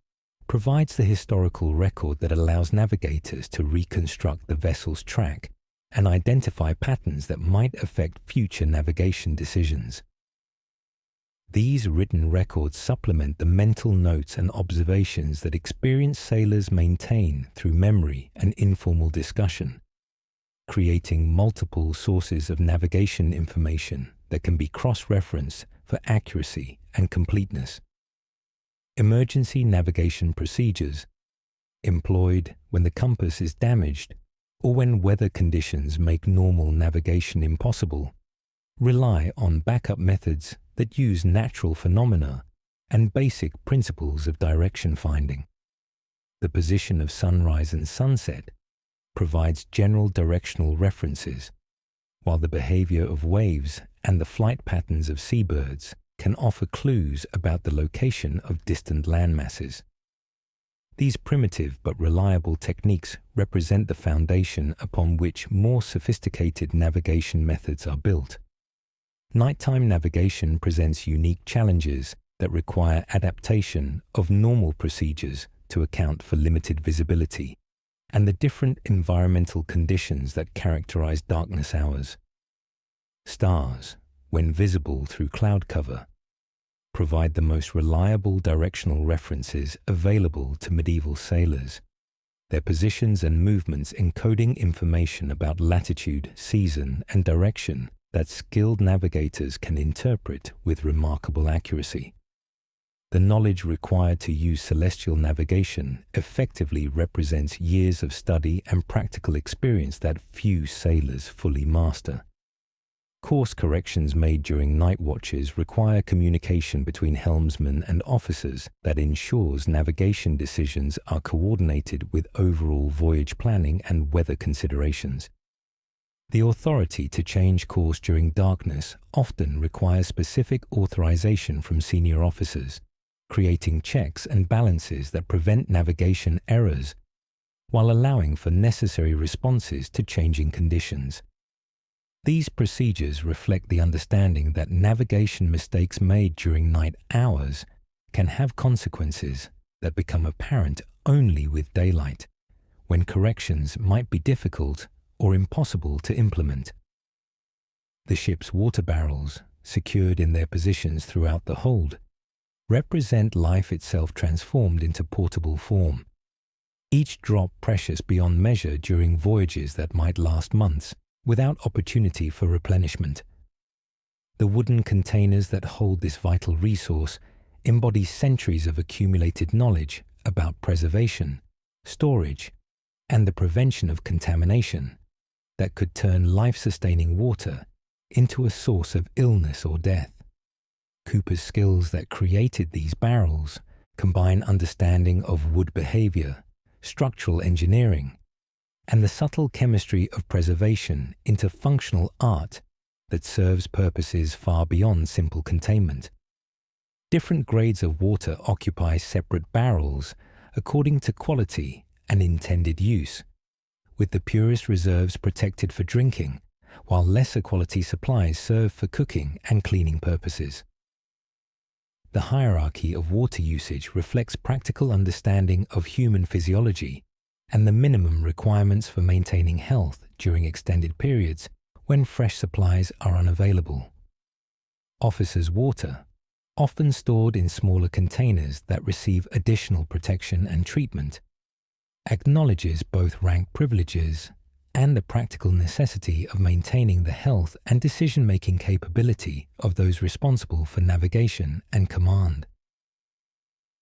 provides the historical record that allows navigators to reconstruct the vessel's track and identify patterns that might affect future navigation decisions. These written records supplement the mental notes and observations that experienced sailors maintain through memory and informal discussion, creating multiple sources of navigation information that can be cross-referenced for accuracy and completeness. Emergency navigation procedures, employed when the compass is damaged or when weather conditions make normal navigation impossible, rely on backup methods that use natural phenomena and basic principles of direction finding. The position of sunrise and sunset provides general directional references, while the behavior of waves and the flight patterns of seabirds can offer clues about the location of distant landmasses. These primitive but reliable techniques represent the foundation upon which more sophisticated navigation methods are built. Nighttime navigation presents unique challenges that require adaptation of normal procedures to account for limited visibility and the different environmental conditions that characterize darkness hours. Stars, when visible through cloud cover, provide the most reliable directional references available to medieval sailors, their positions and movements encoding information about latitude, season, and direction that skilled navigators can interpret with remarkable accuracy. The knowledge required to use celestial navigation effectively represents years of study and practical experience that few sailors fully master. Course corrections made during night watches require communication between helmsmen and officers that ensures navigation decisions are coordinated with overall voyage planning and weather considerations. The authority to change course during darkness often requires specific authorization from senior officers, creating checks and balances that prevent navigation errors while allowing for necessary responses to changing conditions. These procedures reflect the understanding that navigation mistakes made during night hours can have consequences that become apparent only with daylight, when corrections might be difficult or impossible to implement. The ship's water barrels, secured in their positions throughout the hold, represent life itself transformed into portable form, each drop precious beyond measure during voyages that might last months without opportunity for replenishment. The wooden containers that hold this vital resource embody centuries of accumulated knowledge about preservation, storage, and the prevention of contamination that could turn life-sustaining water into a source of illness or death. Cooper's skills that created these barrels combine understanding of wood behavior, structural engineering, and the subtle chemistry of preservation into functional art that serves purposes far beyond simple containment. Different grades of water occupy separate barrels according to quality and intended use, with the purest reserves protected for drinking, while lesser quality supplies serve for cooking and cleaning purposes. The hierarchy of water usage reflects practical understanding of human physiology and the minimum requirements for maintaining health during extended periods when fresh supplies are unavailable. Officers' water, often stored in smaller containers that receive additional protection and treatment, acknowledges both rank privileges and the practical necessity of maintaining the health and decision-making capability of those responsible for navigation and command.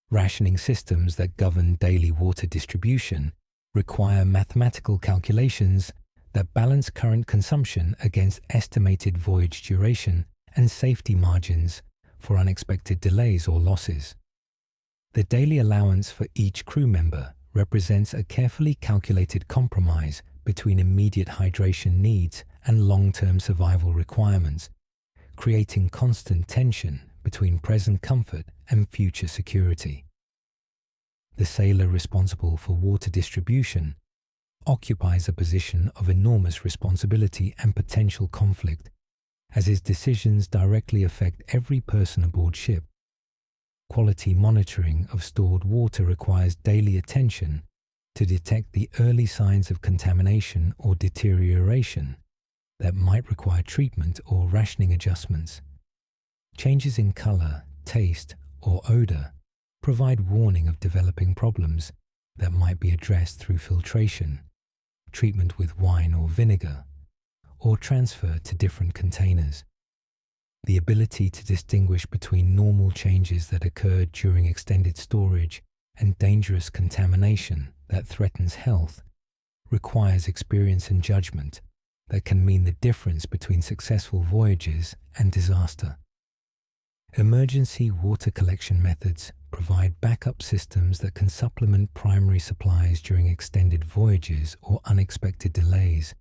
Rationing systems that govern daily water distribution require mathematical calculations that balance current consumption against estimated voyage duration and safety margins for unexpected delays or losses. The daily allowance for each crew member represents a carefully calculated compromise between immediate hydration needs and long-term survival requirements, creating constant tension between present comfort and future security. The sailor responsible for water distribution occupies a position of enormous responsibility and potential conflict, as his decisions directly affect every person aboard ship. Quality monitoring of stored water requires daily attention to detect the early signs of contamination or deterioration that might require treatment or rationing adjustments. Changes in color, taste, or odor provide warning of developing problems that might be addressed through filtration, treatment with wine or vinegar, or transfer to different containers. The ability to distinguish between normal changes that occur during extended storage and dangerous contamination that threatens health requires experience and judgment that can mean the difference between successful voyages and disaster. Emergency water collection methods provide backup systems that can supplement primary supplies during extended voyages or unexpected delays,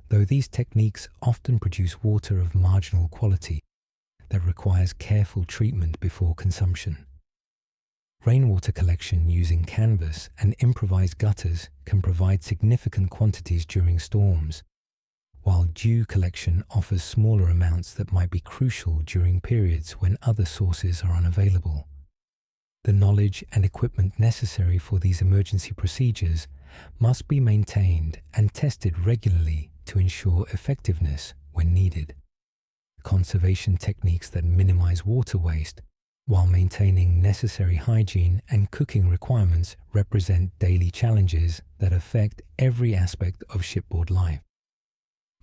though these techniques often produce water of marginal quality that requires careful treatment before consumption. Rainwater collection using canvas and improvised gutters can provide significant quantities during storms, while dew collection offers smaller amounts that might be crucial during periods when other sources are unavailable. The knowledge and equipment necessary for these emergency procedures must be maintained and tested regularly to ensure effectiveness when needed. Conservation techniques that minimize water waste while maintaining necessary hygiene and cooking requirements represent daily challenges that affect every aspect of shipboard life.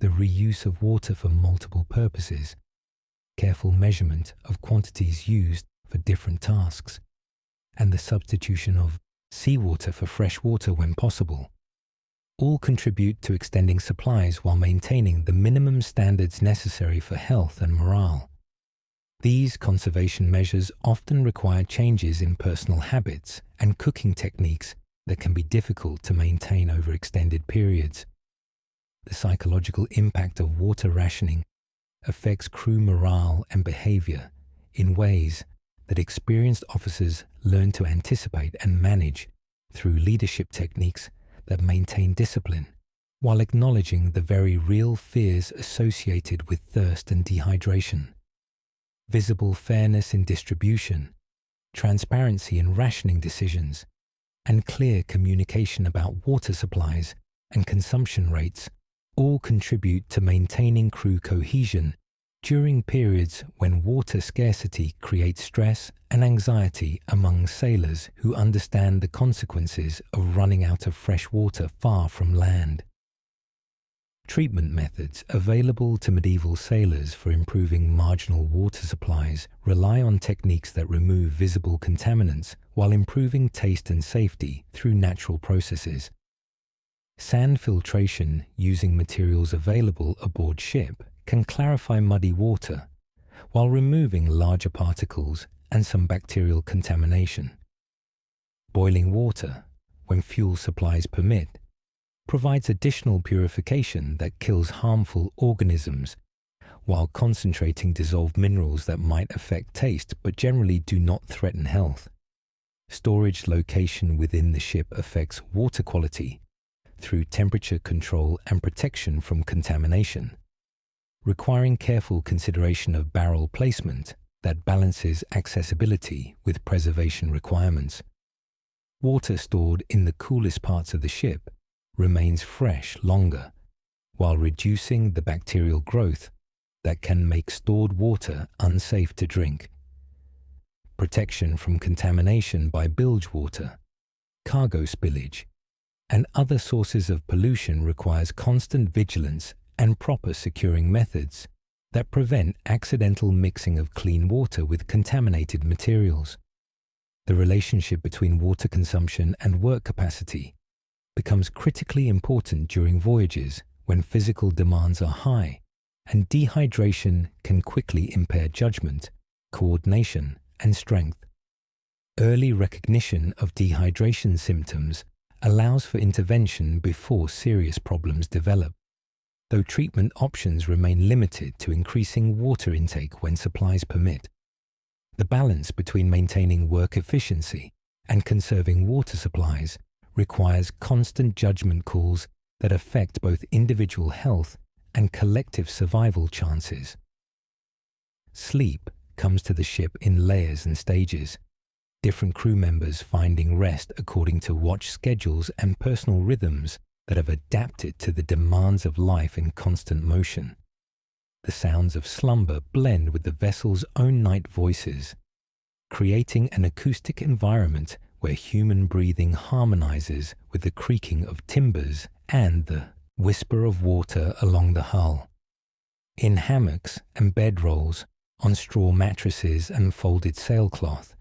The reuse of water for multiple purposes, careful measurement of quantities used for different tasks, and the substitution of seawater for fresh water when possible, all contribute to extending supplies while maintaining the minimum standards necessary for health and morale. These conservation measures often require changes in personal habits and cooking techniques that can be difficult to maintain over extended periods. The psychological impact of water rationing affects crew morale and behavior in ways that experienced officers learn to anticipate and manage through leadership techniques that maintain discipline, while acknowledging the very real fears associated with thirst and dehydration. Visible fairness in distribution, transparency in rationing decisions, and clear communication about water supplies and consumption rates all contribute to maintaining crew cohesion during periods when water scarcity creates stress and anxiety among sailors who understand the consequences of running out of fresh water far from land. Treatment methods available to medieval sailors for improving marginal water supplies rely on techniques that remove visible contaminants while improving taste and safety through natural processes. Sand filtration using materials available aboard ship can clarify muddy water while removing larger particles and some bacterial contamination. Boiling water, when fuel supplies permit, provides additional purification that kills harmful organisms while concentrating dissolved minerals that might affect taste but generally do not threaten health. Storage location within the ship affects water quality through temperature control and protection from contamination, requiring careful consideration of barrel placement that balances accessibility with preservation requirements. Water stored in the coolest parts of the ship remains fresh longer, while reducing the bacterial growth that can make stored water unsafe to drink. Protection from contamination by bilge water, cargo spillage, and other sources of pollution requires constant vigilance and proper securing methods that prevent accidental mixing of clean water with contaminated materials. The relationship between water consumption and work capacity becomes critically important during voyages when physical demands are high, and dehydration can quickly impair judgment, coordination, and strength. Early recognition of dehydration symptoms allows for intervention before serious problems develop, though treatment options remain limited to increasing water intake when supplies permit. The balance between maintaining work efficiency and conserving water supplies requires constant judgment calls that affect both individual health and collective survival chances. Sleep comes to the ship in layers and stages, different crew members finding rest according to watch schedules and personal rhythms that have adapted to the demands of life in constant motion. The sounds of slumber blend with the vessel's own night voices, creating an acoustic environment where human breathing harmonizes with the creaking of timbers and the whisper of water along the hull. In hammocks and bedrolls, on straw mattresses and folded sailcloth,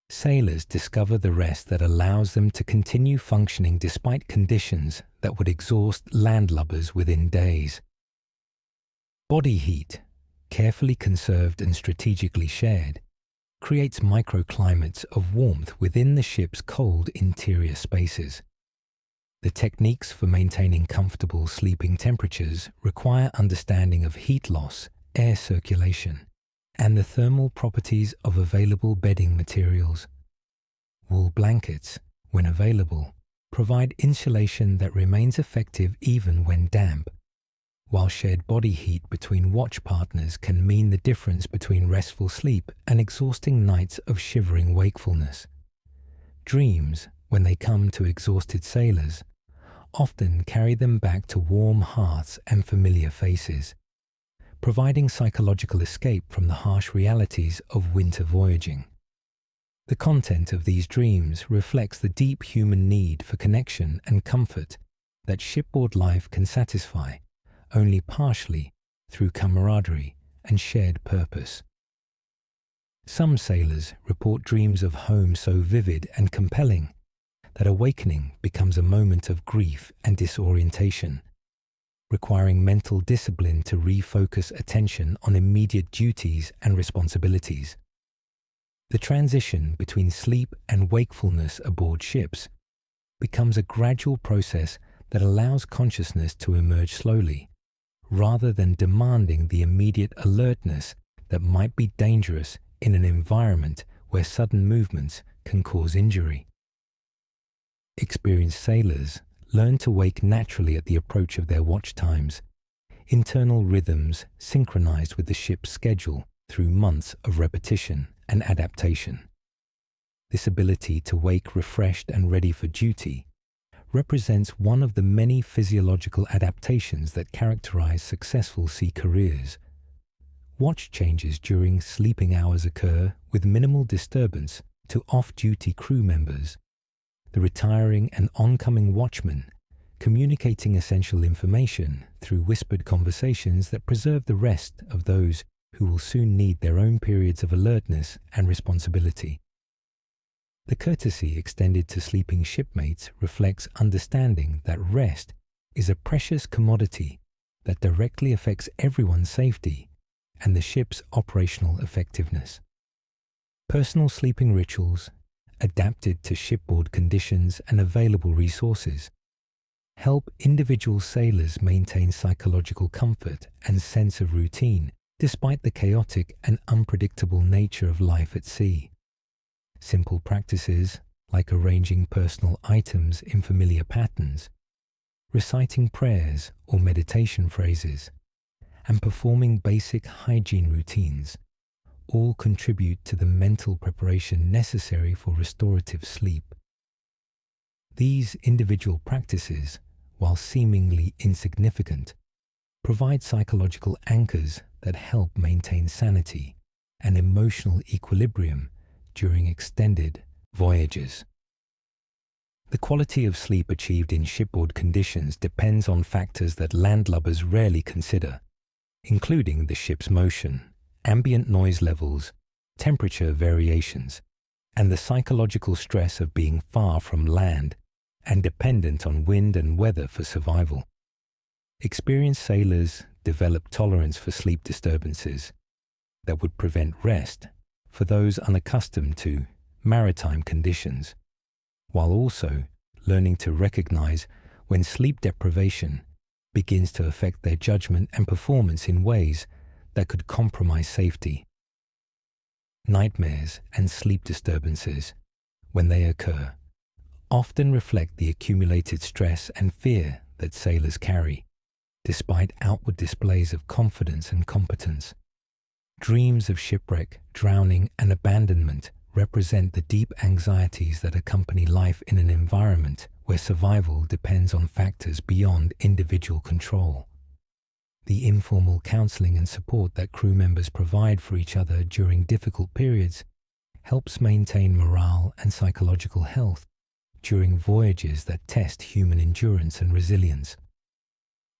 sailors discover the rest that allows them to continue functioning despite conditions that would exhaust landlubbers within days. Body heat, carefully conserved and strategically shared, creates microclimates of warmth within the ship's cold interior spaces. The techniques for maintaining comfortable sleeping temperatures require understanding of heat loss, air circulation, and the thermal properties of available bedding materials. Wool blankets, when available, provide insulation that remains effective even when damp, while shared body heat between watch partners can mean the difference between restful sleep and exhausting nights of shivering wakefulness. Dreams, when they come to exhausted sailors, often carry them back to warm hearths and familiar faces, providing psychological escape from the harsh realities of winter voyaging. The content of these dreams reflects the deep human need for connection and comfort that shipboard life can satisfy only partially through camaraderie and shared purpose. Some sailors report dreams of home so vivid and compelling that awakening becomes a moment of grief and disorientation, requiring mental discipline to refocus attention on immediate duties and responsibilities. The transition between sleep and wakefulness aboard ships becomes a gradual process that allows consciousness to emerge slowly, rather than demanding the immediate alertness that might be dangerous in an environment where sudden movements can cause injury. Experienced sailors learn to wake naturally at the approach of their watch times, internal rhythms synchronized with the ship's schedule through months of repetition and adaptation. This ability to wake refreshed and ready for duty represents one of the many physiological adaptations that characterize successful sea careers. Watch changes during sleeping hours occur with minimal disturbance to off-duty crew members, the retiring and oncoming watchman communicating essential information through whispered conversations that preserve the rest of those who will soon need their own periods of alertness and responsibility. The courtesy extended to sleeping shipmates reflects understanding that rest is a precious commodity that directly affects everyone's safety and the ship's operational effectiveness. Personal sleeping rituals, adapted to shipboard conditions and available resources, help individual sailors maintain psychological comfort and sense of routine despite the chaotic and unpredictable nature of life at sea. Simple practices like arranging personal items in familiar patterns, reciting prayers or meditation phrases, and performing basic hygiene routines all contribute to the mental preparation necessary for restorative sleep. These individual practices, while seemingly insignificant, provide psychological anchors that help maintain sanity and emotional equilibrium during extended voyages. The quality of sleep achieved in shipboard conditions depends on factors that landlubbers rarely consider, including the ship's motion, ambient noise levels, temperature variations, and the psychological stress of being far from land and dependent on wind and weather for survival. Experienced sailors develop tolerance for sleep disturbances that would prevent rest for those unaccustomed to maritime conditions, while also learning to recognize when sleep deprivation begins to affect their judgment and performance in ways that could compromise safety. Nightmares and sleep disturbances, when they occur, often reflect the accumulated stress and fear that sailors carry, despite outward displays of confidence and competence. Dreams of shipwreck, drowning, and abandonment represent the deep anxieties that accompany life in an environment where survival depends on factors beyond individual control. The informal counseling and support that crew members provide for each other during difficult periods helps maintain morale and psychological health during voyages that test human endurance and resilience.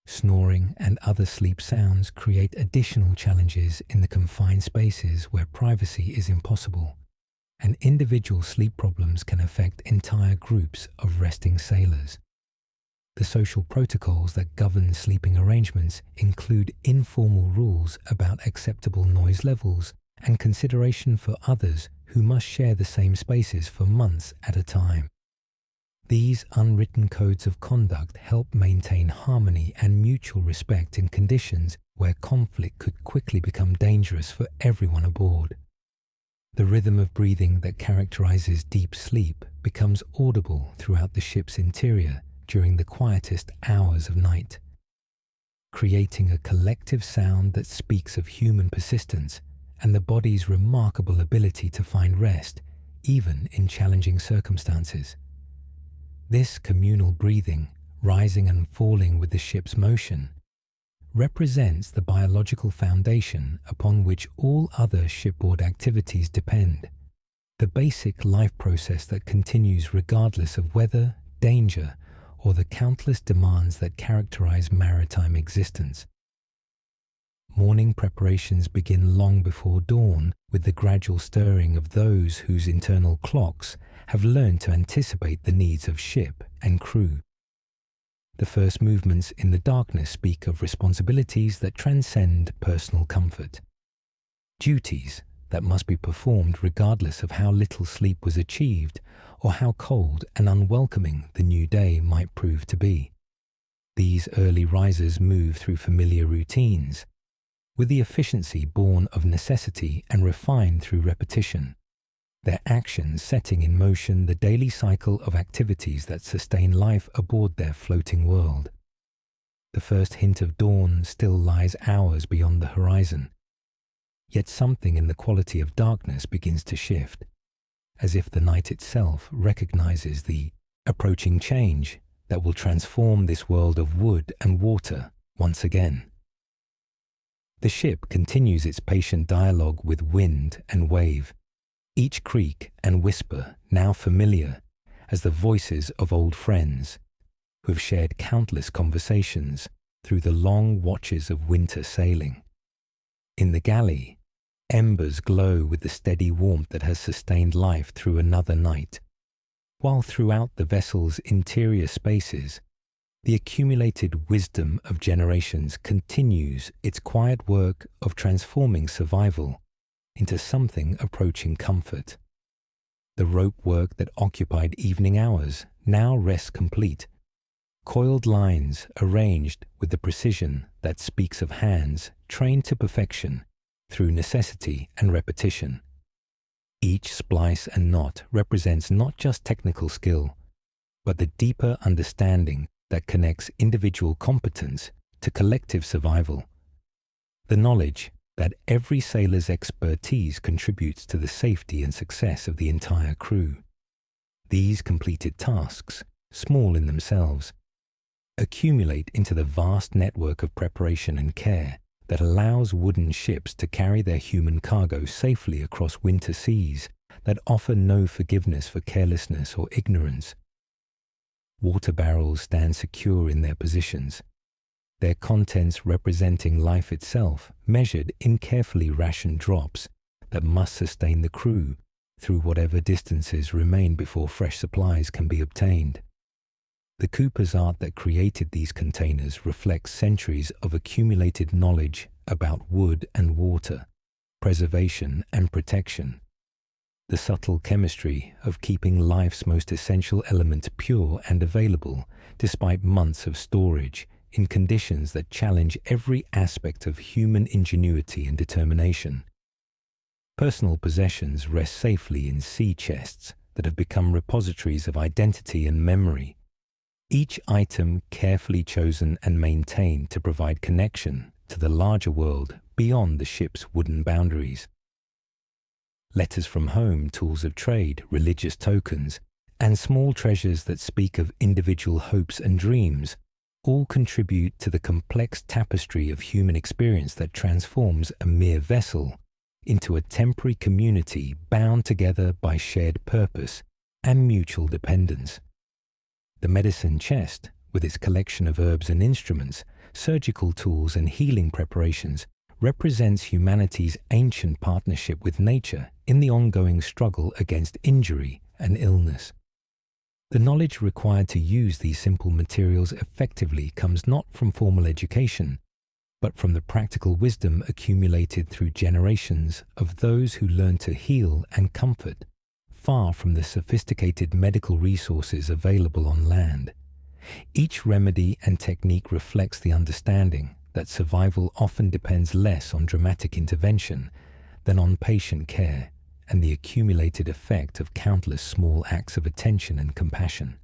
Snoring and other sleep sounds create additional challenges in the confined spaces where privacy is impossible, and individual sleep problems can affect entire groups of resting sailors. The social protocols that govern sleeping arrangements include informal rules about acceptable noise levels and consideration for others who must share the same spaces for months at a time. These unwritten codes of conduct help maintain harmony and mutual respect in conditions where conflict could quickly become dangerous for everyone aboard. The rhythm of breathing that characterizes deep sleep becomes audible throughout the ship's interior during the quietest hours of night, creating a collective sound that speaks of human persistence and the body's remarkable ability to find rest even in challenging circumstances. This communal breathing, rising and falling with the ship's motion, represents the biological foundation upon which all other shipboard activities depend, the basic life process that continues regardless of weather, danger, or the countless demands that characterize maritime existence. Morning preparations begin long before dawn with the gradual stirring of those whose internal clocks have learned to anticipate the needs of ship and crew. The first movements in the darkness speak of responsibilities that transcend personal comfort, duties that must be performed regardless of how little sleep was achieved or how cold and unwelcoming the new day might prove to be. These early risers move through familiar routines, with the efficiency born of necessity and refined through repetition. their actions setting in motion the daily cycle of activities that sustain life aboard their floating world. The first hint of dawn still lies hours beyond the horizon, yet something in the quality of darkness begins to shift, as if the night itself recognizes the approaching change that will transform this world of wood and water once again. The ship continues its patient dialogue with wind and wave, each creak and whisper now familiar as the voices of old friends who have shared countless conversations through the long watches of winter sailing. In the galley, embers glow with the steady warmth that has sustained life through another night, while throughout the vessel's interior spaces, the accumulated wisdom of generations continues its quiet work of transforming survival into something approaching comfort. The rope work that occupied evening hours now rests complete, coiled lines arranged with the precision that speaks of hands trained to perfection through necessity and repetition. Each splice and knot represents not just technical skill, but the deeper understanding that connects individual competence to collective survival. The knowledge that every sailor's expertise contributes to the safety and success of the entire crew. These completed tasks, small in themselves, accumulate into the vast network of preparation and care that allows wooden ships to carry their human cargo safely across winter seas that offer no forgiveness for carelessness or ignorance. Water barrels stand secure in their positions, their contents representing life itself, measured in carefully rationed drops that must sustain the crew through whatever distances remain before fresh supplies can be obtained. The cooper's art that created these containers reflects centuries of accumulated knowledge about wood and water, preservation and protection. The subtle chemistry of keeping life's most essential element pure and available despite months of storage in conditions that challenge every aspect of human ingenuity and determination. Personal possessions rest safely in sea chests that have become repositories of identity and memory, each item carefully chosen and maintained to provide connection to the larger world beyond the ship's wooden boundaries. Letters from home, tools of trade, religious tokens, and small treasures that speak of individual hopes and dreams all contribute to the complex tapestry of human experience that transforms a mere vessel into a temporary community bound together by shared purpose and mutual dependence. The medicine chest, with its collection of herbs and instruments, surgical tools and healing preparations, represents humanity's ancient partnership with nature in the ongoing struggle against injury and illness. The knowledge required to use these simple materials effectively comes not from formal education, but from the practical wisdom accumulated through generations of those who learn to heal and comfort, far from the sophisticated medical resources available on land. Each remedy and technique reflects the understanding that survival often depends less on dramatic intervention than on patient care and the accumulated effect of countless small acts of attention and compassion.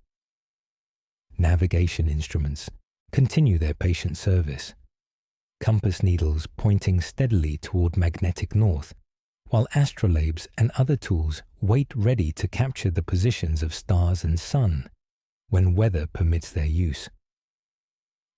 Navigation instruments continue their patient service, compass needles pointing steadily toward magnetic north, while astrolabes and other tools wait ready to capture the positions of stars and sun when weather permits their use.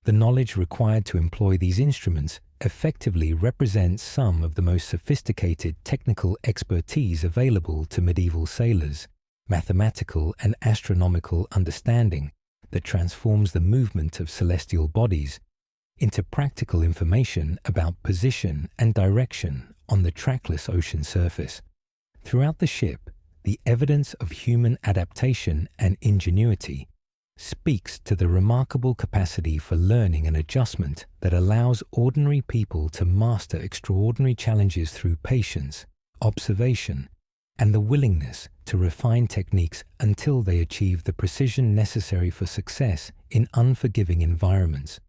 The knowledge required to employ these instruments effectively represents some of the most sophisticated technical expertise available to medieval sailors, mathematical and astronomical understanding that transforms the movement of celestial bodies into practical information about position and direction on the trackless ocean surface. Throughout the ship, the evidence of human adaptation and ingenuity speaks to the remarkable capacity for learning and adjustment that allows ordinary people to master extraordinary challenges through patience, observation, and the willingness to refine techniques until they achieve the precision necessary for success in unforgiving environments.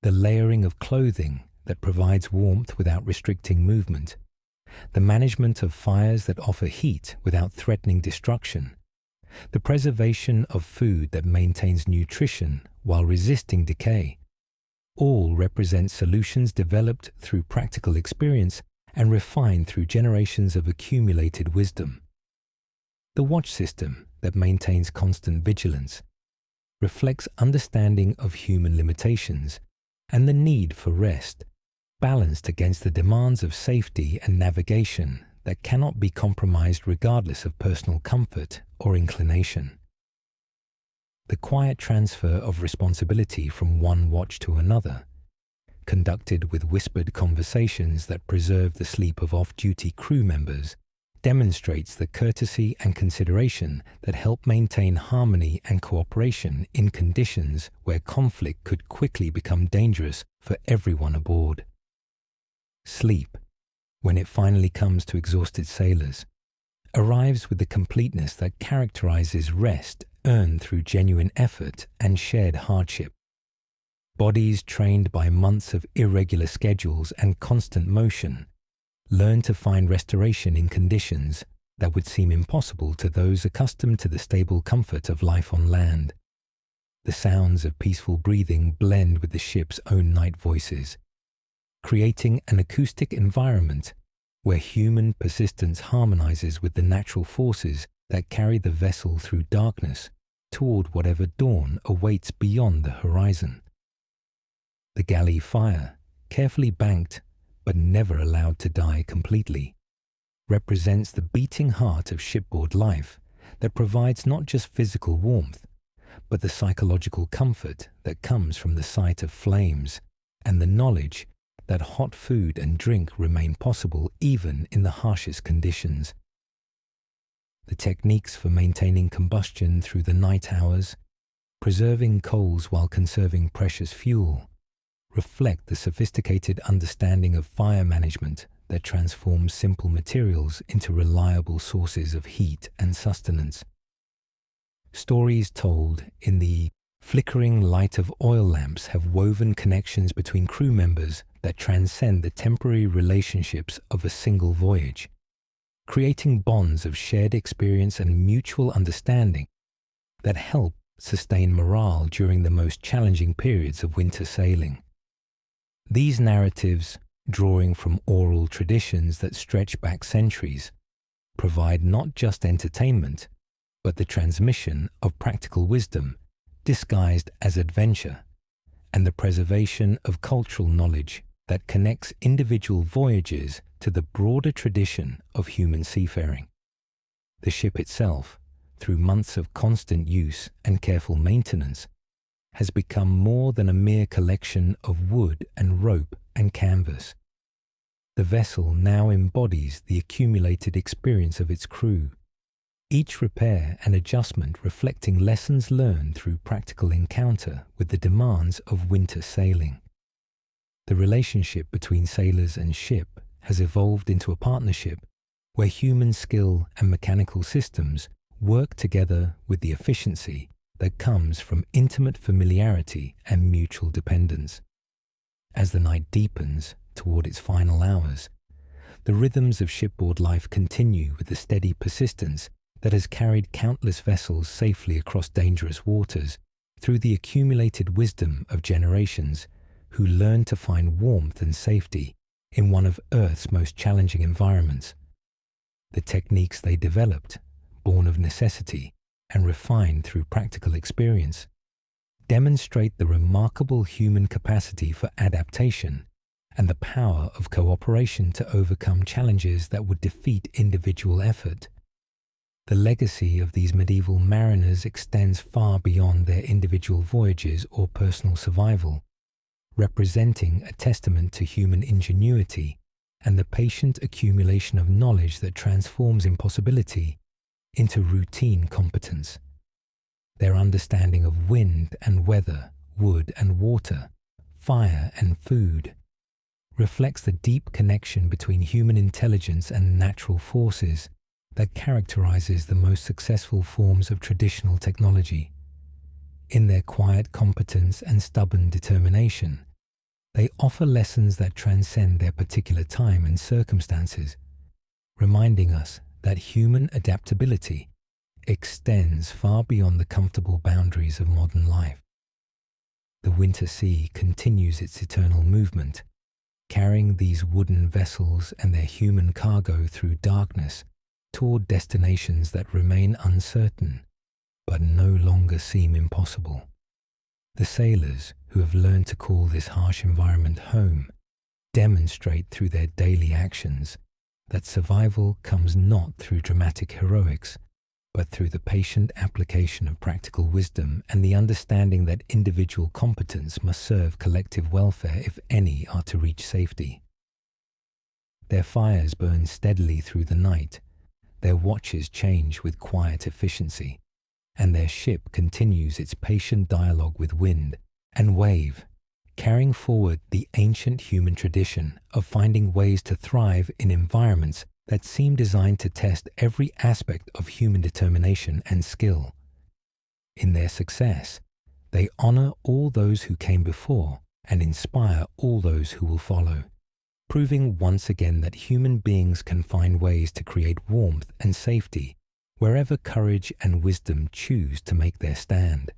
The layering of clothing that provides warmth without restricting movement, the management of fires that offer heat without threatening destruction, the preservation of food that maintains nutrition while resisting decay, all represent solutions developed through practical experience and refined through generations of accumulated wisdom. The watch system that maintains constant vigilance reflects understanding of human limitations and the need for rest, balanced against the demands of safety and navigation that cannot be compromised regardless of personal comfort or inclination. The quiet transfer of responsibility from one watch to another, conducted with whispered conversations that preserve the sleep of off-duty crew members, demonstrates the courtesy and consideration that help maintain harmony and cooperation in conditions where conflict could quickly become dangerous for everyone aboard. Sleep, when it finally comes to exhausted sailors, arrives with the completeness that characterizes rest earned through genuine effort and shared hardship. Bodies trained by months of irregular schedules and constant motion learn to find restoration in conditions that would seem impossible to those accustomed to the stable comfort of life on land. The sounds of peaceful breathing blend with the ship's own night voices, creating an acoustic environment where human persistence harmonizes with the natural forces that carry the vessel through darkness toward whatever dawn awaits beyond the horizon. The galley fire, carefully banked but never allowed to die completely, represents the beating heart of shipboard life that provides not just physical warmth, but the psychological comfort that comes from the sight of flames and the knowledge that hot food and drink remain possible even in the harshest conditions. The techniques for maintaining combustion through the night hours, preserving coals while conserving precious fuel, reflect the sophisticated understanding of fire management that transforms simple materials into reliable sources of heat and sustenance. Stories told in the flickering light of oil lamps have woven connections between crew members that transcend the temporary relationships of a single voyage, creating bonds of shared experience and mutual understanding that help sustain morale during the most challenging periods of winter sailing. These narratives, drawing from oral traditions that stretch back centuries, provide not just entertainment, but the transmission of practical wisdom disguised as adventure, and the preservation of cultural knowledge that connects individual voyages to the broader tradition of human seafaring. The ship itself, through months of constant use and careful maintenance, has become more than a mere collection of wood and rope and canvas. The vessel now embodies the accumulated experience of its crew, each repair and adjustment reflecting lessons learned through practical encounter with the demands of winter sailing. The relationship between sailors and ship has evolved into a partnership where human skill and mechanical systems work together with the efficiency that comes from intimate familiarity and mutual dependence. As the night deepens toward its final hours, the rhythms of shipboard life continue with the steady persistence that has carried countless vessels safely across dangerous waters through the accumulated wisdom of generations who learned to find warmth and safety in one of Earth's most challenging environments. The techniques they developed, born of necessity and refined through practical experience, demonstrate the remarkable human capacity for adaptation and the power of cooperation to overcome challenges that would defeat individual effort. The legacy of these medieval mariners extends far beyond their individual voyages or personal survival, representing a testament to human ingenuity and the patient accumulation of knowledge that transforms impossibility into routine competence. Their understanding of wind and weather, wood and water, fire and food, reflects the deep connection between human intelligence and natural forces that characterizes the most successful forms of traditional technology. In their quiet competence and stubborn determination, they offer lessons that transcend their particular time and circumstances, reminding us that human adaptability extends far beyond the comfortable boundaries of modern life. The winter sea continues its eternal movement, carrying these wooden vessels and their human cargo through darkness toward destinations that remain uncertain, but no longer seem impossible. The sailors who have learned to call this harsh environment home demonstrate through their daily actions that survival comes not through dramatic heroics, but through the patient application of practical wisdom and the understanding that individual competence must serve collective welfare if any are to reach safety. Their fires burn steadily through the night, their watches change with quiet efficiency, and their ship continues its patient dialogue with wind and wave, carrying forward the ancient human tradition of finding ways to thrive in environments that seem designed to test every aspect of human determination and skill. In their success, they honor all those who came before and inspire all those who will follow, proving once again that human beings can find ways to create warmth and safety wherever courage and wisdom choose to make their stand.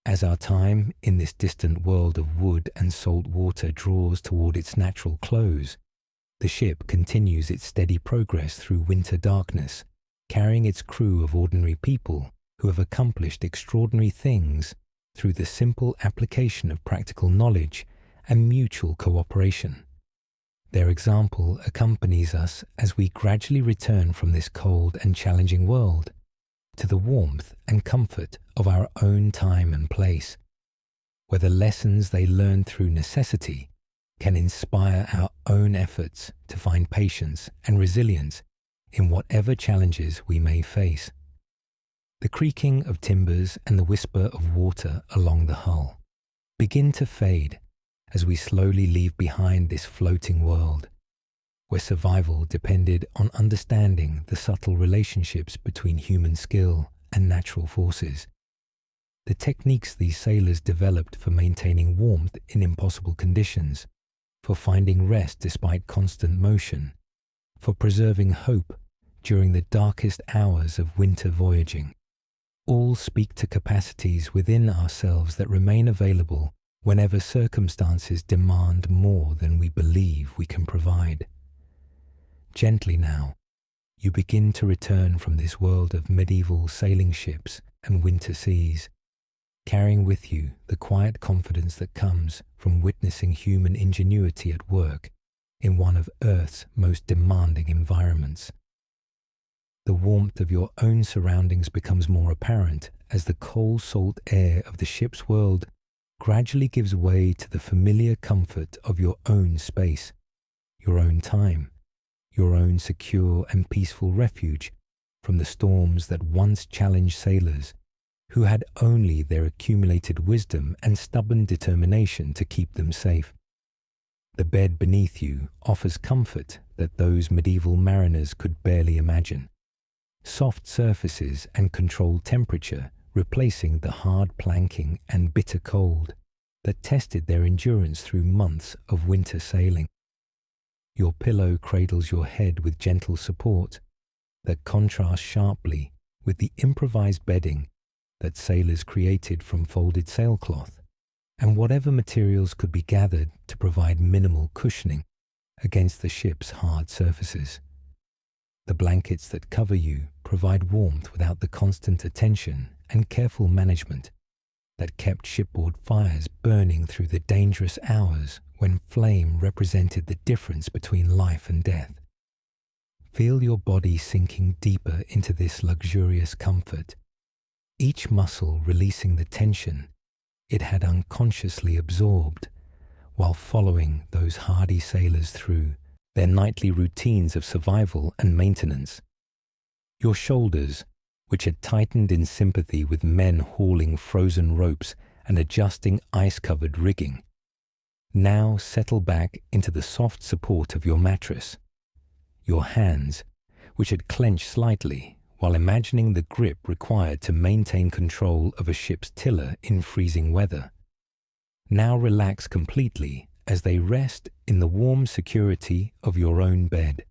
As our time in this distant world of wood and salt water draws toward its natural close, the ship continues its steady progress through winter darkness, carrying its crew of ordinary people who have accomplished extraordinary things through the simple application of practical knowledge and mutual cooperation. Their example accompanies us as we gradually return from this cold and challenging world to the warmth and comfort of our own time and place, where the lessons they learn through necessity can inspire our own efforts to find patience and resilience in whatever challenges we may face. The creaking of timbers and the whisper of water along the hull begin to fade as we slowly leave behind this floating world, where survival depended on understanding the subtle relationships between human skill and natural forces. The techniques these sailors developed for maintaining warmth in impossible conditions, for finding rest despite constant motion, for preserving hope during the darkest hours of winter voyaging, all speak to capacities within ourselves that remain available whenever circumstances demand more than we believe we can provide. Gently now, you begin to return from this world of medieval sailing ships and winter seas, carrying with you the quiet confidence that comes from witnessing human ingenuity at work in one of Earth's most demanding environments. The warmth of your own surroundings becomes more apparent as the cold salt air of the ship's world gradually gives way to the familiar comfort of your own space, your own time, your own secure and peaceful refuge from the storms that once challenged sailors who had only their accumulated wisdom and stubborn determination to keep them safe. The bed beneath you offers comfort that those medieval mariners could barely imagine. Soft surfaces and controlled temperature replacing the hard planking and bitter cold that tested their endurance through months of winter sailing. Your pillow cradles your head with gentle support that contrasts sharply with the improvised bedding that sailors created from folded sailcloth and whatever materials could be gathered to provide minimal cushioning against the ship's hard surfaces. The blankets that cover you provide warmth without the constant attention and careful management that kept shipboard fires burning through the dangerous hours when flame represented the difference between life and death. Feel your body sinking deeper into this luxurious comfort, each muscle releasing the tension it had unconsciously absorbed while following those hardy sailors through their nightly routines of survival and maintenance. Your shoulders, which had tightened in sympathy with men hauling frozen ropes and adjusting ice-covered rigging, now settle back into the soft support of your mattress. Your hands, which had clenched slightly while imagining the grip required to maintain control of a ship's tiller in freezing weather, now relax completely as they rest in the warm security of your own bed.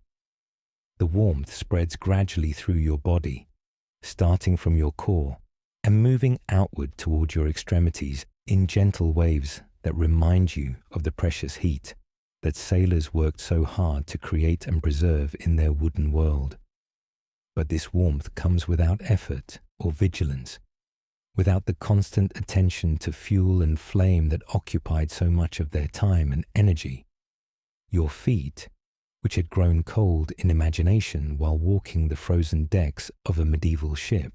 the warmth spreads gradually through your body, starting from your core and moving outward toward your extremities in gentle waves that remind you of the precious heat that sailors worked so hard to create and preserve in their wooden world. But this warmth comes without effort or vigilance, without the constant attention to fuel and flame that occupied so much of their time and energy. Your feet, which had grown cold in imagination while walking the frozen decks of a medieval ship,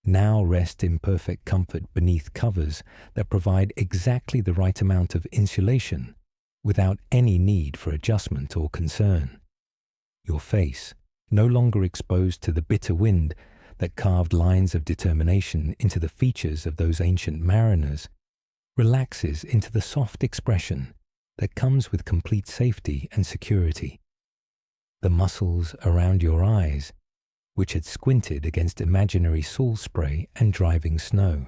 now rest in perfect comfort beneath covers that provide exactly the right amount of insulation without any need for adjustment or concern. Your face, no longer exposed to the bitter wind that carved lines of determination into the features of those ancient mariners, relaxes into the soft expression that comes with complete safety and security. The muscles around your eyes, which had squinted against imaginary soul spray and driving snow,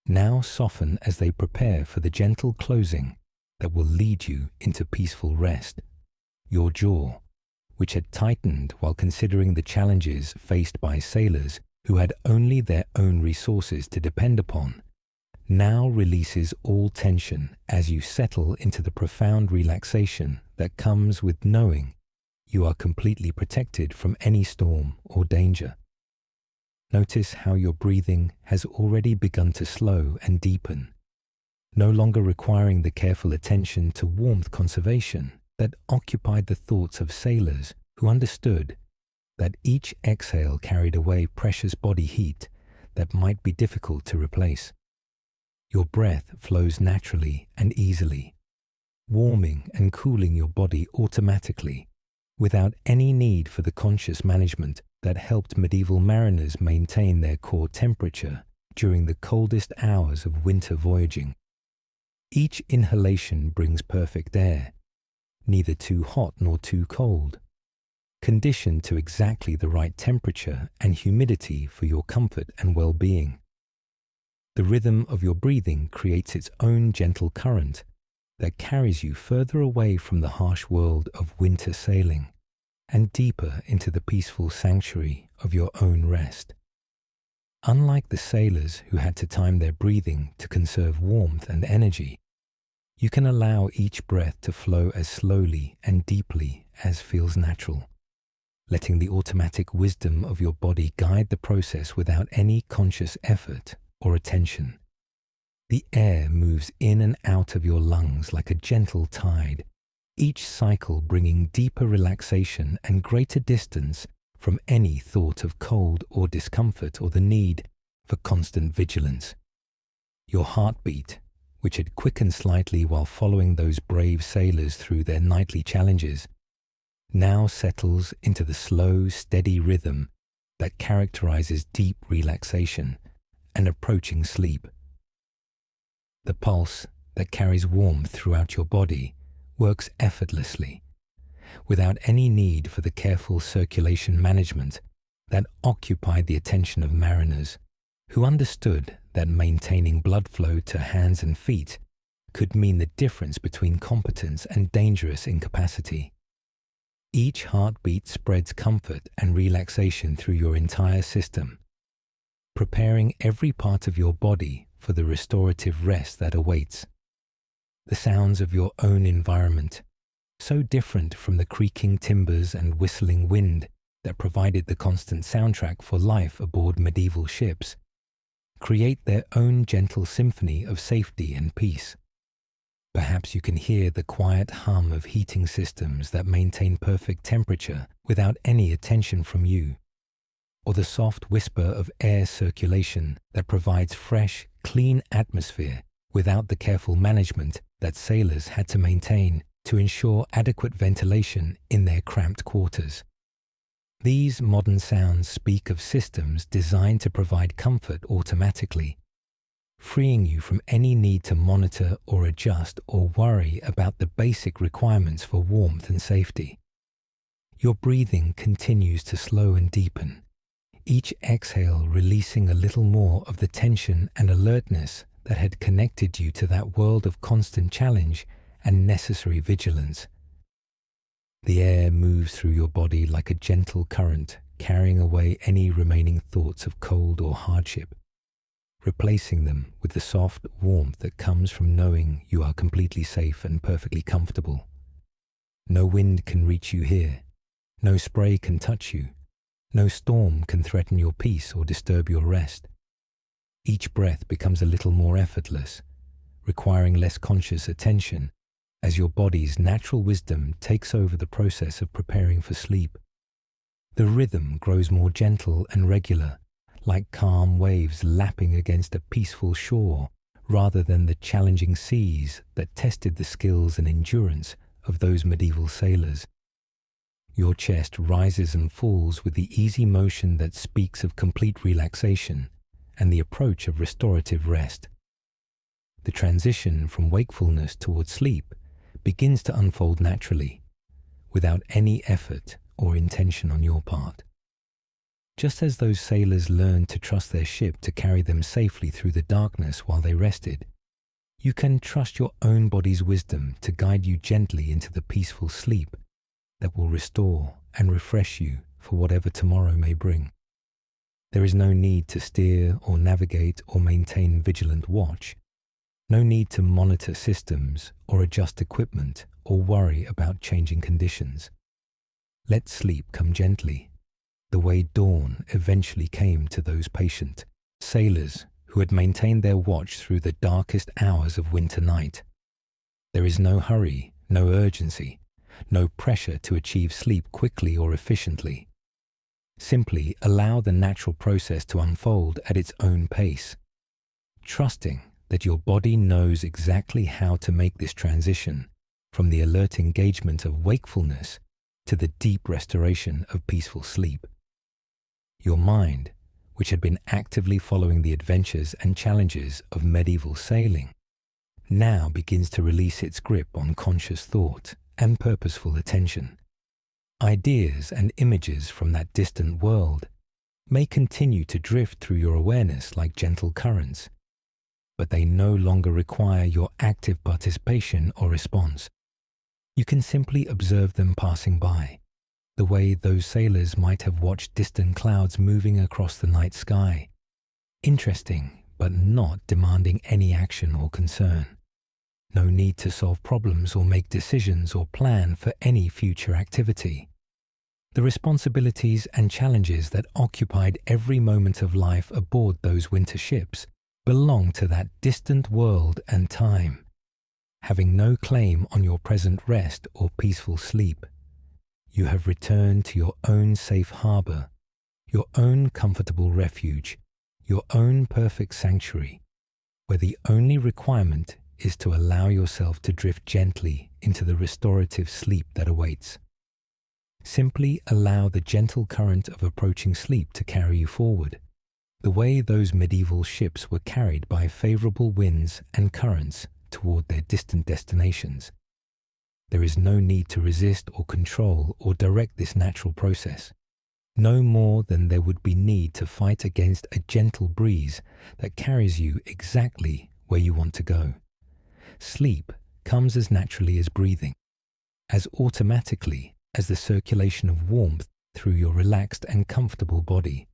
now soften as they prepare for the gentle closing that will lead you into peaceful rest. Your jaw, which had tightened while considering the challenges faced by sailors who had only their own resources to depend upon, now releases all tension as you settle into the profound relaxation that comes with knowing you are completely protected from any storm or danger. Notice how your breathing has already begun to slow and deepen, no longer requiring the careful attention to warmth conservation that occupied the thoughts of sailors who understood that each exhale carried away precious body heat that might be difficult to replace. Your breath flows naturally and easily, warming and cooling your body automatically, without any need for the conscious management that helped medieval mariners maintain their core temperature during the coldest hours of winter voyaging. Each inhalation brings perfect air, neither too hot nor too cold, conditioned to exactly the right temperature and humidity for your comfort and well-being. The rhythm of your breathing creates its own gentle current that carries you further away from the harsh world of winter sailing and deeper into the peaceful sanctuary of your own rest. Unlike the sailors who had to time their breathing to conserve warmth and energy, you can allow each breath to flow as slowly and deeply as feels natural, letting the automatic wisdom of your body guide the process without any conscious effort or attention. The air moves in and out of your lungs like a gentle tide, each cycle bringing deeper relaxation and greater distance from any thought of cold or discomfort or the need for constant vigilance. Your heartbeat, which had quickened slightly while following those brave sailors through their nightly challenges, now settles into the slow, steady rhythm that characterizes deep relaxation and approaching sleep. The pulse that carries warmth throughout your body works effortlessly, without any need for the careful circulation management that occupied the attention of mariners, who understood that maintaining blood flow to hands and feet could mean the difference between competence and dangerous incapacity. Each heartbeat spreads comfort and relaxation through your entire system, preparing every part of your body for the restorative rest that awaits. The sounds of your own environment, so different from the creaking timbers and whistling wind that provided the constant soundtrack for life aboard medieval ships, create their own gentle symphony of safety and peace. Perhaps you can hear the quiet hum of heating systems that maintain perfect temperature without any attention from you, or the soft whisper of air circulation that provides fresh, clean atmosphere without the careful management that sailors had to maintain to ensure adequate ventilation in their cramped quarters. These modern sounds speak of systems designed to provide comfort automatically, freeing you from any need to monitor or adjust or worry about the basic requirements for warmth and safety. Your breathing continues to slow and deepen, each exhale releasing a little more of the tension and alertness that had connected you to that world of constant challenge and necessary vigilance. The air moves through your body like a gentle current, carrying away any remaining thoughts of cold or hardship, replacing them with the soft warmth that comes from knowing you are completely safe and perfectly comfortable. No wind can reach you here. No spray can touch you. No storm can threaten your peace or disturb your rest. Each breath becomes a little more effortless, requiring less conscious attention as your body's natural wisdom takes over the process of preparing for sleep. The rhythm grows more gentle and regular, like calm waves lapping against a peaceful shore, rather than the challenging seas that tested the skills and endurance of those medieval sailors. Your chest rises and falls with the easy motion that speaks of complete relaxation and the approach of restorative rest. The transition from wakefulness towards sleep begins to unfold naturally, without any effort or intention on your part. Just as those sailors learned to trust their ship to carry them safely through the darkness while they rested, you can trust your own body's wisdom to guide you gently into the peaceful sleep that will restore and refresh you for whatever tomorrow may bring. There is no need to steer or navigate or maintain vigilant watch. No need to monitor systems or adjust equipment or worry about changing conditions. Let sleep come gently, the way dawn eventually came to those patient sailors who had maintained their watch through the darkest hours of winter night. There is no hurry, no urgency, no pressure to achieve sleep quickly or efficiently. Simply allow the natural process to unfold at its own pace, trusting that your body knows exactly how to make this transition from the alert engagement of wakefulness to the deep restoration of peaceful sleep. Your mind, which had been actively following the adventures and challenges of medieval sailing, now begins to release its grip on conscious thought and purposeful attention. Ideas and images from that distant world may continue to drift through your awareness like gentle currents, but they no longer require your active participation or response. You can simply observe them passing by, the way those sailors might have watched distant clouds moving across the night sky. Interesting, but not demanding any action or concern. No need to solve problems or make decisions or plan for any future activity. The responsibilities and challenges that occupied every moment of life aboard those winter ships belong to that distant world and time, having no claim on your present rest or peaceful sleep. You have returned to your own safe harbor, your own comfortable refuge, your own perfect sanctuary, where the only requirement is to allow yourself to drift gently into the restorative sleep that awaits. Simply allow the gentle current of approaching sleep to carry you forward, the way those medieval ships were carried by favorable winds and currents toward their distant destinations. There is no need to resist or control or direct this natural process, no more than there would be need to fight against a gentle breeze that carries you exactly where you want to go. Sleep comes as naturally as breathing, as automatically as the circulation of warmth through your relaxed and comfortable body.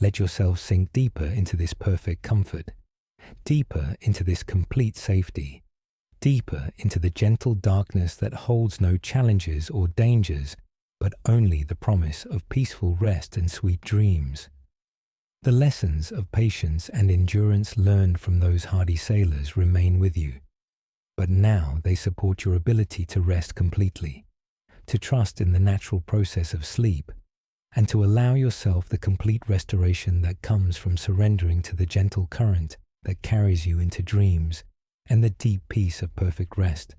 Let yourself sink deeper into this perfect comfort, deeper into this complete safety, deeper into the gentle darkness that holds no challenges or dangers, but only the promise of peaceful rest and sweet dreams. The lessons of patience and endurance learned from those hardy sailors remain with you, but now they support your ability to rest completely, to trust in the natural process of sleep, and to allow yourself the complete restoration that comes from surrendering to the gentle current that carries you into dreams and the deep peace of perfect rest.